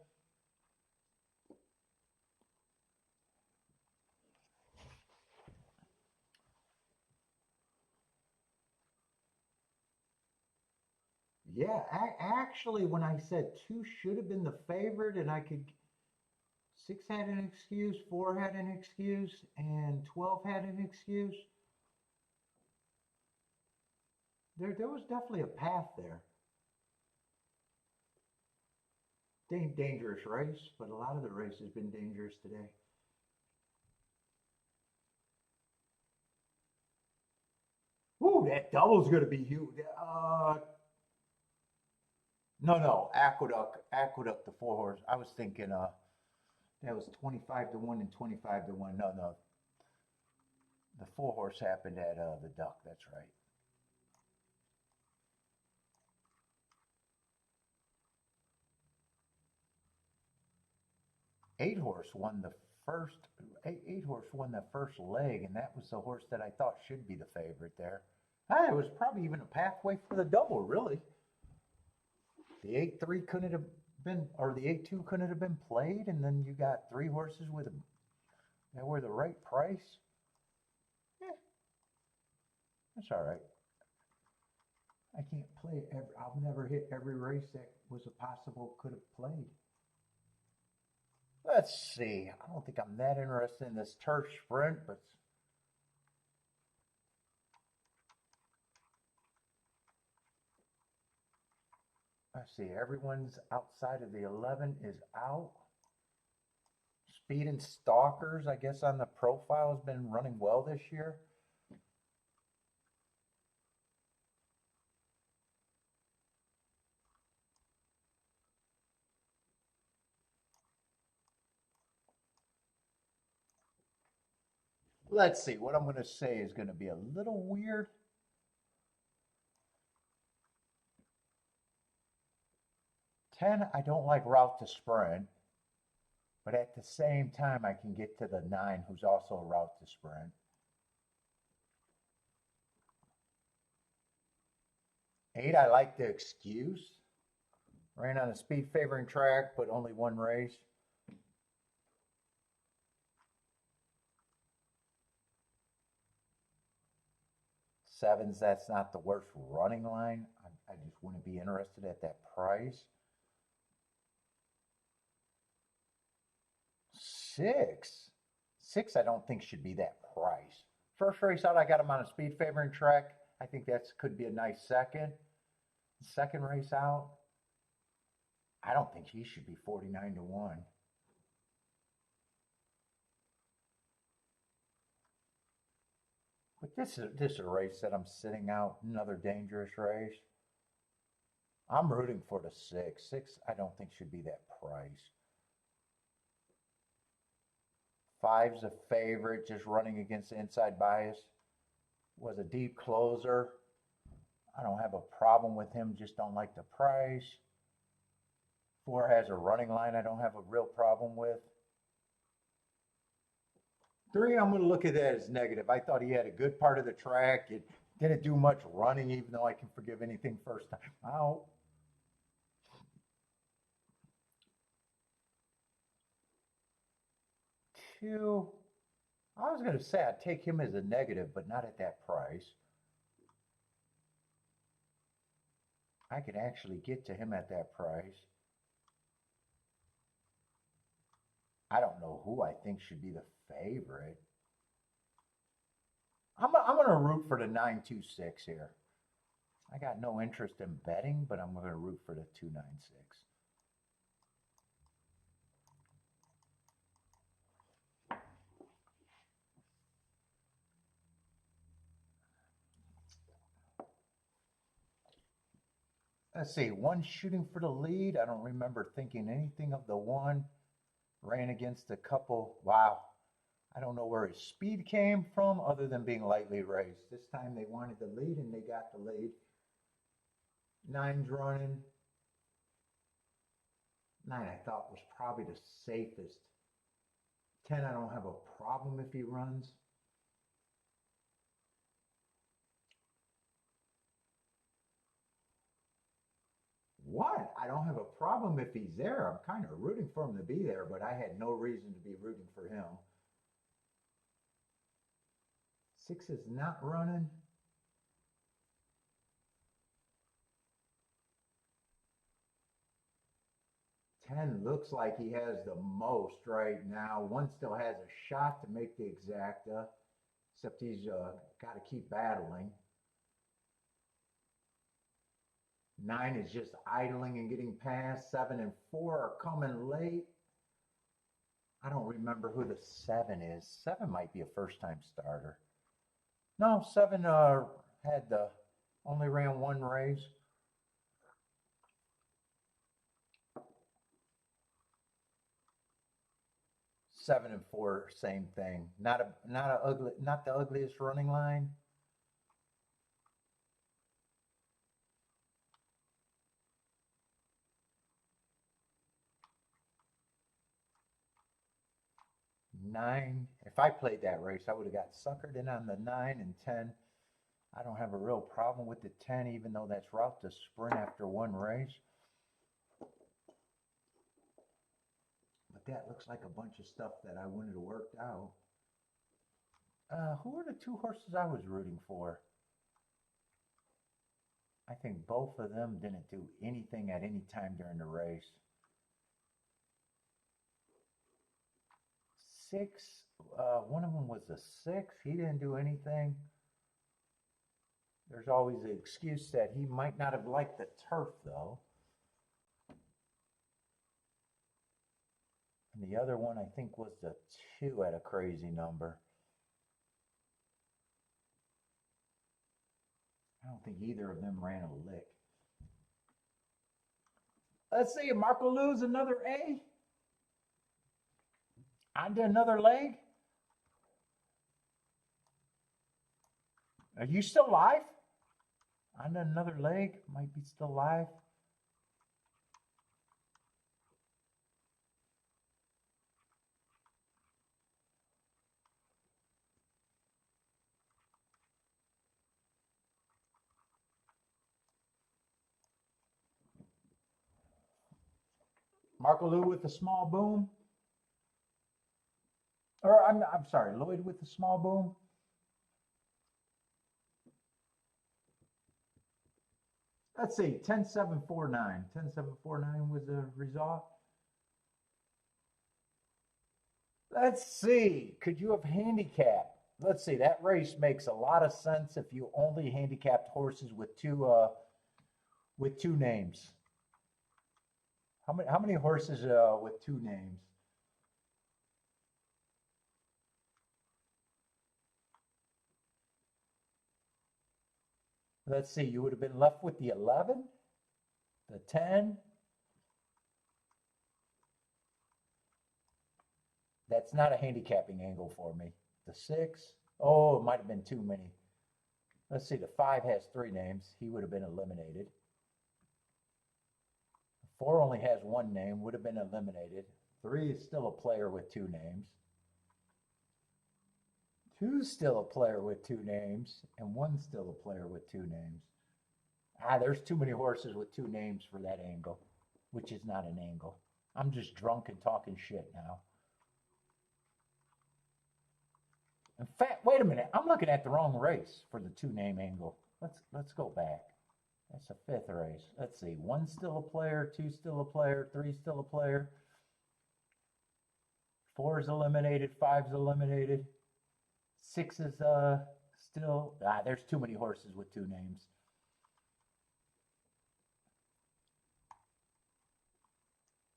Yeah, actually, when I said 2 should have been the favorite, and 6 had an excuse, 4 had an excuse, and 12 had an excuse. There was definitely a path there. Dangerous race, but a lot of the race has been dangerous today. Ooh, that double's going to be huge. No, Aqueduct, the 4 horse. I was thinking that was 25 to 1 and 25 to 1. No. The 4 horse happened at the Duck, that's right. Eight horse won the first, eight horse won the first leg, and that was the horse that I thought should be the favorite there. It was probably even a pathway for the double, really. The 8-3 couldn't have been, or the 8-2 couldn't have been played, and then you got three horses that were the right price. Yeah, that's all right. I can't play I'll never hit every race that was a possible could have played. Let's see. I don't think I'm that interested in this turf sprint, but let's see. Everyone's outside of the 11 is out. Speed and Stalkers, I guess, on the profile has been running well this year. Let's see. What I'm going to say is going to be a little weird. 10, I don't like route to sprint, but at the same time, I can get to the 9, who's also a route to sprint. 8, I like the excuse. Ran on a speed favoring track, but only one race. 7s, that's not the worst running line. I just wouldn't be interested at that price. 6, I don't think should be that price. First race out, I got him on a speed favoring track. I think that could be a nice second. Second race out, I don't think he should be 49 to 1. But this is a race that I'm sitting out, another dangerous race. I'm rooting for the 6. 6, I don't think should be that price. 5's a favorite, just running against the inside bias. Was a deep closer. I don't have a problem with him, just don't like the price. 4 has a running line I don't have a real problem with. 3, I'm going to look at that as negative. I thought he had a good part of the track. It didn't do much running, even though I can forgive anything first time out. 2, I was going to say I'd take him as a negative, but not at that price. I could actually get to him at that price. I don't know who I think should be the favorite. I'm going to root for the 926 here. I got no interest in betting, but I'm going to root for the 296. Let's see, 1 shooting for the lead. I don't remember thinking anything of the 1. Ran against a couple. Wow. I don't know where his speed came from other than being lightly raced. This time they wanted the lead and they got the lead. 9's running. 9 I thought was probably the safest. 10 I don't have a problem if he runs. 1, I don't have a problem if he's there. I'm kind of rooting for him to be there, but I had no reason to be rooting for him. 6 is not running. 10 looks like he has the most right now. 1 still has a shot to make the exacta, except he's got to keep battling. 9 is just idling and getting past. 7 and 4 are coming late. I don't remember who the 7 is. 7 might be a first-time starter. No, 7 had only ran 1 race. 7 and 4, same thing. Not the ugliest running line. 9. If I played that race, I would have got suckered in on the 9 and 10. I don't have a real problem with the 10, even though that's route to sprint after one race. But that looks like a bunch of stuff that I wouldn't have worked out. Who were the 2 horses I was rooting for? I think both of them didn't do anything at any time during the race. 6, one of them was a 6. He didn't do anything. There's always the excuse that he might not have liked the turf, though. And the other one, I think, was the 2 at a crazy number. I don't think either of them ran a lick. Let's see, Marco Lou's another A. Onto another leg. Are you still live? Onto another leg. Might be still live. Marco Lou with the small boom. Or I'm sorry, Lloyd with the small boom. Let's see, 10-7-4-9. 10-7-4-9 was the result. Let's see, could you have handicapped? Let's see, that race makes a lot of sense if you only handicapped horses with two names. How many horses with 2 names? Let's see, you would have been left with the 11, the 10. That's not a handicapping angle for me. The 6, oh, it might have been too many. Let's see, the 5 has 3 names. He would have been eliminated. 4 only has 1 name, would have been eliminated. 3 is still a player with 2 names. 2's still a player with 2 names, and 1's still a player with 2 names. There's too many horses with 2 names for that angle, which is not an angle. I'm just drunk and talking shit now. In fact, wait a minute. I'm looking at the wrong race for the 2-name angle. Let's go back. That's a 5th race. Let's see. 1's still a player, 2's still a player, 3's still a player. 4's eliminated, 5's eliminated. 6 is still, there's too many horses with 2 names.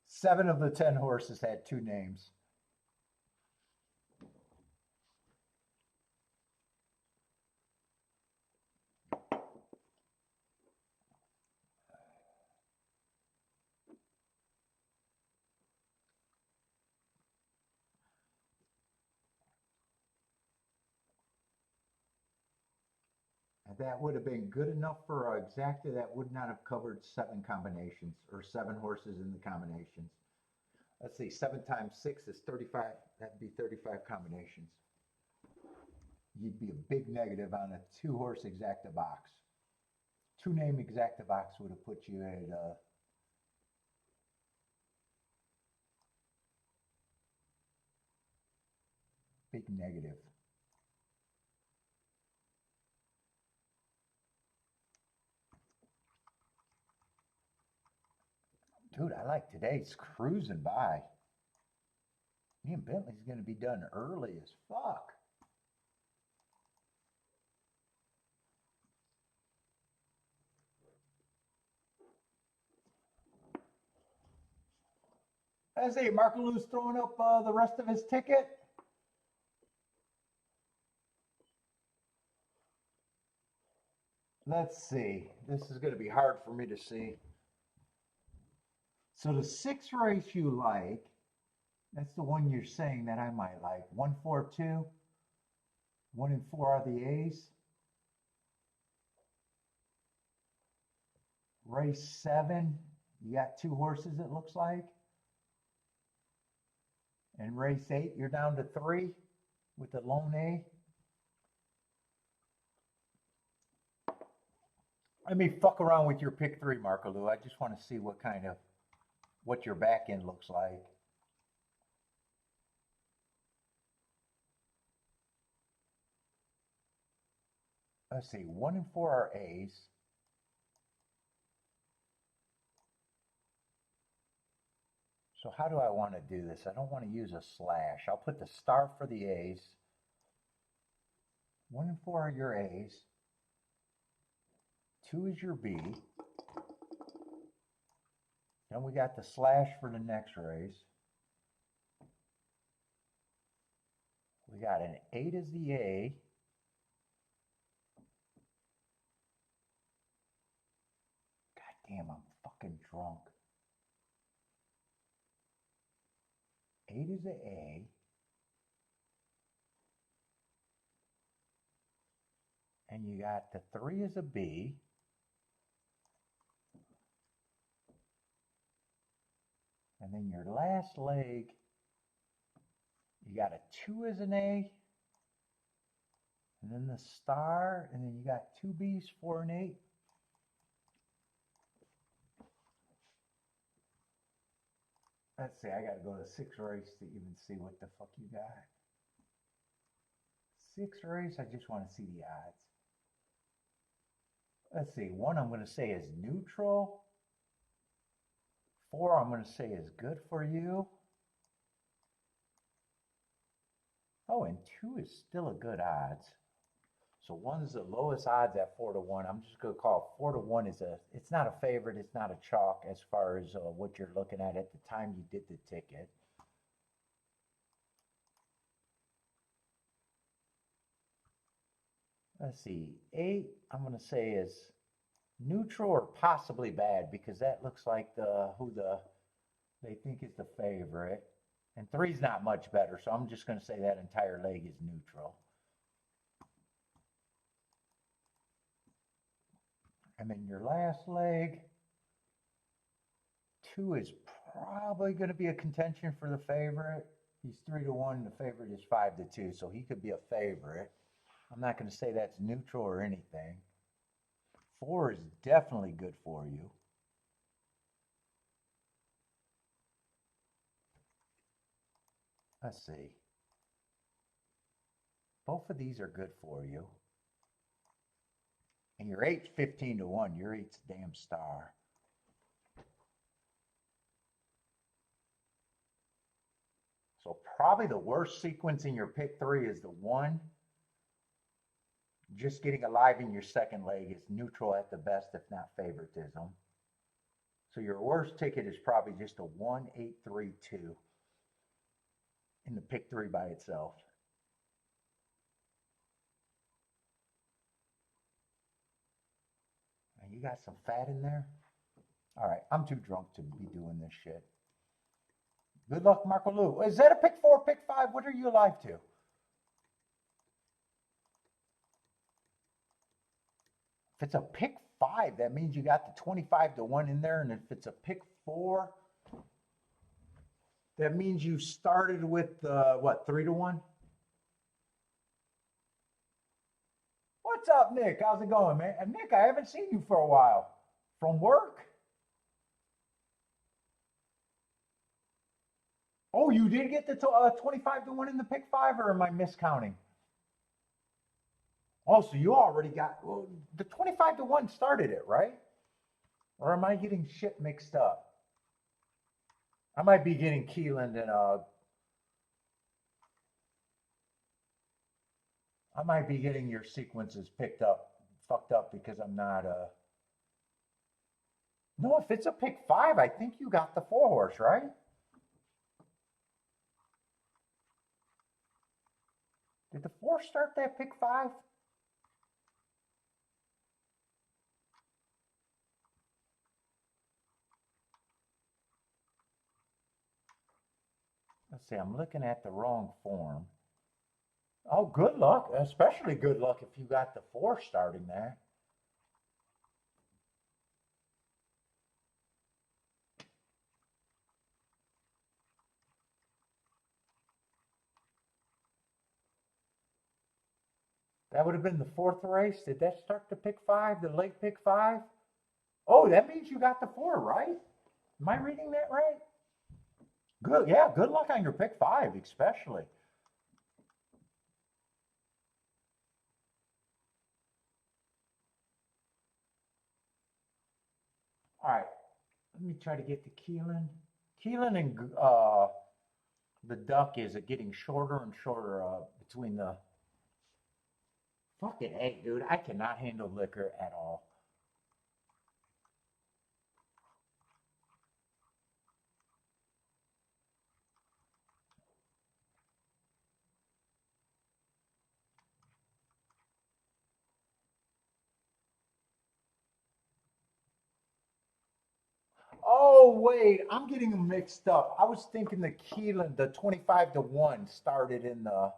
Seven of the 10 horses had 2 names. That would have been good enough for exacta that would not have covered 7 combinations or 7 horses in the combinations. Let's see, 7 times 6 is 35. That'd be 35 combinations. You'd be a big negative on a 2-horse exacta box. 2-name exacta box would have put you at big negative. Dude, I like today's cruising by. Me and Bentley's going to be done early as fuck. I see Marco Lou's throwing up the rest of his ticket. Let's see. This is going to be hard for me to see. So the 6th race you like, that's the one you're saying that I might like. 1-4-2. 1 and 4 are the A's. Race 7, you got 2 horses, it looks like. And race 8, you're down to 3 with the lone A. Let me fuck around with your pick 3, Marco Lou. I just want to see what your back end looks like. Let's see, 1 and 4 are A's. So how do I want to do this? I don't want to use a slash. I'll put the star for the A's. 1 and 4 are your A's. 2 is your B. Then we got the slash for the next race. We got an 8 as the A. God damn, I'm fucking drunk. 8 is the A. And you got the 3 as a B. And then your last leg, you got a 2 as an A. And then the star, and then you got 2 B's, 4 and 8. Let's see, I got to go to 6 race to even see what the fuck you got. 6 race, I just want to see the odds. Let's see, 1 I'm going to say is neutral. 4 I'm going to say is good for you. Oh, and 2 is still a good odds. So 1's the lowest odds at 4 to 1. I'm just going to call 4 to 1 it's not a favorite, it's not a chalk as far as what you're looking at the time you did the ticket. Let's see, 8 I'm going to say is neutral or possibly bad because that looks like who they think is the favorite. And 3's not much better, so I'm just going to say that entire leg is neutral. And then your last leg, 2 is probably going to be a contention for the favorite. He's 3 to 1. The favorite is 5 to 2, so he could be a favorite. I'm not going to say that's neutral or anything. 4 is definitely good for you. Let's see. Both of these are good for you. And your 8's 15 to 1. Your 8's a damn star. So probably the worst sequence in your pick 3 is the 1. Just getting alive in your second leg is neutral at the best, if not favoritism. So your worst ticket is probably just a 1, 8, 3, 2 in the pick 3 by itself. And you got some fat in there? All right, I'm too drunk to be doing this shit. Good luck, Marco Lou. Is that a pick 4, pick 5? What are you alive to? If it's a pick 5, that means you got the 25 to 1 in there. And if it's a pick 4, that means you started with, what, 3 to 1? What's up, Nick? How's it going, man? And Nick, I haven't seen you for a while. From work? Oh, you did get the 25 to 1 in the pick 5, or am I miscounting? Oh, so you already got, well, the 25 to 1 started it, right? Or am I getting shit mixed up? I might be getting Keeneland and I might be getting your sequences fucked up because I'm not No, if it's a pick 5, I think you got the 4 horse, right? Did the 4 start that pick 5? Let's see, I'm looking at the wrong form. Oh, good luck. Especially good luck if you got the 4 starting there. That would have been the fourth race. Did that start the pick five, the late pick five? Oh, that means you got the four, right? Am I reading that right? Good. Yeah, good luck on your pick five, especially. All right. Let me try to get to Keeneland. Keeneland and the duck is getting shorter and shorter between the. Fucking A, dude. I cannot handle liquor at all. Oh, wait. I'm getting them mixed up. I was thinking the Keeneland, the 25 to 1 started in the.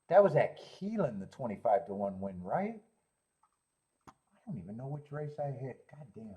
That was at Keeneland, the 25 to 1 win, right? I don't even know which race I hit. God damn.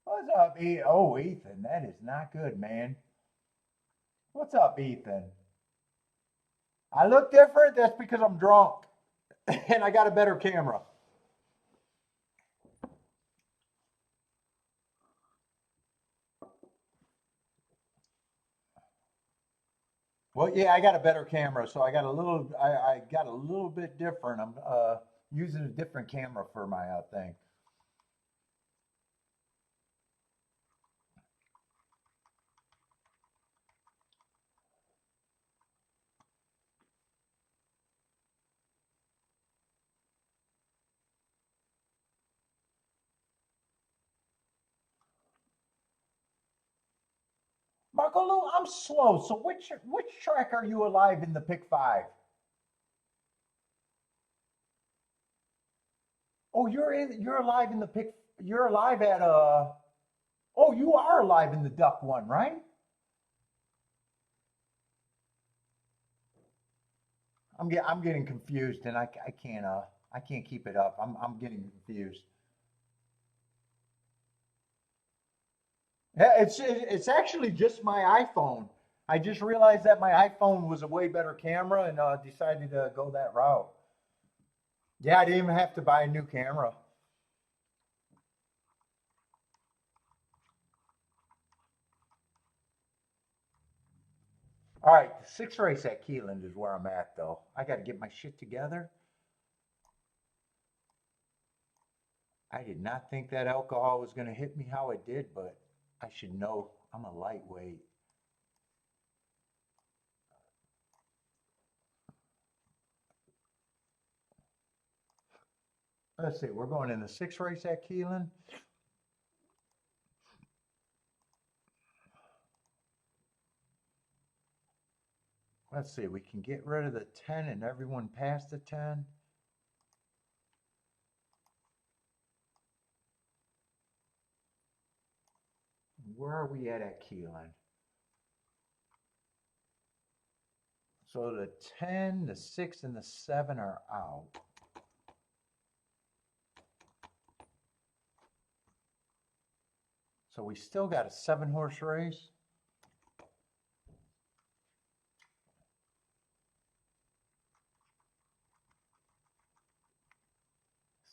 What's up, E? Oh, Ethan, that is not good, man. What's up, Ethan? I look different. That's because I'm drunk and I got a better camera. Well, yeah, I got a better camera, so I got a little. I got a little bit different. I'm using a different camera for my thing. Marco Lou, I'm slow. So which track are you alive in the pick five? Oh, you're alive in the pick. You're alive at Oh, you are alive in the duck one, right? I'm getting confused, and I can't keep it up. I'm getting confused. Yeah, it's actually just my iPhone. I just realized that my iPhone was a way better camera, and decided to go that route. Yeah, I didn't even have to buy a new camera. All right, the sixth race at Keeneland is where I'm at, though. I got to get my shit together. I did not think that alcohol was going to hit me how it did, but I should know I'm a lightweight. Let's see, we're going in the sixth race at Keeneland. Let's see, we can get rid of the 10 and everyone past the 10. Where are we at Keeneland? So the 10, the 6, and the 7 are out. So we still got a 7-horse race.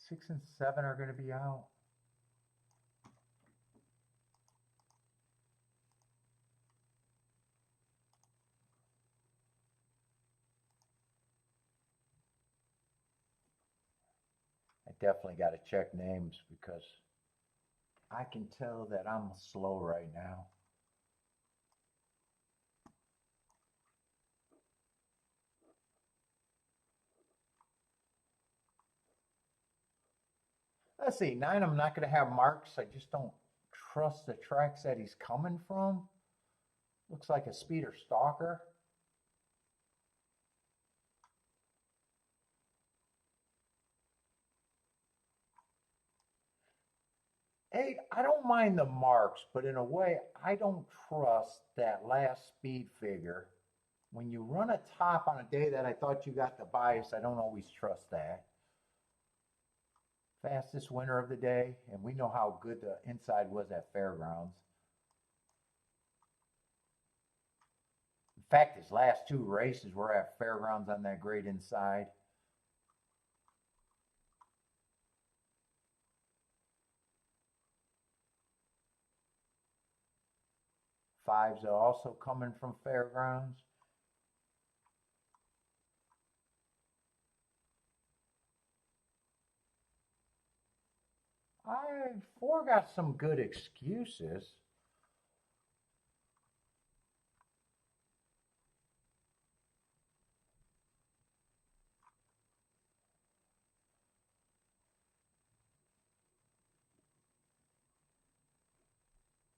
6 and 7 are going to be out. I definitely got to check names because I can tell that I'm slow right now. Let's see, 9, I'm not going to have marks. I just don't trust the tracks that he's coming from. Looks like a speeder stalker. 8, I don't mind the marks, but in a way, I don't trust that last speed figure. When you run a top on a day that I thought you got the bias, I don't always trust that. Fastest winner of the day, and we know how good the inside was at Fairgrounds. In fact, his last 2 races were at Fairgrounds on that great inside. Fives are also coming from Fairgrounds. I 4 got some good excuses.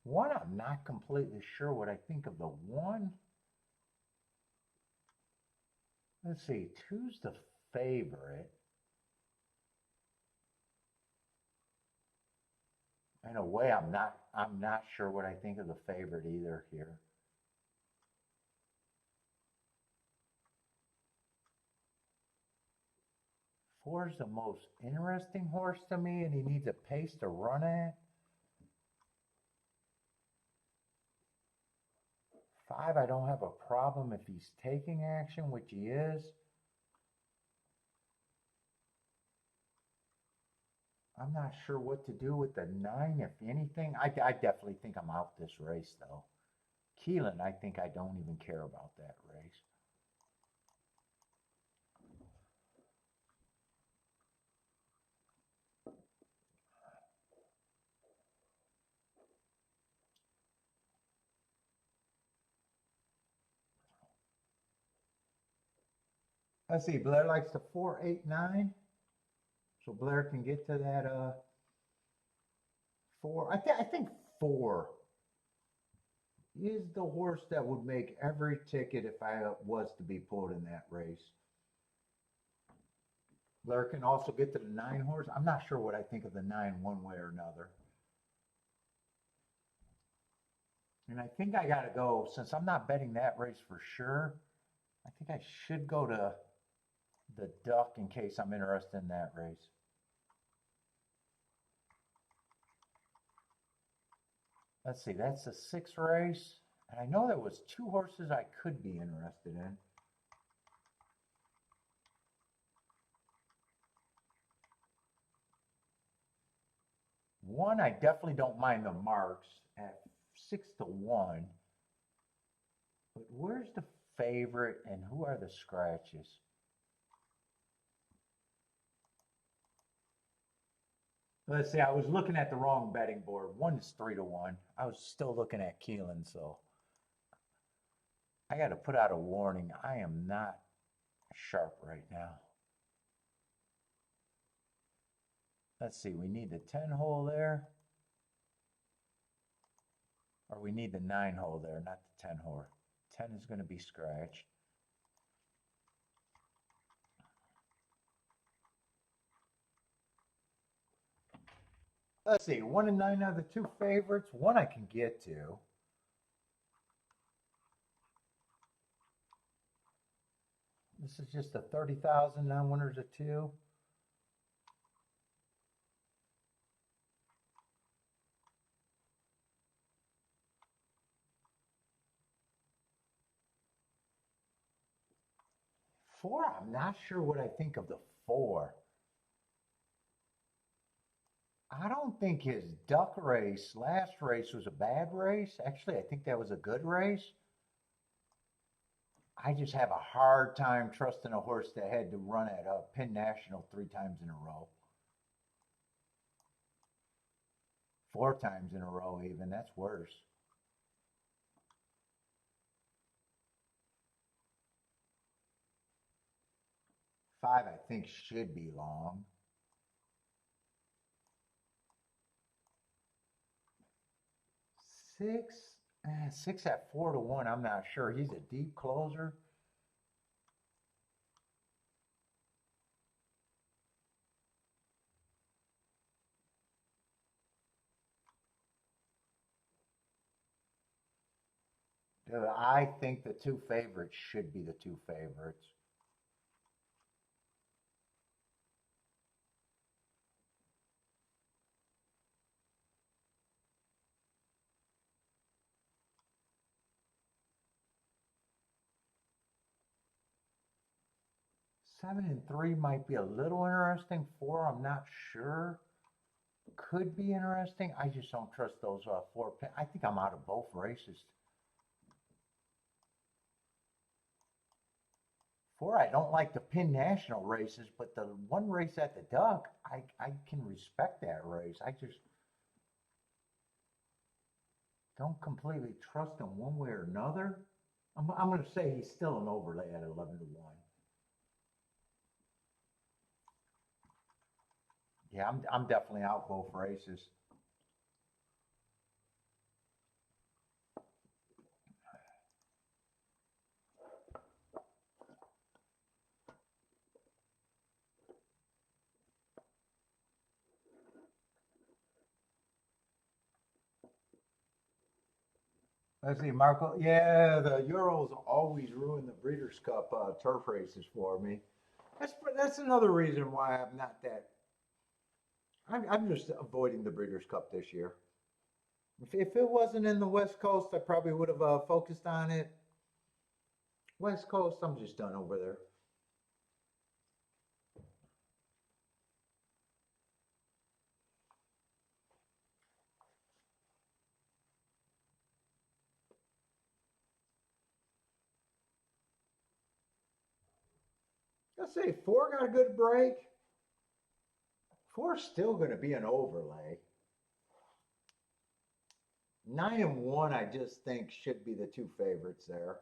One, I'm not completely sure what I think of the 1. Let's see, 2's the favorite. In a way, I'm not sure what I think of the favorite either here. 4's the most interesting horse to me, and he needs a pace to run at. 5, I don't have a problem if he's taking action, which he is. I'm not sure what to do with the 9, if anything. I definitely think I'm out this race, though. Keeneland, I think I don't even care about that race. Let's see, Blair likes the 4, 8, 9. So Blair can get to that 4. I think 4 is the horse that would make every ticket if I was to be pulled in that race. Blair can also get to the 9 horse. I'm not sure what I think of the 9 one way or another. And I think I got to go, since I'm not betting that race for sure, I think I should go to the Duck in case I'm interested in that race. Let's see, that's the 6th race. And I know there was 2 horses I could be interested in. One, I definitely don't mind the marks at 6-1. But where's the favorite and who are the scratches? Let's see, I was looking at the wrong betting board. 1 is 3-1. I was still looking at Keeneland, so I got to put out a warning. I am not sharp right now. Let's see, we need the 10 hole there. Or we need the 9 hole there, not the 10 hole. 10 is going to be scratched. Let's see, 1 and 9 are the 2 favorites. 1 I can get to. This is just a 30,000 non-winners of 2. Four, I'm not sure what I think of the 4. I don't think his duck race, last race, was a bad race. Actually, I think that was a good race. I just have a hard time trusting a horse that had to run at Penn National 3 times in a row. 4 times in a row, even. That's worse. 5, I think, should be long. 6, 6 at 4-1. I'm not sure. He's a deep closer. Dude, I think the two favorites should be the two favorites. 7 and 3 might be a little interesting. 4, I'm not sure. Could be interesting. I just don't trust those 4 pin. I think I'm out of both races. 4, I don't like the Pin National races, but the one race at the Duck, I can respect that race. I just don't completely trust him one way or another. I'm going to say he's still an overlay at 11 to 1. Yeah, I'm definitely out both races. Let's see, Marco. Yeah, the Euros always ruin the Breeders' Cup turf races for me. That's another reason why I'm not that. I'm just avoiding the Breeders' Cup this year. If it wasn't in the West Coast, I probably would have focused on it. West Coast, I'm just done over there. Let's say 4 got a good break. 4's still going to be an overlay. 9 and 1, I just think should be the two favorites there.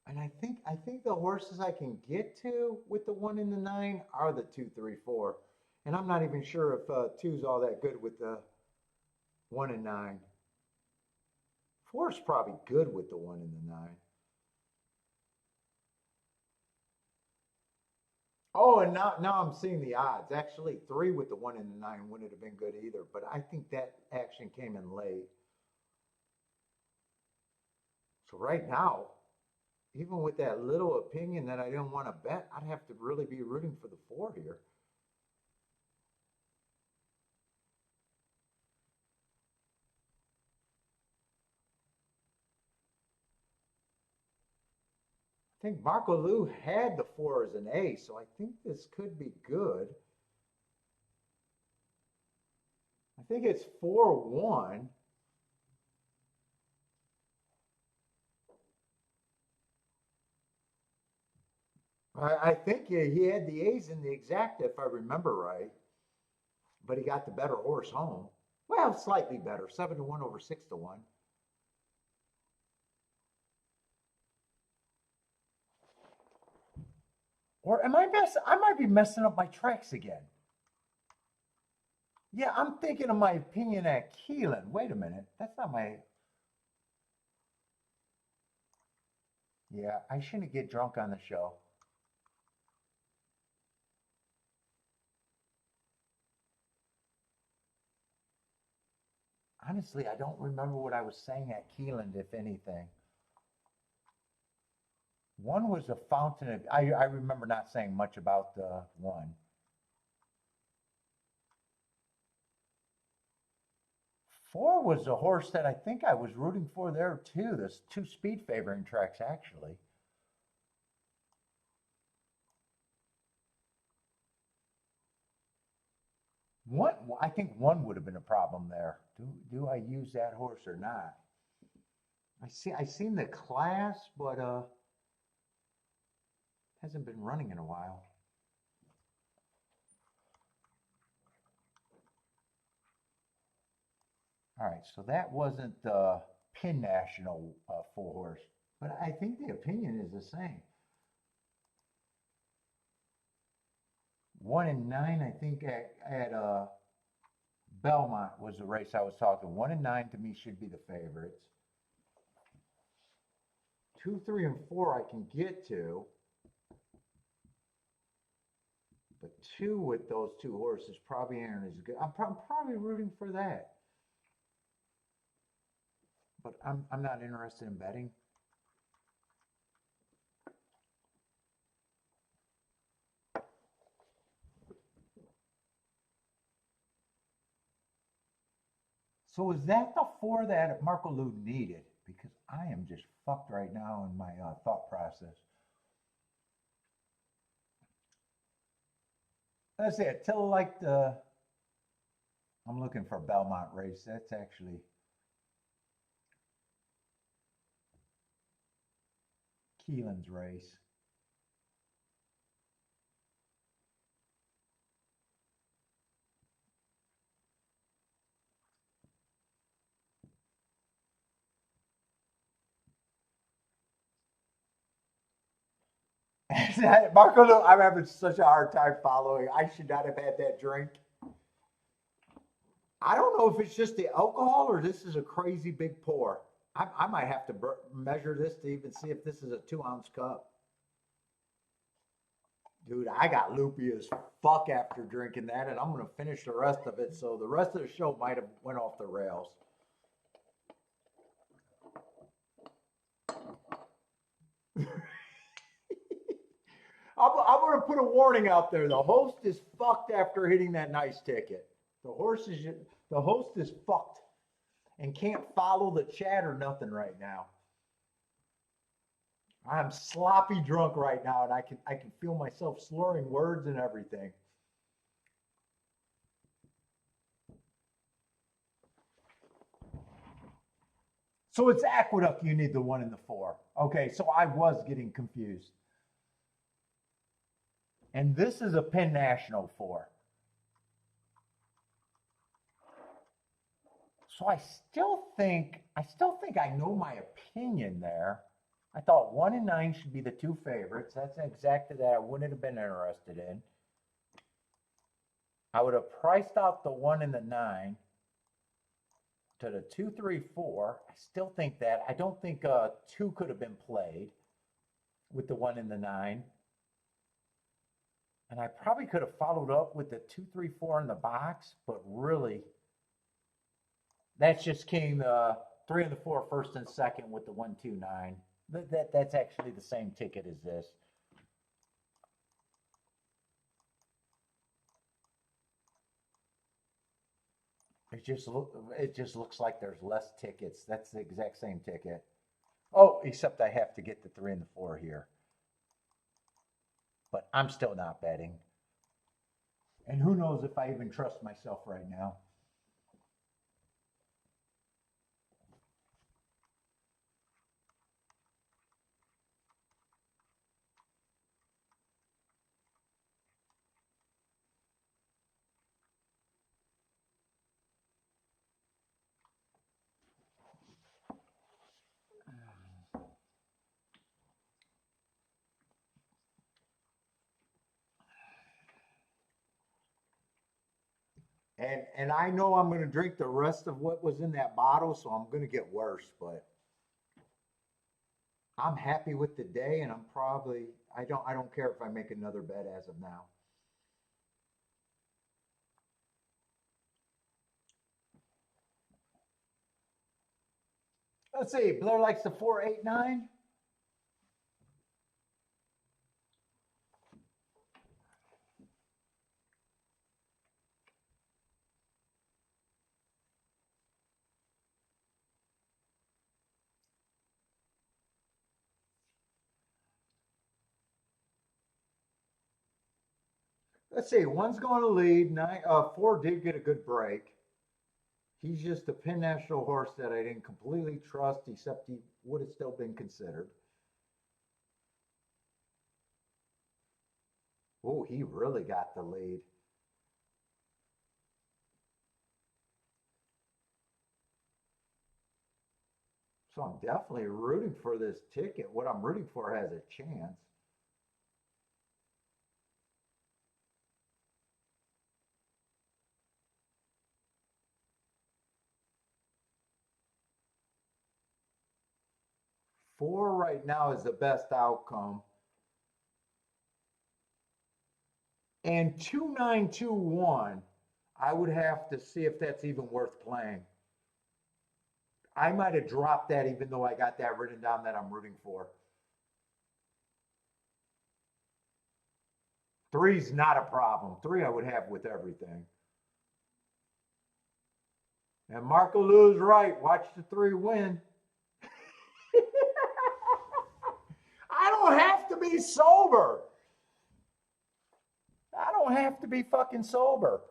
And I think the horses I can get to with the 1 and the 9 are the 2, 3, 4. And I'm not even sure if 2's all that good with the 1 and 9. 4's probably good with the 1 and the 9. Oh, and now I'm seeing the odds. Actually, 3 with the 1 and the 9 wouldn't have been good either. But I think that action came in late. So right now, even with that little opinion that I didn't want to bet, I'd have to really be rooting for the 4 here. I think Marco Lou had the 4 as an ace, so I think this could be good. I think it's 4-1. I think he had the A's in the exacta, if I remember right, but he got the better horse home. Well, slightly better, 7 to 1 over 6 to 1. Or am I I might be messing up my tracks again. Yeah, I'm thinking of my opinion at Keeneland. Wait a minute, that's not my. Yeah, I shouldn't get drunk on the show. Honestly, I don't remember what I was saying at Keeneland, if anything. One was a fountain of. I remember not saying much about the one. 4 was a horse that I think I was rooting for there too. There's 2 speed favoring tracks actually. One, I think 1 would have been a problem there. Do I use that horse or not? I seen the class, but hasn't been running in a while. All right, so that wasn't the Pin National 4 horse, but I think the opinion is the same. 1 and 9, I think at Belmont was the race I was talking. 1 and 9 to me should be the favorites. 2, 3, and 4 I can get to, but 2 with those 2 horses probably aren't as good. I'm probably rooting for that. but I'm not interested in betting. So is that the 4 that Marco Lou needed? Because I am just fucked right now in my thought process. Let's see, till like the, I'm looking for Belmont race. That's actually Keeneland's race. Marco Lou, I'm having such a hard time following. I should not have had that drink. I don't know if it's just the alcohol or this is a crazy big pour. I might have to measure this to even see if this is a 2-ounce cup. Dude, I got loopy as fuck after drinking that, and I'm gonna finish the rest of it. So the rest of the show might have went off the rails. I'm gonna put a warning out there. The host is fucked after hitting that nice ticket. The host is fucked and can't follow the chat or nothing right now. I'm sloppy drunk right now, and I can feel myself slurring words and everything. So it's Aqueduct. You need the 1 and the 4. Okay, so I was getting confused. And this is a Penn National 4. So I still think I know my opinion there. I thought 1 and 9 should be the 2 favorites. That's exactly that I wouldn't have been interested in. I would have priced out the 1 and the 9 to the 2, 3, 4. I still think that. I don't think 2 could have been played with the 1 and the 9. And I probably could have followed up with the 2, 3, 4 in the box, but really, that's just came 3 and the 4 first and second with the 1, 2, 9. That's actually the same ticket as this. It just looks like there's less tickets. That's the exact same ticket. Oh, except I have to get the 3 and the 4 here. But I'm still not betting. And who knows if I even trust myself right now. And I know I'm going to drink the rest of what was in that bottle, so I'm going to get worse. But I'm happy with the day, and I'm probably I don't care if I make another bet as of now. Let's see. Blair likes the 4, 8, 9. Let's see. One's going to lead. 4 did get a good break. He's just a Penn National horse that I didn't completely trust, except he would have still been considered. Oh, he really got the lead. So I'm definitely rooting for this ticket. What I'm rooting for has a chance. Four right now is the best outcome. And 2921, I would have to see if that's even worth playing. I might have dropped that even though I got that written down that I'm rooting for. Three's not a problem. Three I would have with everything. And Marco Lou's right. Watch the three win. I don't have to be sober. I don't have to be fucking sober.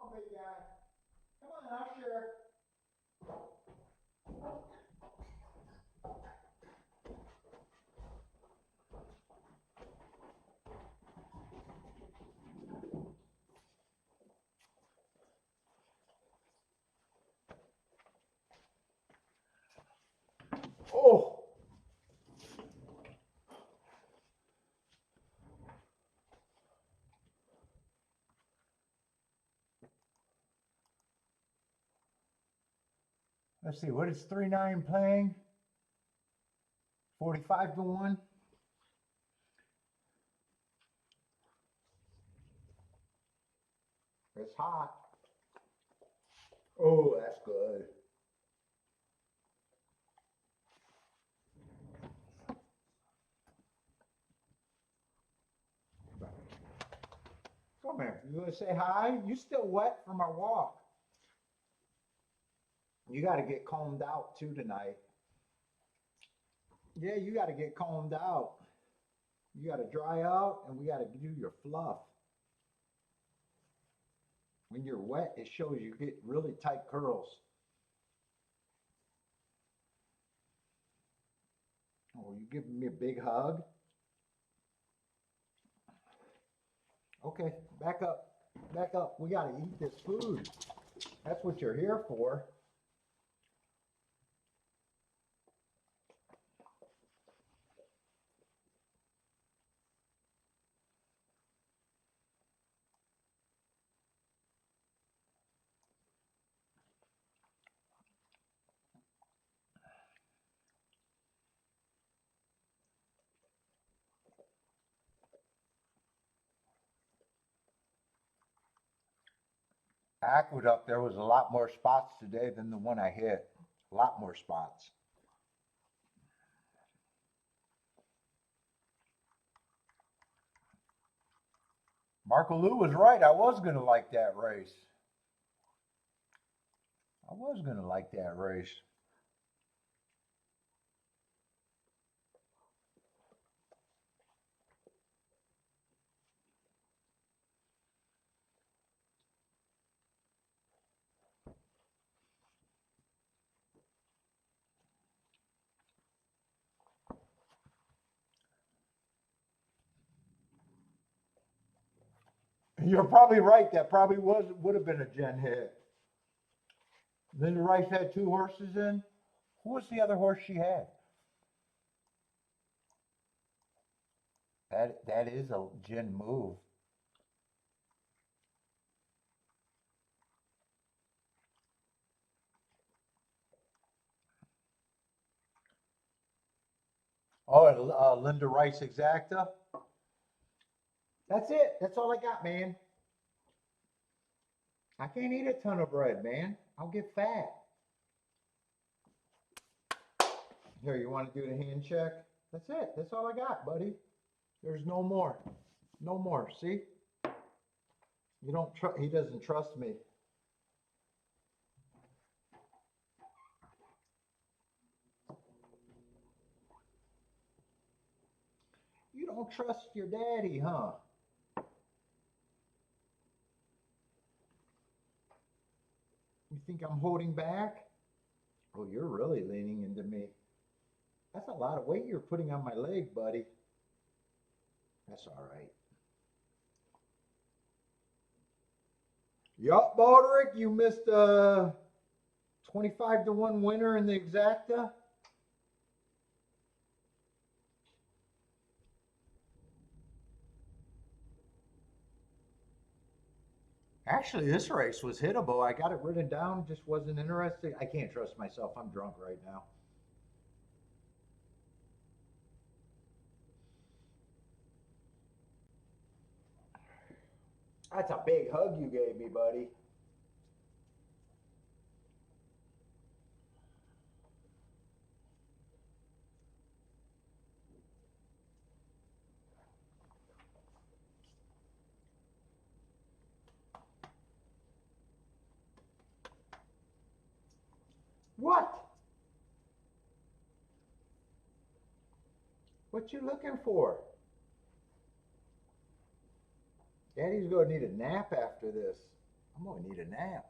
Come on, big guy. Come on, I'll share. Oh. Let's see, what is 3-9 playing? 45-1. It's hot. Oh, that's good. Come here. You gonna say hi? You still wet from our walk. You got to get combed out too tonight. Yeah, you got to get combed out. You got to dry out, and we got to do your fluff. When you're wet, it shows you get really tight curls. Oh, you giving me a big hug? Okay, back up. Back up. We got to eat this food. That's what you're here for. Aqueduct, there was a lot more spots today than the one I hit. A lot more spots. Marco Lou was right. I was going to like that race. I was going to like that race. You're probably right. That probably would have been a Jen hit. Linda Rice had 2 horses in. Who was the other horse she had? That is a Jen move. Oh, and Linda Rice Exacta. That's it. That's all I got, man. I can't eat a ton of bread, man. I'll get fat. Here, you want to do the hand check? That's it. That's all I got, buddy. There's no more. No more. See? You don't he doesn't trust me. You don't trust your daddy, huh? You think I'm holding back? Oh, you're really leaning into me. That's a lot of weight you're putting on my leg, buddy. That's all right. Yup, Baldrick, you missed a 25-1 winner in the Exacta. Actually, this race was hittable. I got it written down, just wasn't interested. I can't trust myself. I'm drunk right now. That's a big hug you gave me, buddy. What? What you looking for? Daddy's gonna need a nap after this. I'm gonna need a nap.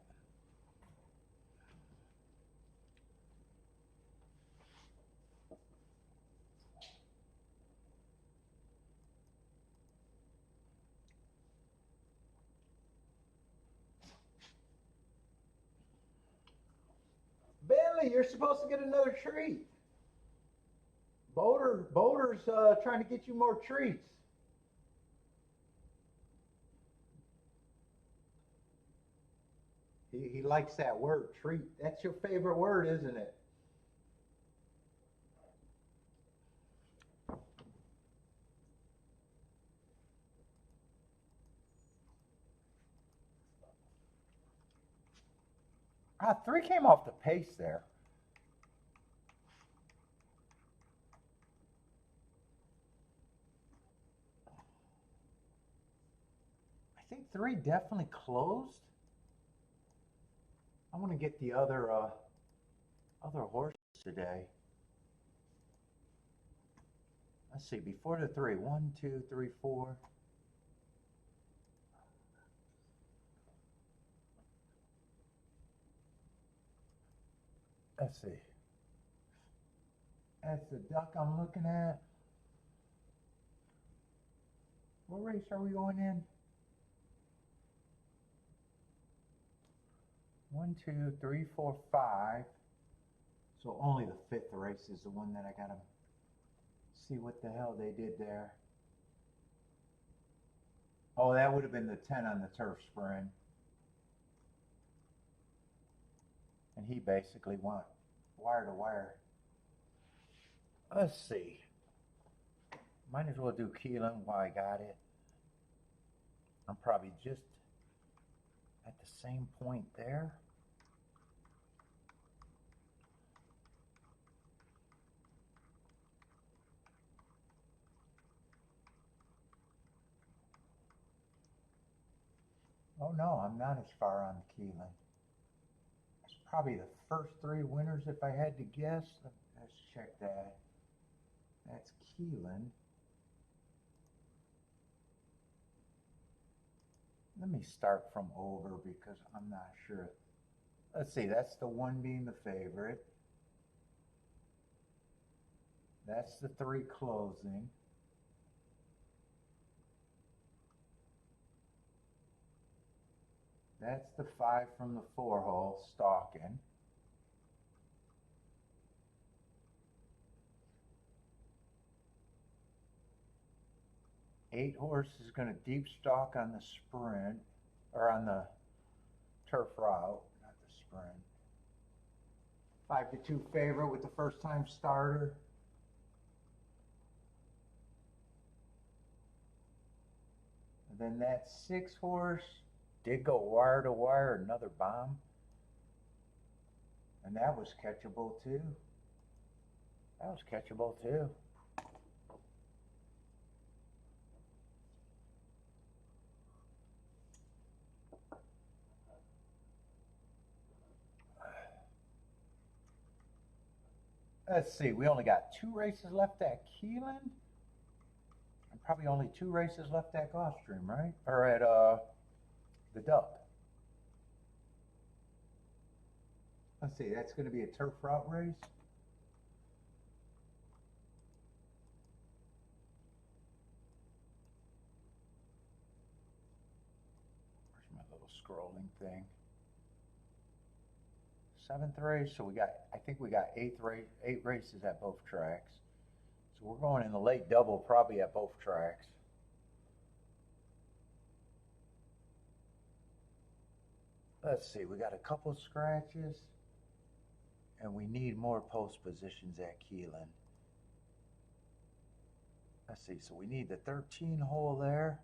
Bentley, you're supposed to get another treat. Boulder's trying to get you more treats. He likes that word, treat. That's your favorite word, isn't it? Ah, 3 came off the pace there. I think 3 definitely closed. I want to get the other horse today. Let's see, before the 3, 1, 2, 3, 4. Let's see. That's the duck I'm looking at. What race are we going in? 1, 2, 3, 4, 5. So only the 5th race is the one that I gotta see what the hell they did there. Oh, that would have been the 10 on the turf spring. And he basically went wire to wire. Let's see. Might as well do Keeneland while I got it. I'm probably just at the same point there. Oh no, I'm not as far on Keeneland. It's probably the first 3 winners if I had to guess. Let's check that. That's Keeneland. Let me start from over because I'm not sure. Let's see, that's the 1 being the favorite. That's the 3 closing. That's the 5 from the 4 hole stalking. Eight horse is going to deep stalk on the sprint, or on the turf route, not the sprint. 5-2 favorite with the first time starter. And then that 6 horse did go wire to wire, another bomb. And that was catchable too. That was catchable too. Let's see, we only got 2 races left at Keeneland. And probably only 2 races left at Gulfstream, right? Or at the Duck. Let's see, that's going to be a turf route race. Where's my little scrolling thing? 7th race, so I think we got 8 races at both tracks. So we're going in the late double probably at both tracks. Let's see, we got a couple scratches, and we need more post positions at Keeneland. Let's see, so we need the 13 hole there.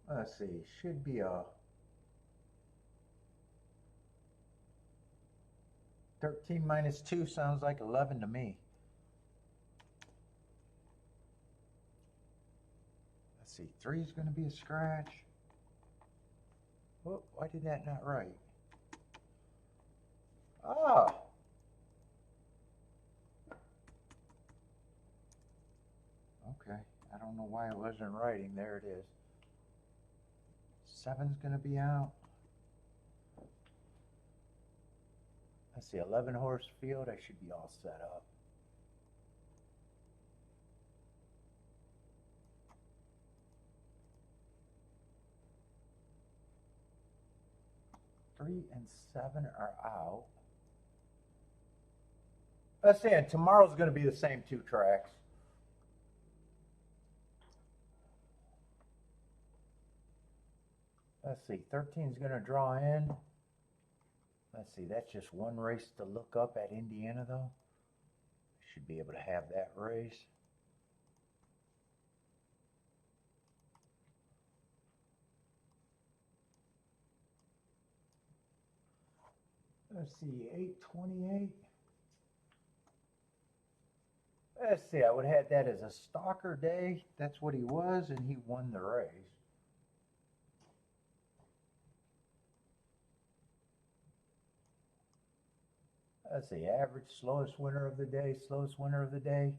Let's see, should be a 13 minus 2 sounds like 11 to me. Let's see, 3 is going to be a scratch. Oh, why did that not write? Ah. Okay, I don't know why it wasn't writing. There it is. 7's going to be out. Let's see, 11 horse field. I should be all set up. Three and 7 are out. Let's see, and tomorrow's going to be the same 2 tracks. Let's see, 13 is going to draw in. Let's see, that's just 1 race to look up at Indiana, though. Should be able to have that race. Let's see, 828. Let's see, I would have had that as a stalker day. That's what he was, and he won the race. Let's see, average, slowest winner of the day, slowest winner of the day.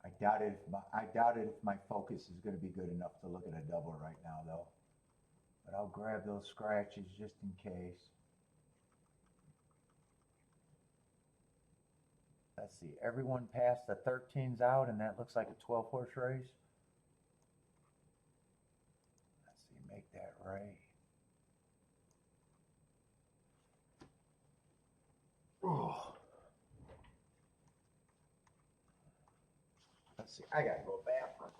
I doubt it if my focus is going to be good enough to look at a double right now, though. But I'll grab those scratches just in case. Let's see, everyone past the 13's out, and that looks like a 12 horse race. Let's see, make that right. Oh. Let's see, I gotta go bathroom.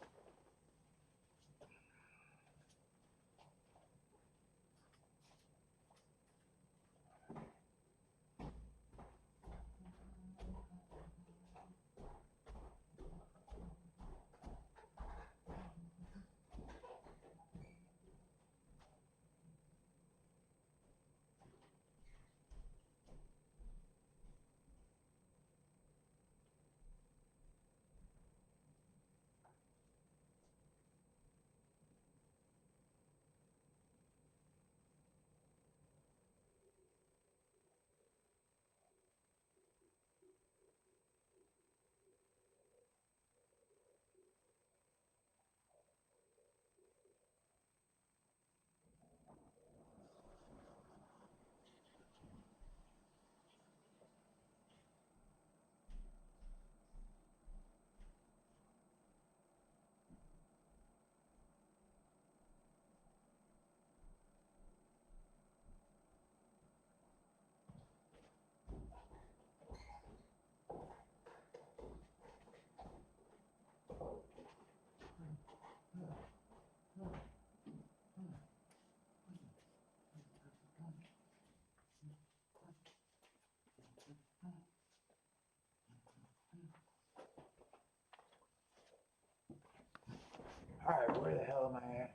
All right, where the hell am I at?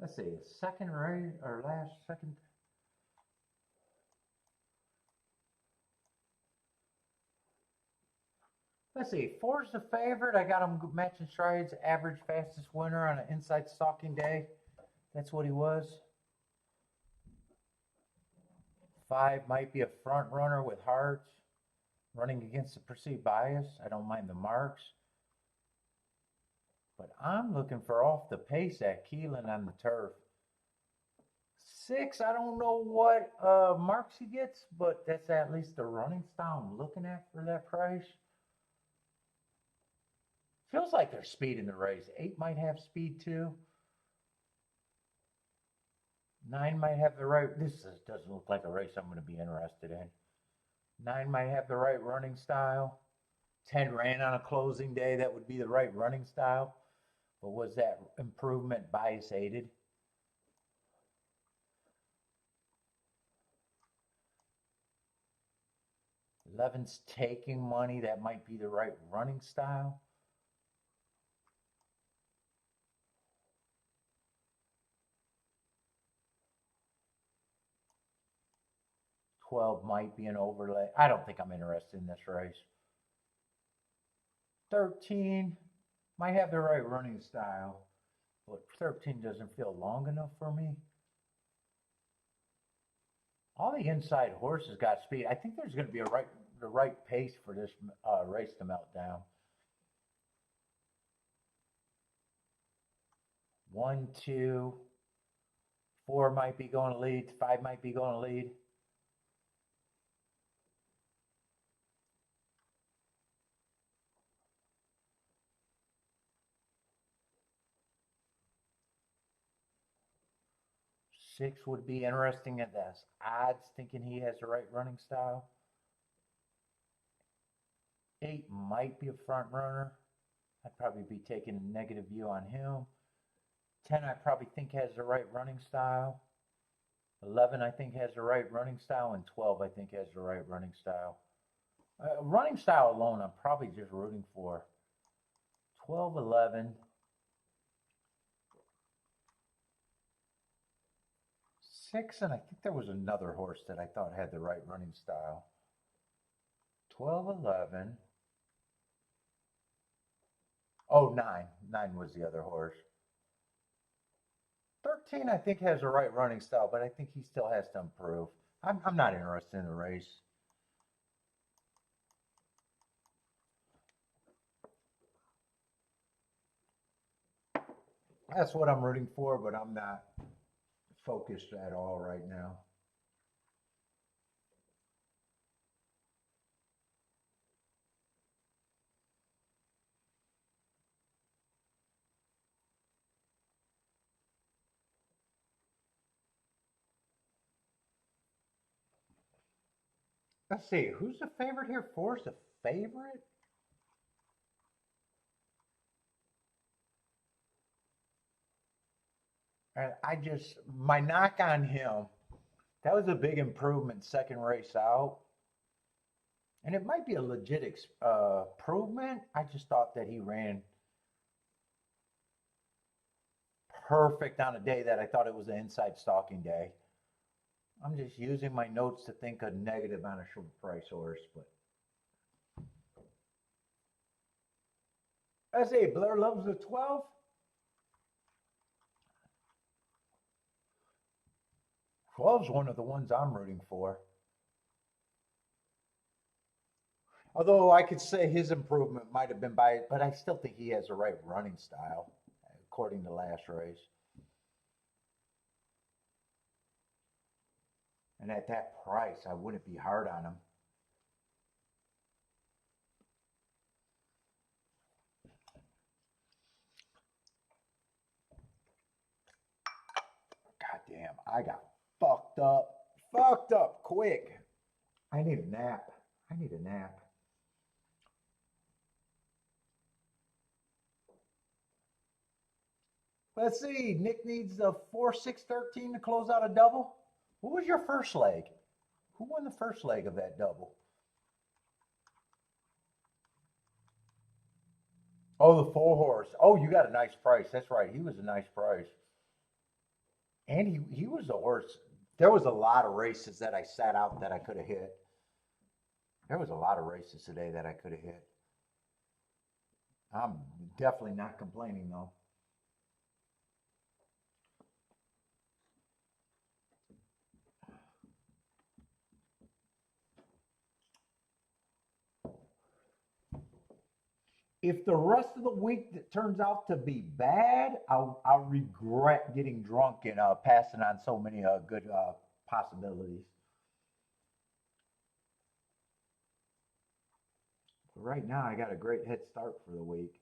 Let's see, second race or last second. Let's see, 4's the favorite. I got him matching strides, average fastest winner on an inside stalking day. That's what he was. 5 might be a front runner with hearts, running against the perceived bias. I don't mind the marks. But I'm looking for off the pace at Keeneland on the turf. 6, I don't know what marks he gets, but that's at least the running style I'm looking at for that price. Feels like there's speed in the race. 8 might have speed too. 9 might have the right. Doesn't look like a race I'm going to be interested in. 9 might have the right running style. 10 ran on a closing day. That would be the right running style. But was that improvement bias aided? 11's taking money. That might be the right running style. 12 might be an overlay. I don't think I'm interested in this race. 13 might have the right running style, but 13 doesn't feel long enough for me. All the inside horses got speed. I think there's going to be the right pace for this race to melt down. 1, 2, 4 might be going to lead. 5 might be going to lead. Six would be interesting at this odds, thinking he has the right running style. 8 might be a front runner. I'd probably be taking a negative view on him. 10 I probably think has the right running style. 11 I think has the right running style, and 12 I think has the right running style. Running style alone I'm probably just rooting for. 12, 11. 6, and I think there was another horse that I thought had the right running style. 12, 11. Oh, 9. 9 was the other horse. 13, I think, has the right running style, but I think he still has to improve. I'm not interested in the race. That's what I'm rooting for, but I'm not focused at all right now. Let's see, who's the favorite here? 4's the favorite? And my knock on him, that was a big improvement second race out. And it might be a legit improvement. I just thought that he ran perfect on a day that I thought it was an inside stalking day. I'm just using my notes to think a negative on a short price horse, but I say Blair loves the 12. Twelve's one of the ones I'm rooting for. Although I could say his improvement might have been by, but I still think he has the right running style, according to last race. And at that price, I wouldn't be hard on him. God damn, I got fucked up quick. I need a nap. I need a nap. Let's see. Nick needs the 4, 6, 13 to close out a double. What was your first leg? Who won the first leg of that double? Oh, the 4 horse. Oh, you got a nice price. That's right. He was a nice price. And he was a horse. There was a lot of races that I sat out that I could have hit. There was a lot of races today that I could have hit. I'm definitely not complaining though. If the rest of the week that turns out to be bad, I'll regret getting drunk and passing on so many good possibilities. But right now, I got a great head start for the week.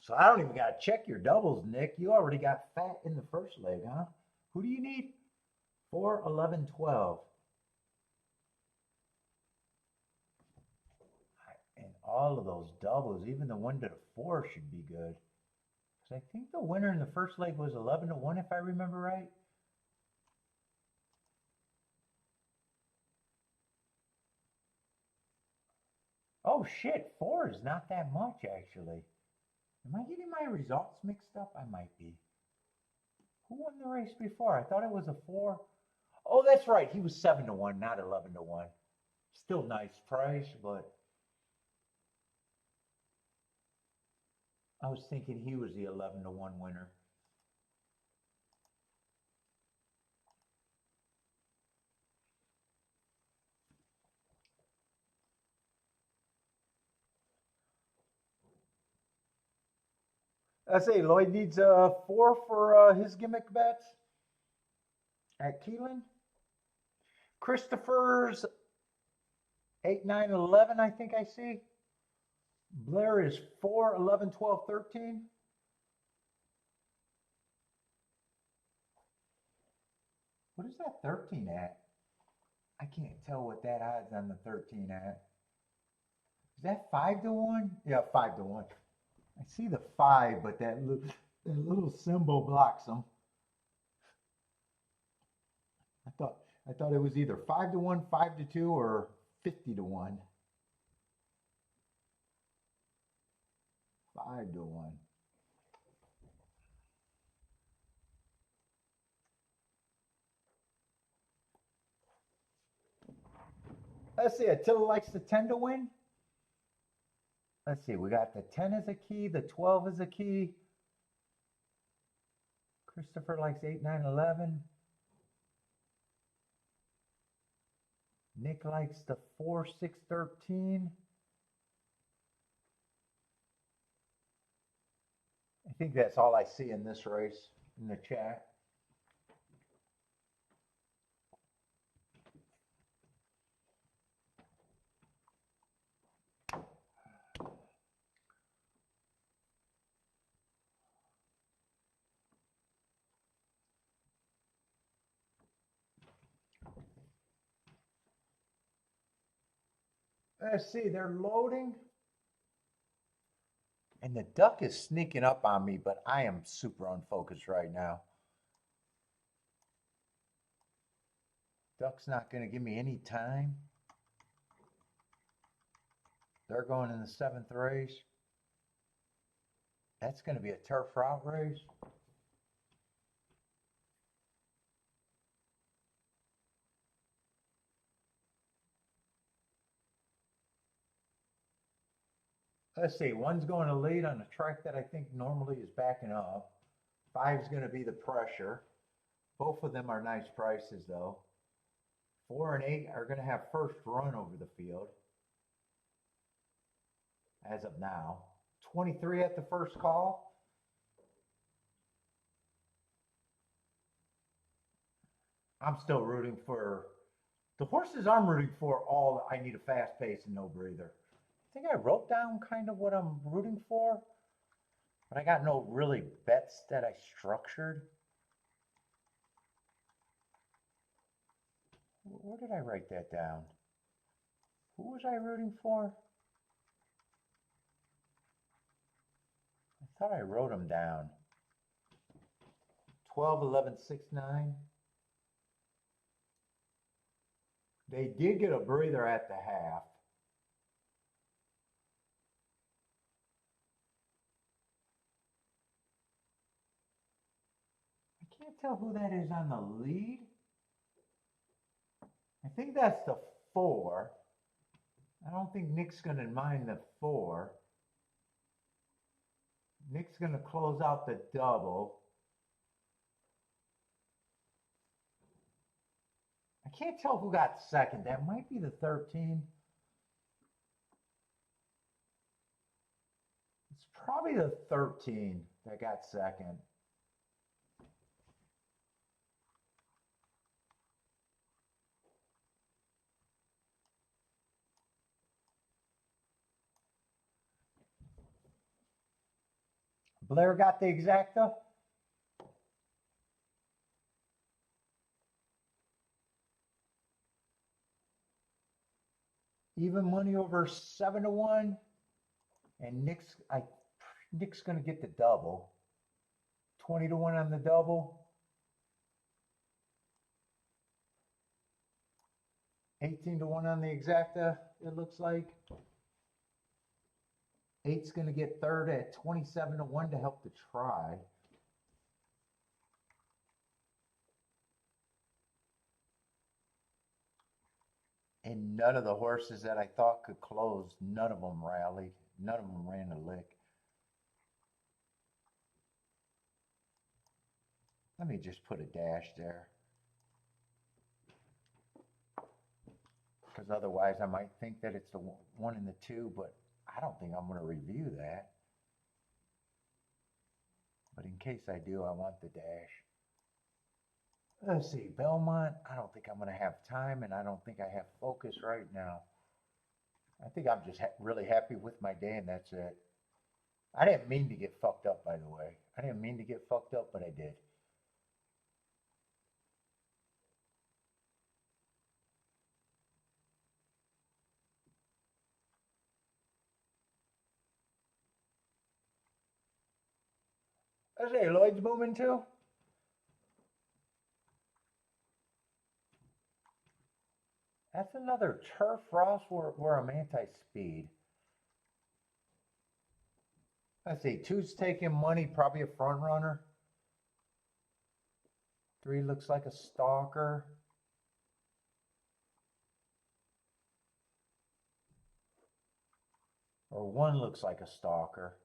So I don't even got to check your doubles, Nick. You already got fat in the first leg, huh? Who do you need? 4, 11, 12. And all of those doubles, even the 1 to the 4 should be good. So I think the winner in the first leg was 11 to 1, if I remember right. Oh shit, 4 is not that much actually. Am I getting my results mixed up? I might be. Who won the race before? I thought it was a 4. Oh, that's right. He was 7 to 1, not 11 to 1. Still nice price, but I was thinking he was the 11 to 1 winner. I say Lloyd needs a 4 for his gimmick bets at Keeneland. Christopher's 8, 9, 11, I think I see. Blair is 4, 11, 12, 13. What is that 13 at? I can't tell what that odds on the 13 at. Is that 5 to 1? Yeah, 5 to 1. I see the 5, but that little symbol blocks them. I thought it was either 5 to 1, 5 to 2, or 50 to 1. 5 to 1. Let's see, Attila likes the 10 to win. Let's see, we got the 10 as a key, the 12 as a key. Christopher likes 8, 9, 11. Nick likes the 4, 6, 13. I think that's all I see in this race in the chat. Let's see, they're loading. And the duck is sneaking up on me, but I am super unfocused right now. Duck's not going to give me any time. They're going in the 7th race. That's going to be a turf route race. Let's see, 1's going to lead on a track that I think normally is backing up. 5's going to be the pressure. Both of them are nice prices though. 4 and 8 are going to have first run over the field as of now. 23 at the first call. I'm still rooting for the horses I'm rooting for. All I need a fast pace and no breather. I think I wrote down kind of what I'm rooting for, but I got no really bets that I structured. Where did I write that down? Who was I rooting for? I thought I wrote them down. 12, 11, 6, 9. They did get a breather at the half. I can't tell who that is on the lead. I think that's the 4. I don't think Nick's going to mind the 4. Nick's going to close out the double. I can't tell who got second. That might be the 13. It's probably the 13 that got second. Blair got the exacta. Even money over 7 to 1. And Nick's going to get the double. 20 to 1 on the double. 18 to 1 on the exacta, it looks like. 8's going to get third at 27 to 1 to help the try. And none of the horses that I thought could close, none of them rallied. None of them ran a lick. Let me just put a dash there. Because otherwise I might think that it's the 1 and the 2, but I don't think I'm going to review that. But in case I do, I want the dash. Let's see, Belmont, I don't think I'm going to have time, and I don't think I have focus right now. I think I'm just really happy with my day, and that's it. I didn't mean to get fucked up, by the way. I didn't mean to get fucked up, but I did. I say, Lloyd's booming too? That's another turf, Ross, where I'm anti-speed. Let's see, 2's taking money, probably a front runner. 3 looks like a stalker. Or 1 looks like a stalker.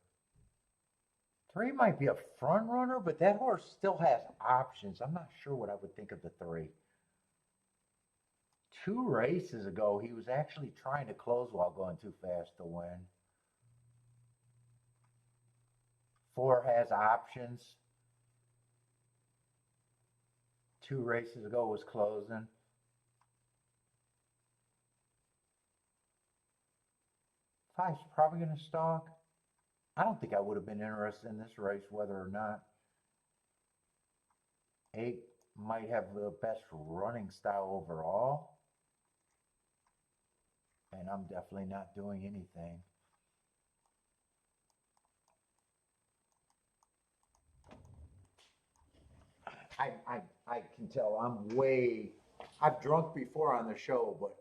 3 might be a front runner, but that horse still has options. I'm not sure what I would think of the 3. 2 races ago, he was actually trying to close while going too fast to win. 4 has options. 2 races ago was closing. 5's probably going to stalk. I don't think I would have been interested in this race, whether or not. 8 might have the best running style overall. And I'm definitely not doing anything. I can tell I've drunk before on the show, but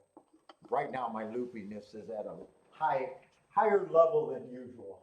right now my loopiness is at a higher level than usual.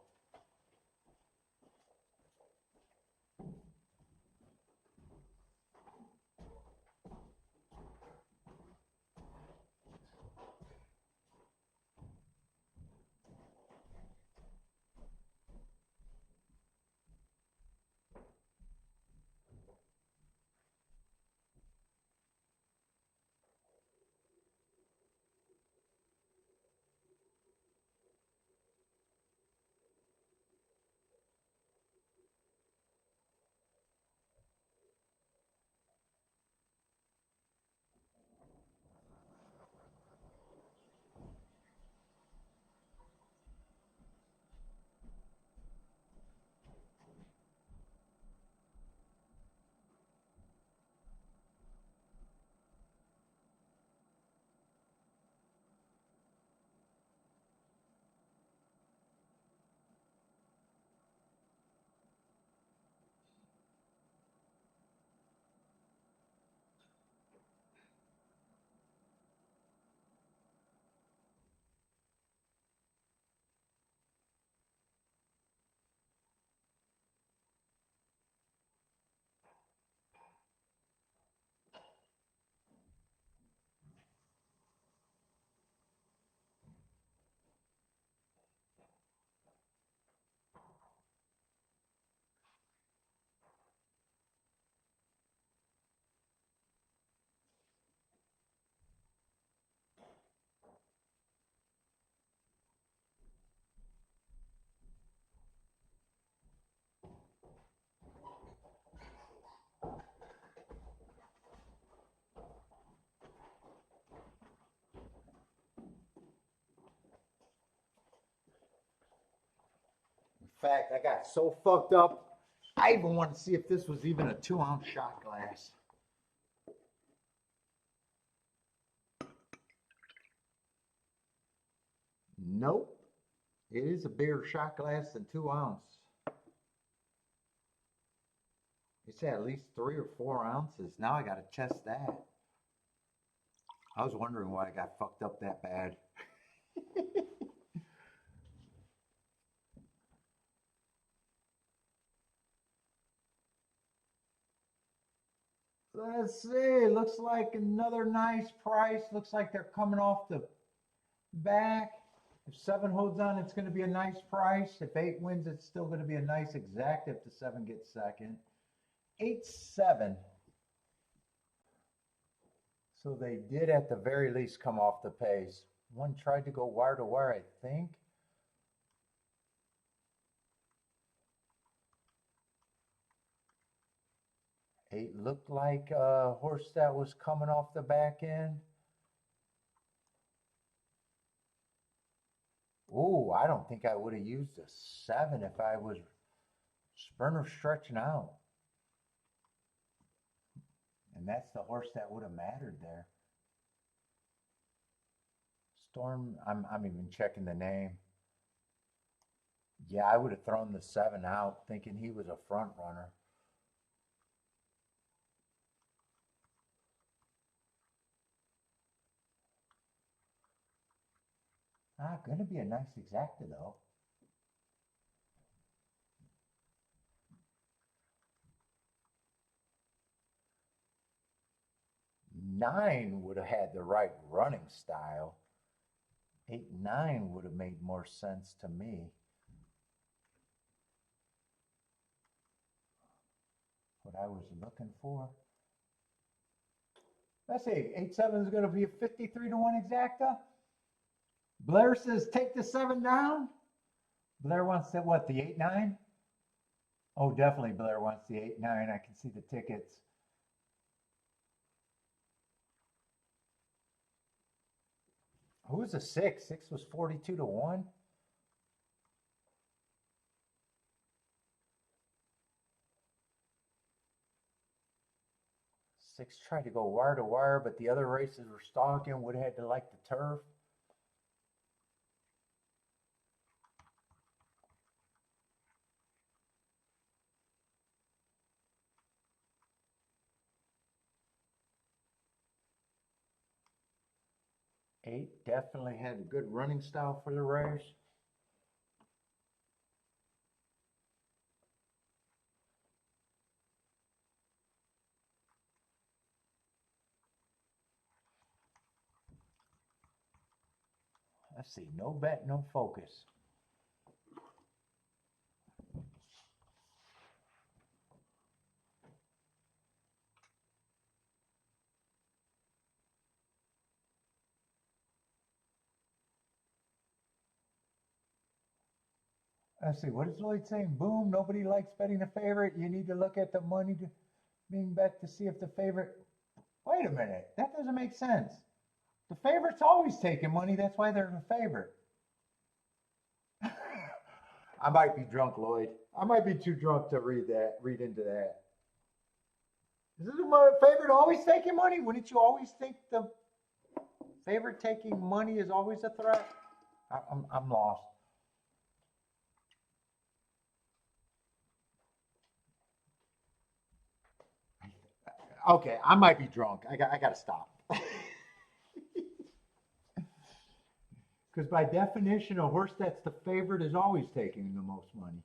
fact, I got so fucked up, I even want to see if this was even a 2-ounce shot glass. Nope. It is a bigger shot glass than 2 ounce. It's at least 3 or 4 ounces. Now I got to test that. I was wondering why I got fucked up that bad. Let's see. Looks like another nice price. Looks like they're coming off the back. If 7 holds on, it's going to be a nice price. If 8 wins, it's still going to be a nice exact if the 7 gets second. 8-7. So they did at the very least come off the pace. One tried to go wire to wire, I think. Eight looked like a horse that was coming off the back end. Ooh, I don't think I would have used a 7 if I was sprinter stretching out. And that's the horse that would have mattered there. Storm, I'm even checking the name. Yeah, I would have thrown the 7 out thinking he was a front runner. Gonna be a nice exacta though. Nine would have had the right running style. 8-9 would have made more sense to me. What I was looking for. Let's see, 8-7 is going to be a 53 to 1 exacta. Blair says take the 7 down. Blair wants that, what, the 8-9? Oh, definitely Blair wants the 8-9. I can see the tickets. Who's a 6? 6 was 42 to 1. Six tried to go wire to wire, but the other races were stalking. Would have had to like the turf. Eight definitely had a good running style for the race. Let's see, no bet, no focus. Let's see, what is Lloyd saying? Boom, nobody likes betting the favorite. You need to look at the money being bet to see if the favorite. Wait a minute, that doesn't make sense. The favorite's always taking money. That's why they're the favorite. I might be drunk, Lloyd. I might be too drunk to read into that. Is my favorite always taking money? Wouldn't you always think the favorite taking money is always a threat? I'm lost. Okay, I might be drunk. I got to stop. Because by definition, a horse that's the favorite is always taking the most money.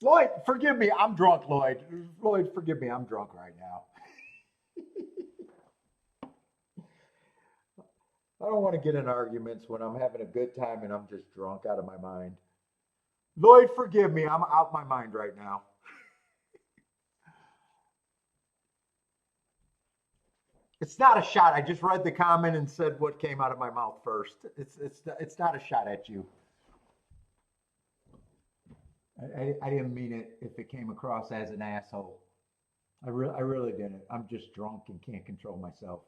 Lloyd, forgive me. I'm drunk, Lloyd. Lloyd, forgive me. I'm drunk right now. I don't want to get in arguments when I'm having a good time and I'm just drunk out of my mind. Lloyd, forgive me. I'm out my mind right now. It's not a shot. I just read the comment and said what came out of my mouth first. It's not a shot at you. I didn't mean it if it came across as an asshole. I really didn't. I'm just drunk and can't control myself.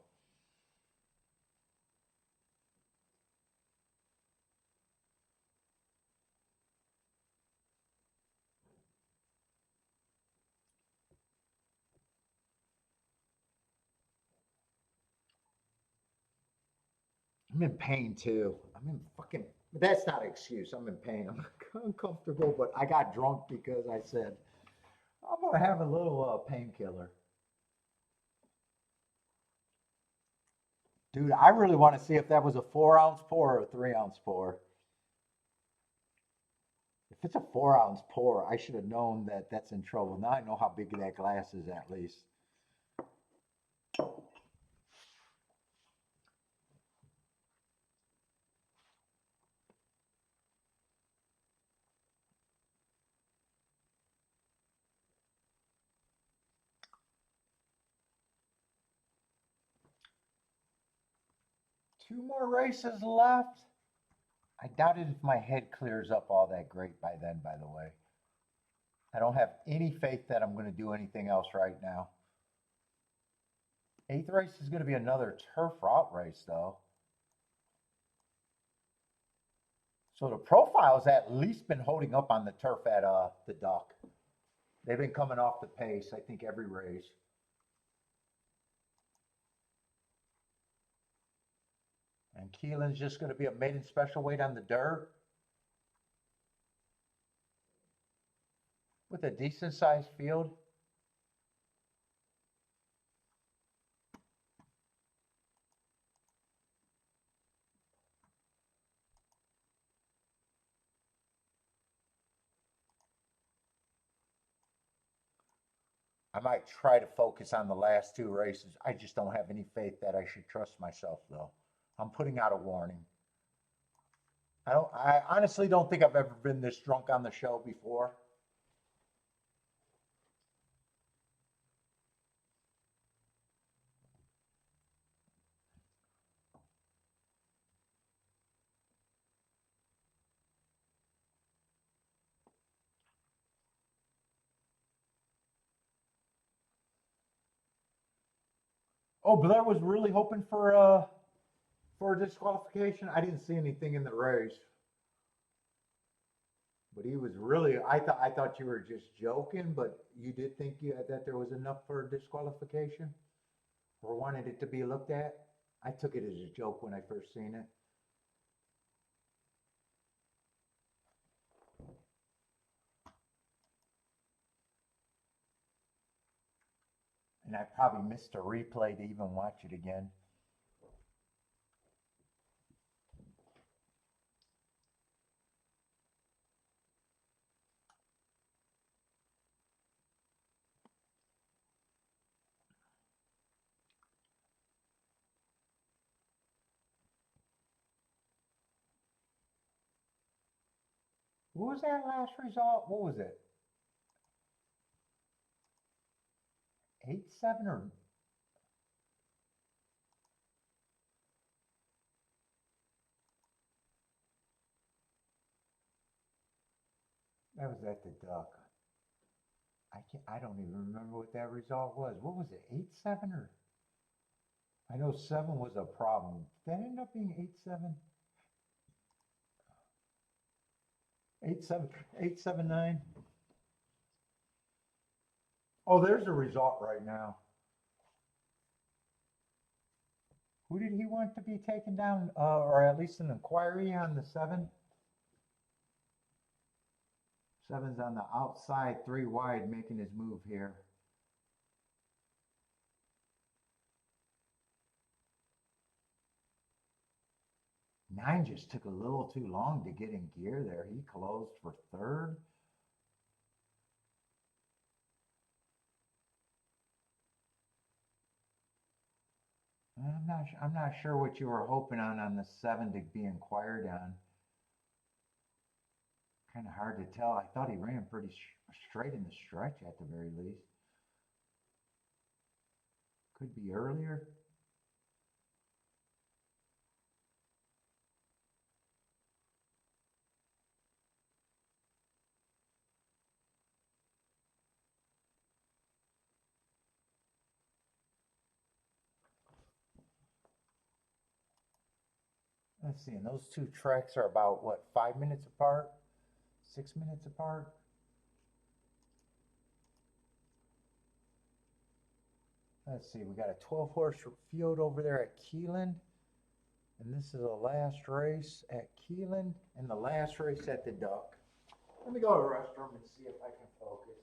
I'm in pain too. I'm in fucking. That's not an excuse. I'm in pain. I'm uncomfortable, but I got drunk because I said I'm gonna have a little painkiller. Dude, I really want to see if that was a 4 ounce pour or a 3 ounce pour. If it's a 4 ounce pour, I should have known that that's in trouble. Now I know how big that glass is at least. 2 more races left. I doubt it if my head clears up all that great by then, by the way. I don't have any faith that I'm going to do anything else right now. Eighth race is going to be another turf route race, though. So the profile's at least been holding up on the turf at the Duck. They've been coming off the pace, I think, every race. And Keeneland's just going to be a maiden special weight on the dirt with a decent sized field. I might try to focus on the last 2 races. I just don't have any faith that I should trust myself, though. I'm putting out a warning. I honestly don't think I've ever been this drunk on the show before. Oh, Blair was really hoping for a disqualification. I didn't see anything in the race, but he was really. I thought you were just joking, but you did think that there was enough for a disqualification, or wanted it to be looked at. I took it as a joke when I first seen it, and I probably missed a replay to even watch it again. What was that last result? What was it? 8-7 or that was at the Duck. I don't even remember what that result was. What was it? 8-7 or I know 7 was a problem. Did that end up being 8-7? 8-7, 8-7-9. Oh, there's a result right now. Who did he want to be taken down, or at least an inquiry on the 7? 7's on the outside, 3 wide, making his move here. 9 just took a little too long to get in gear there. He closed for 3rd. I'm not sure what you were hoping on the 7 to be inquired on. Kind of hard to tell. I thought he ran pretty straight in the stretch at the very least. Could be earlier. Let's see, and those two treks are about what, 5 minutes apart? 6 minutes apart? Let's see, we got a 12-horse field over there at Keeneland. And this is the last race at Keeneland and the last race at the Duck. Let me go to the restroom and see if I can focus.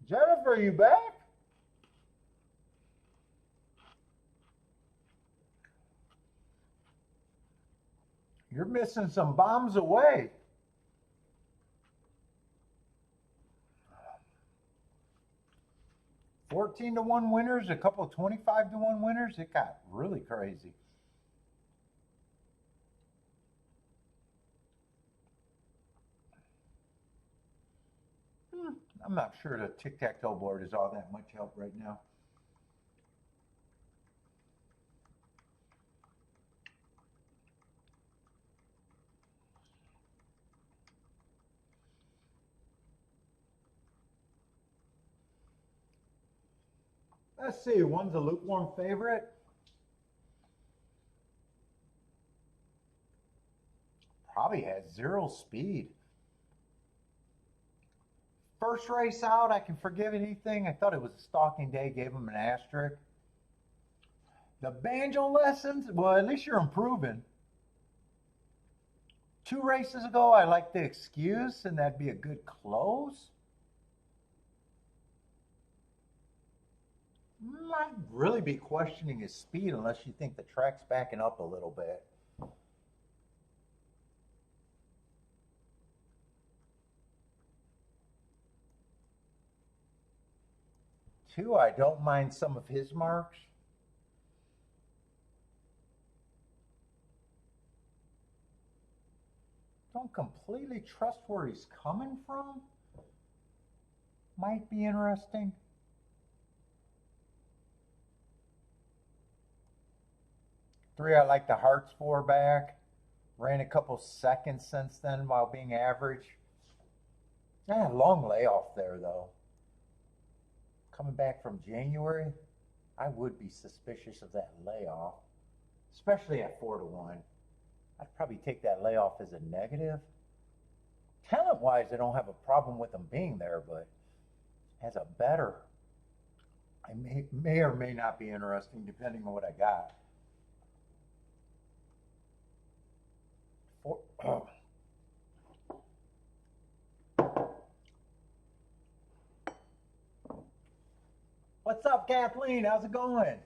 Jennifer, you back? You're missing some bombs away. $14-1 winners, a couple of $25-1 winners. It got really crazy. I'm not sure the tic-tac-toe board is all that much help right now. Let's see, one's a lukewarm favorite. Probably has 0 speed. First race out, I can forgive anything. I thought it was a stalking day, gave him an asterisk. The banjo lessons, well, at least you're improving. 2 races ago, I liked the excuse, and that'd be a good close. Might really be questioning his speed unless you think the track's backing up a little bit. 2, I don't mind some of his marks. Don't completely trust where he's coming from. Might be interesting. 3, I like the Hearts 4 back. Ran a couple seconds since then while being average. Yeah, long layoff there though. Coming back from January, I would be suspicious of that layoff, especially at 4-1. I'd probably take that layoff as a negative. Talent-wise, I don't have a problem with him being there, but as a bettor, I may or may not be interesting depending on what I got. What's up, Kathleen? How's it going?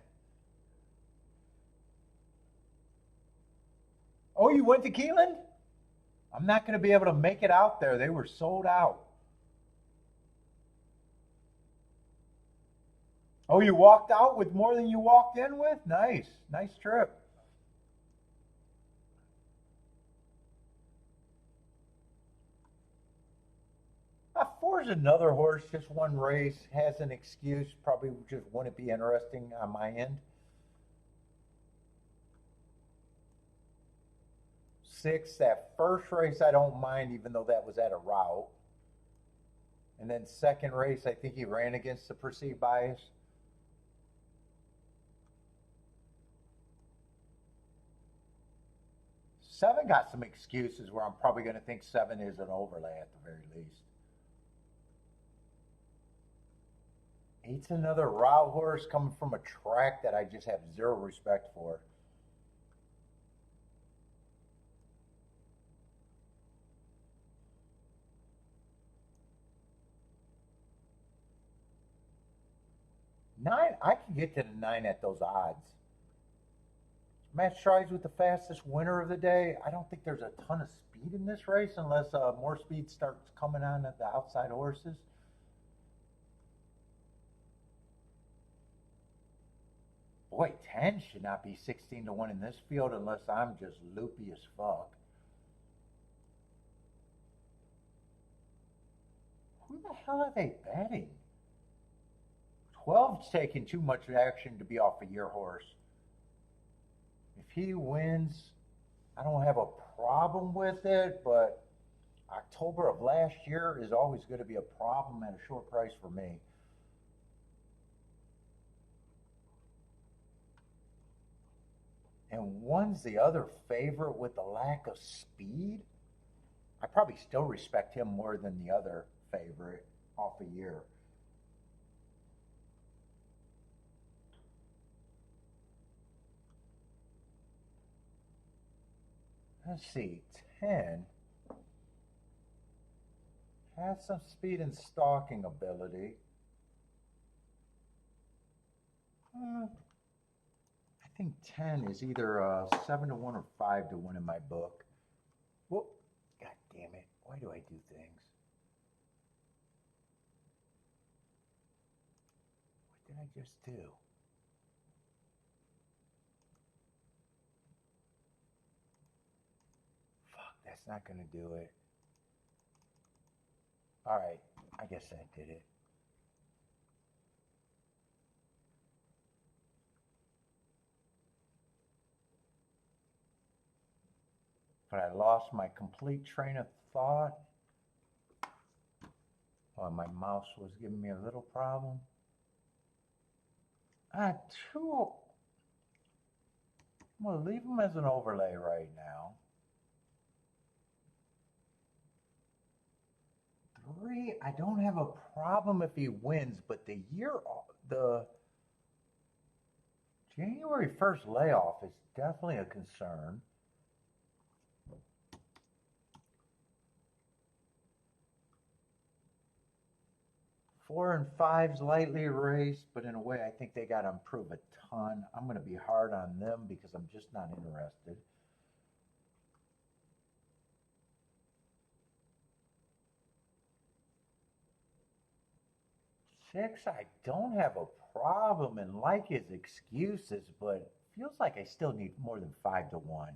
Oh, you went to Keeneland? I'm not going to be able to make it out there. They were sold out. Oh, you walked out with more than you walked in with? Nice. Nice trip. 4's another horse, just one race, has an excuse, probably just wouldn't be interesting on my end. 6, that first race I don't mind, even though that was at a route. And then second race, I think he ran against the perceived bias. Seven got some excuses where I'm probably going to think 7 is an overlay at the very least. 8's another route horse coming from a track that I just have zero respect for. Nine, I can get to the 9 at those odds. Matt strides with the fastest winner of the day. I don't think there's a ton of speed in this race unless more speed starts coming on at the outside horses. Boy, 10 should not be 16 to 1 in this field unless I'm just loopy as fuck. Who the hell are they betting? 12's taking too much action to be off of your horse. If he wins, I don't have a problem with it, but October of last year is always going to be a problem at a short price for me. And 1's the other favorite with the lack of speed. I probably still respect him more than the other favorite off a year. Let's see, 10 has some speed and stalking ability. I think 10 is either 7 to 1 or 5 to 1 in my book. Well, god damn it, why do I do things? What did I just do? That's not going to do it. All right, I guess that did it. But I lost my complete train of thought. Oh, my mouse was giving me a little problem. 2. I'm going to leave them as an overlay right now. 3, I don't have a problem if he wins, but the January 1st layoff is definitely a concern. Four and 5's lightly raced, but in a way I think they got to improve a ton. I'm going to be hard on them because I'm just not interested. 6, I don't have a problem and like his excuses, but feels like I still need more than 5 to 1.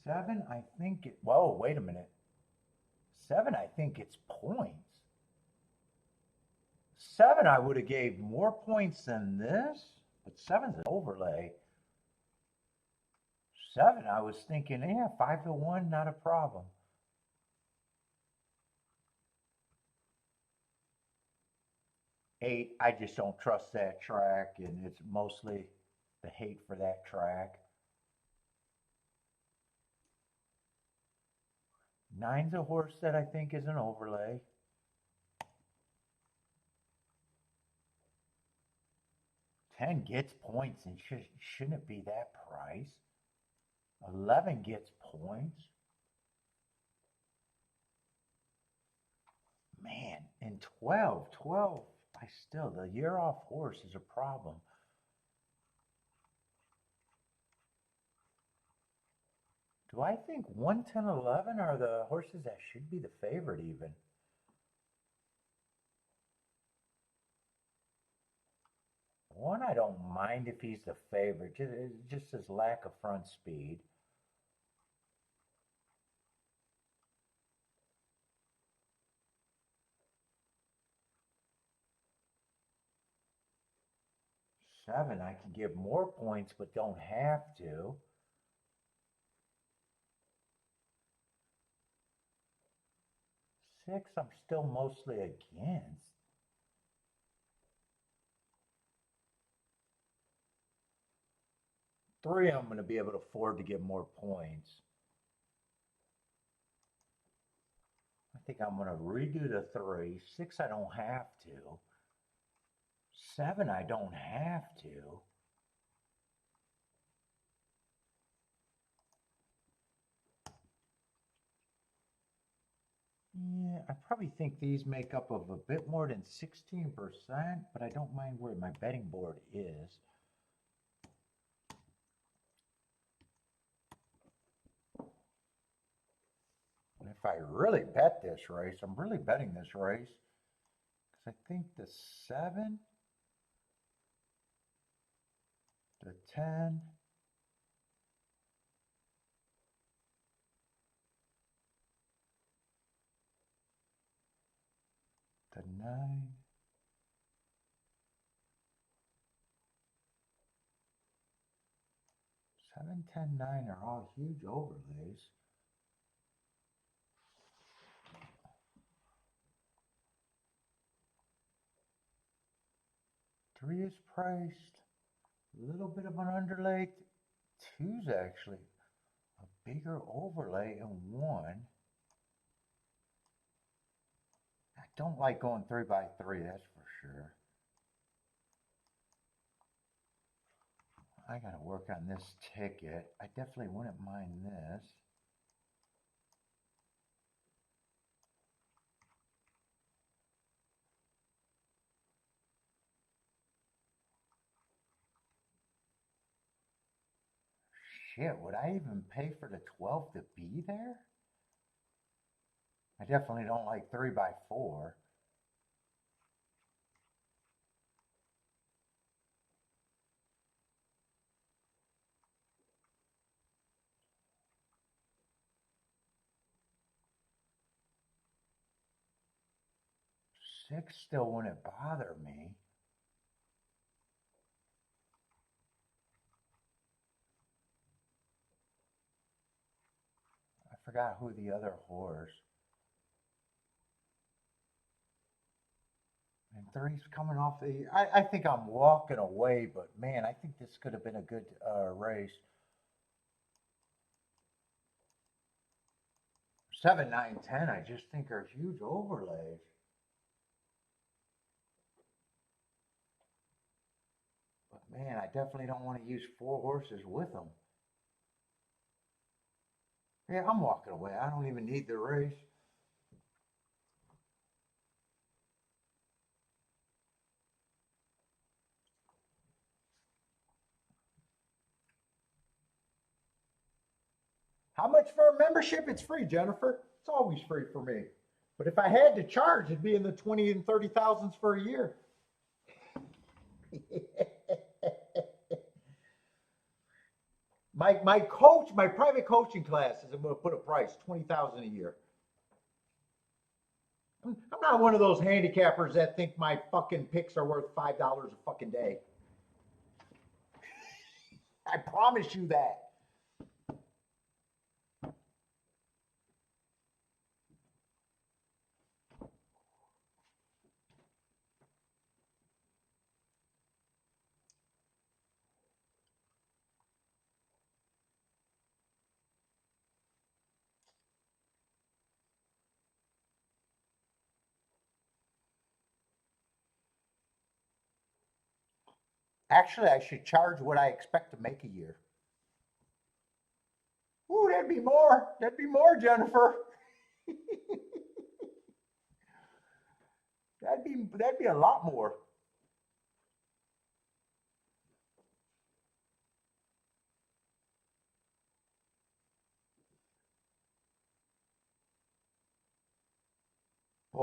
7, I think it, whoa, wait a minute. 7, I think it's points. 7, I would have gave more points than this, but 7's an overlay. 7, I was thinking, yeah, 5 to 1, not a problem. 8, I just don't trust that track, and it's mostly the hate for that track. 9's a horse that I think is an overlay. 10 gets points and shouldn't it be that price? 11 gets points. Man, and 12, the year off horse is a problem. Do I think 1, 10, 11 are the horses that should be the favorite even? 1, I don't mind if he's the favorite, just his lack of front speed. Seven, I can give more points, but don't have to. Six, I'm still mostly against. Three, I'm going to be able to afford to get more points. I think I'm going to redo the three. Six, I don't have to. Seven, I don't have to. Yeah, I probably think these make up of a bit more than 16%, but I don't mind where my betting board is. And if I really bet this race, I'm really betting this race, because I think the 7, the 10, the 9, 7, 10, 9 are all huge overlays. Three is priced. A little bit of an underlay. Two's actually a bigger overlay, and 1. I don't like going 3 by 3, that's for sure. I gotta work on this ticket. I definitely wouldn't mind this. Shit, would I even pay for the 12 to be there? I definitely don't like 3 by 4. Six still wouldn't bother me. I forgot who the other horse. And three's coming off the. I think I'm walking away, but man, I think this could have been a good race. 7, 9, 10, I just think are huge overlays. But man, I definitely don't want to use 4 horses with them. Yeah, I'm walking away. I don't even need the race. How much for a membership? It's free, Jennifer. It's always free for me. But if I had to charge, it'd be in the 20 and 30 thousands for a year. my coach, my private coaching classes, I'm going to put a price 20,000 a year. I'm not one of those handicappers that think my fucking picks are worth $5 a fucking day. I promise you that. Actually, I should charge what I expect to make a year. Ooh, that'd be more. That'd be more, Jennifer. that'd be a lot more.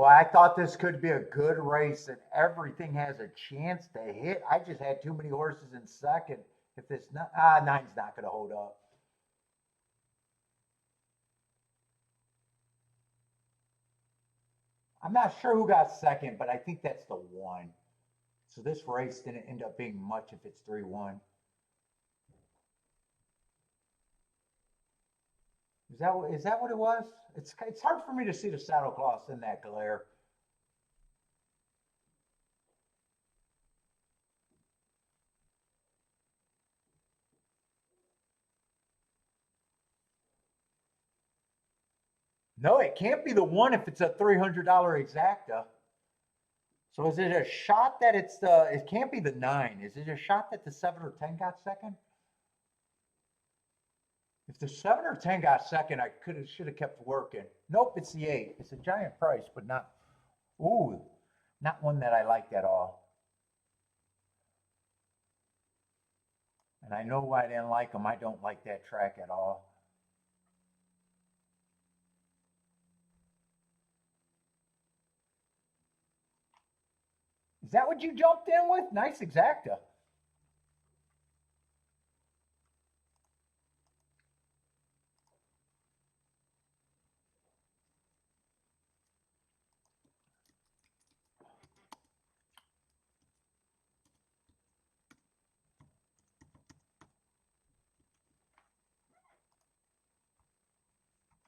Well, I thought this could be a good race and everything has a chance to hit. I just had too many horses in second. If this not, nine's not going to hold up. I'm not sure who got second, but I think that's the one. So this race didn't end up being much if it's 3-1. Is that what it was? It's hard for me to see the saddlecloths in that glare. No, it can't be the one if it's a $300 exacta. So is it a shot that it's the? It can't be the nine. Is it a shot that the 7 or 10 got second? If the 7 or 10 got second, I could have should have kept working. Nope, it's the eight. It's a giant price, but not. Ooh, not one that I liked at all. And I know why I didn't like them. I don't like that track at all. Is that what you jumped in with? Nice exacta.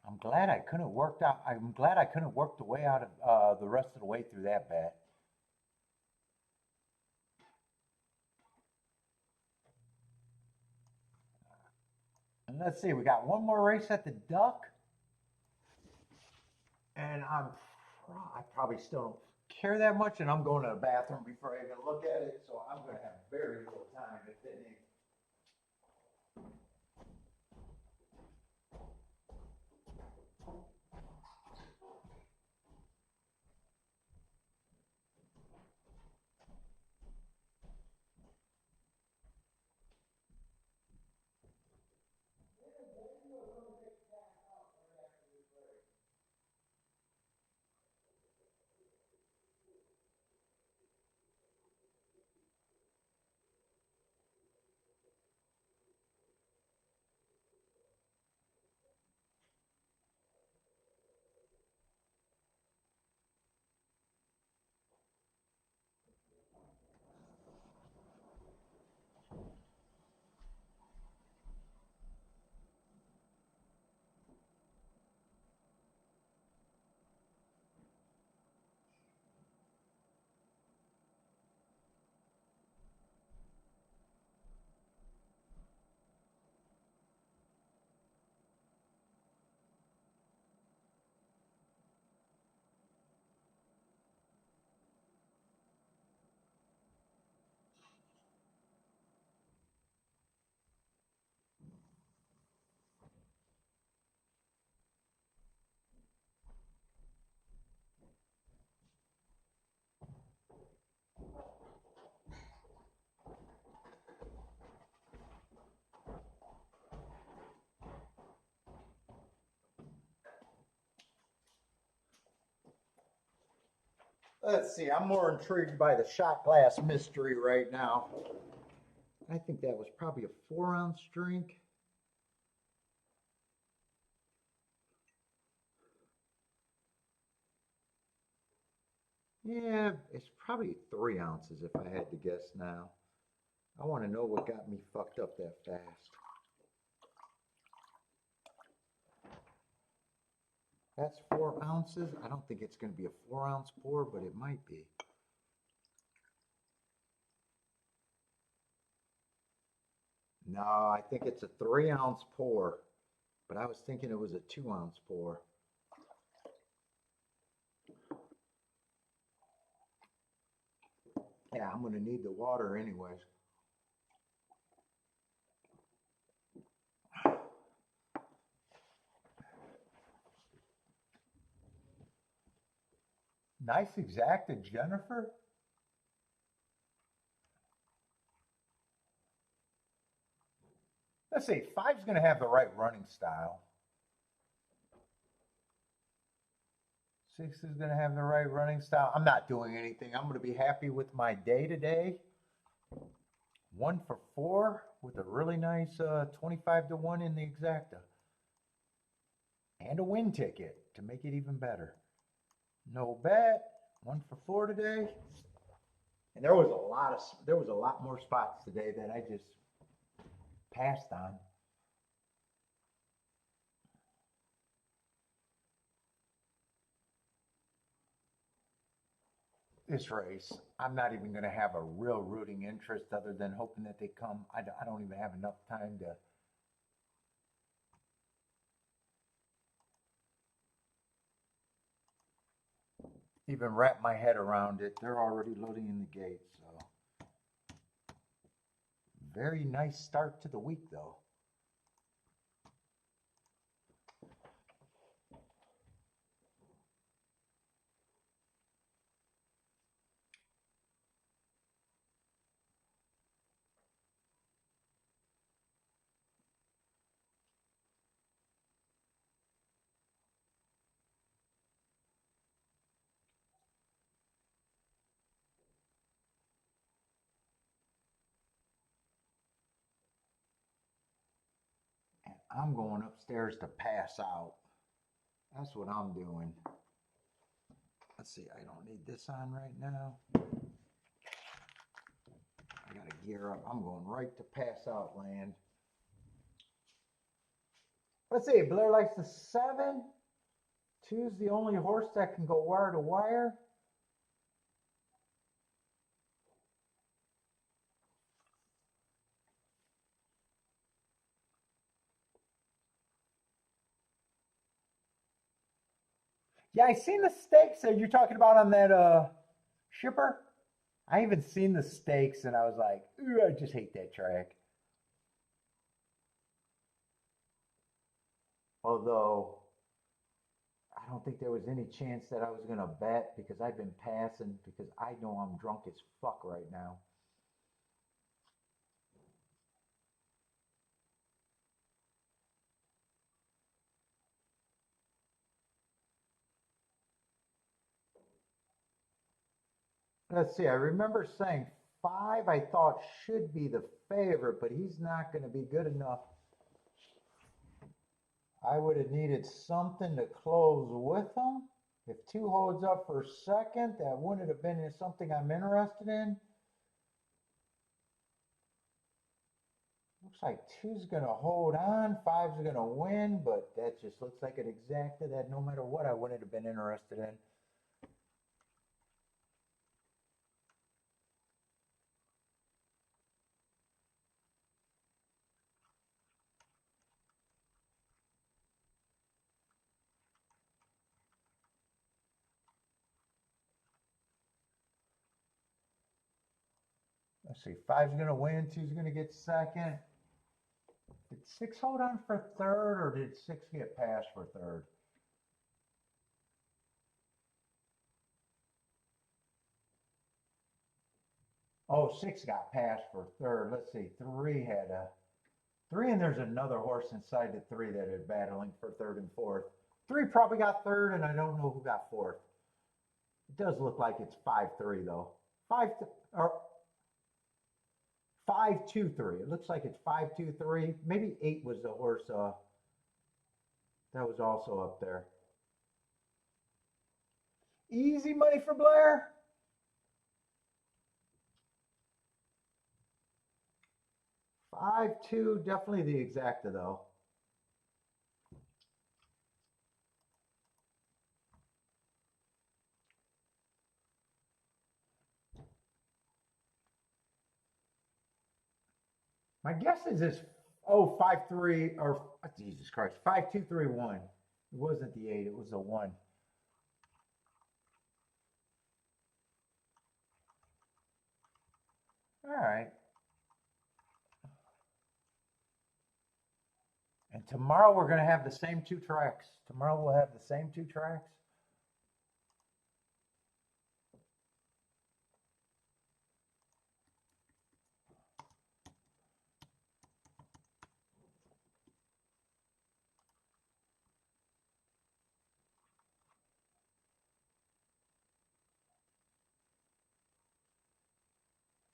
I'm glad I couldn't work out. I'm glad I couldn't work the way out of the rest of the way through that bet. And let's see, we got one more race at the Duck, and I probably still don't care that much, and I'm going to the bathroom before I even look at it, so I'm going to have very little time if any. Let's see, I'm more intrigued by the shot glass mystery right now. I think that was probably a 4 ounce drink. Yeah, it's probably 3 ounces if I had to guess now. I want to know what got me fucked up that fast. That's 4 ounces. I don't think it's going to be a 4 ounce pour, but it might be. No, I think it's a 3 ounce pour, but I was thinking it was a 2 ounce pour. Yeah, I'm going to need the water anyways. Nice exacted, Jennifer. Let's see, five's going to have the right running style. 6 is going to have the right running style. I'm not doing anything. I'm going to be happy with my day today. 1 for 4 with a really nice 25 to 1 in the exacta. And a win ticket to make it even better. No bet. 1 for 4 today. And there was a lot more spots today that I just passed on. This race, I'm not even going to have a real rooting interest other than hoping that they come. I don't even have enough time to even wrap my head around it. They're already loading in the gate, so very nice start to the week though. And I'm going upstairs to pass out. That's what I'm doing. Let's see, I don't need this on right now. I gotta gear up. I'm going right to pass out land. Let's see, Blair likes the 7. 2's the only horse that can go wire to wire. Yeah, I seen the stakes that you're talking about on that shipper. I even seen the stakes and I was like, ooh, I just hate that track. Although I don't think there was any chance that I was gonna bet because I've been passing because I know I'm drunk as fuck right now. Let's see, I remember saying 5 I thought should be the favorite, but he's not going to be good enough. I would have needed something to close with him. If 2 holds up for second, that wouldn't have been something I'm interested in. Looks like 2's going to hold on, 5's going to win, but that just looks like it exacta that no matter what I wouldn't have been interested in. Let's see, 5's going to win, 2's going to get second. Did 6 hold on for third, or did 6 get passed for third? Oh, 6 got passed for third. Let's see, 3 had a 3, and there's another horse inside the 3 that is battling for third and fourth. 3 probably got third, and I don't know who got fourth. It does look like it's 5-3 though. 5 or 5-2-3. It looks like it's 5-2-3. Maybe 8 was the horse that was also up there. Easy money for Blair. 5-2, definitely the exacta though. My guess is this, 5-3, or Jesus Christ, 5-2-3-1. It wasn't the 8, it was the 1. All right. And tomorrow we're going to have the same 2 tracks. Tomorrow we'll have the same 2 tracks.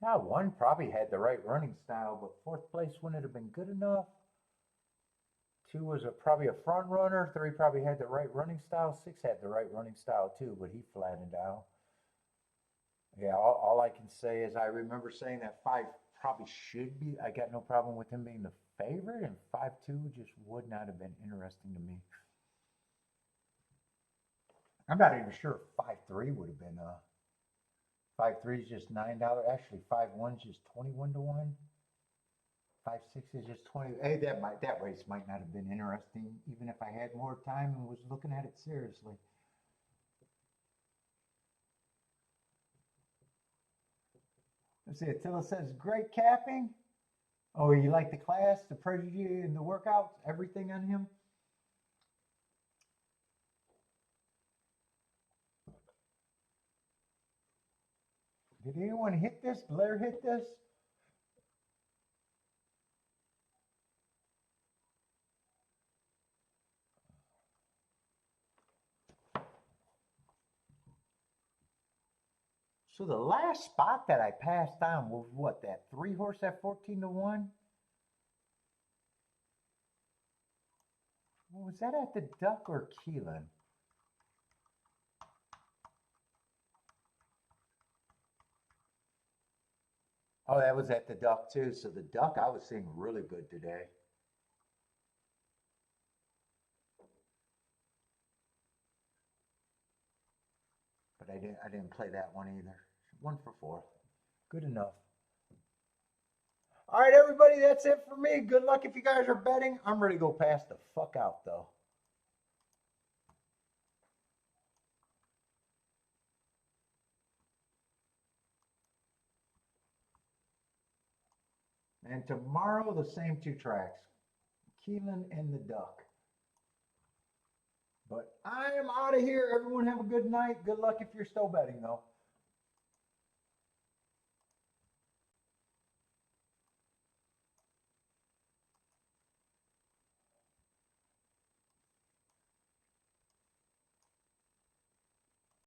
Yeah, one probably had the right running style, but fourth place wouldn't have been good enough. Two was probably a front runner. Three probably had the right running style. Six had the right running style too, but he flattened out. Yeah, all I can say is I remember saying that five probably should be. I got no problem with him being the favorite, and 5-2 just would not have been interesting to me. I'm not even sure if 5-3 would have been. 5-3 is just $9. Actually, 5-1 is just 21 to 1. 5-6 is just 20. Hey, that race might not have been interesting, even if I had more time and was looking at it seriously. Let's see. Attila says great capping. Oh, you like the class, the prodigy, and the workouts, everything on him? Did anyone hit this? Blair hit this? So the last spot that I passed on was what, that 3 horse at 14 to 1? Was that at the Duck or Keeneland? Oh, that was at the Duck too. So the Duck I was seeing really good today. But I didn't play that one either. 1 for 4. Good enough. All right, everybody, that's it for me. Good luck if you guys are betting. I'm ready to go pass the fuck out though. And tomorrow, the same 2 tracks, Keeneland and the Duck. But I am out of here. Everyone have a good night. Good luck if you're still betting, though.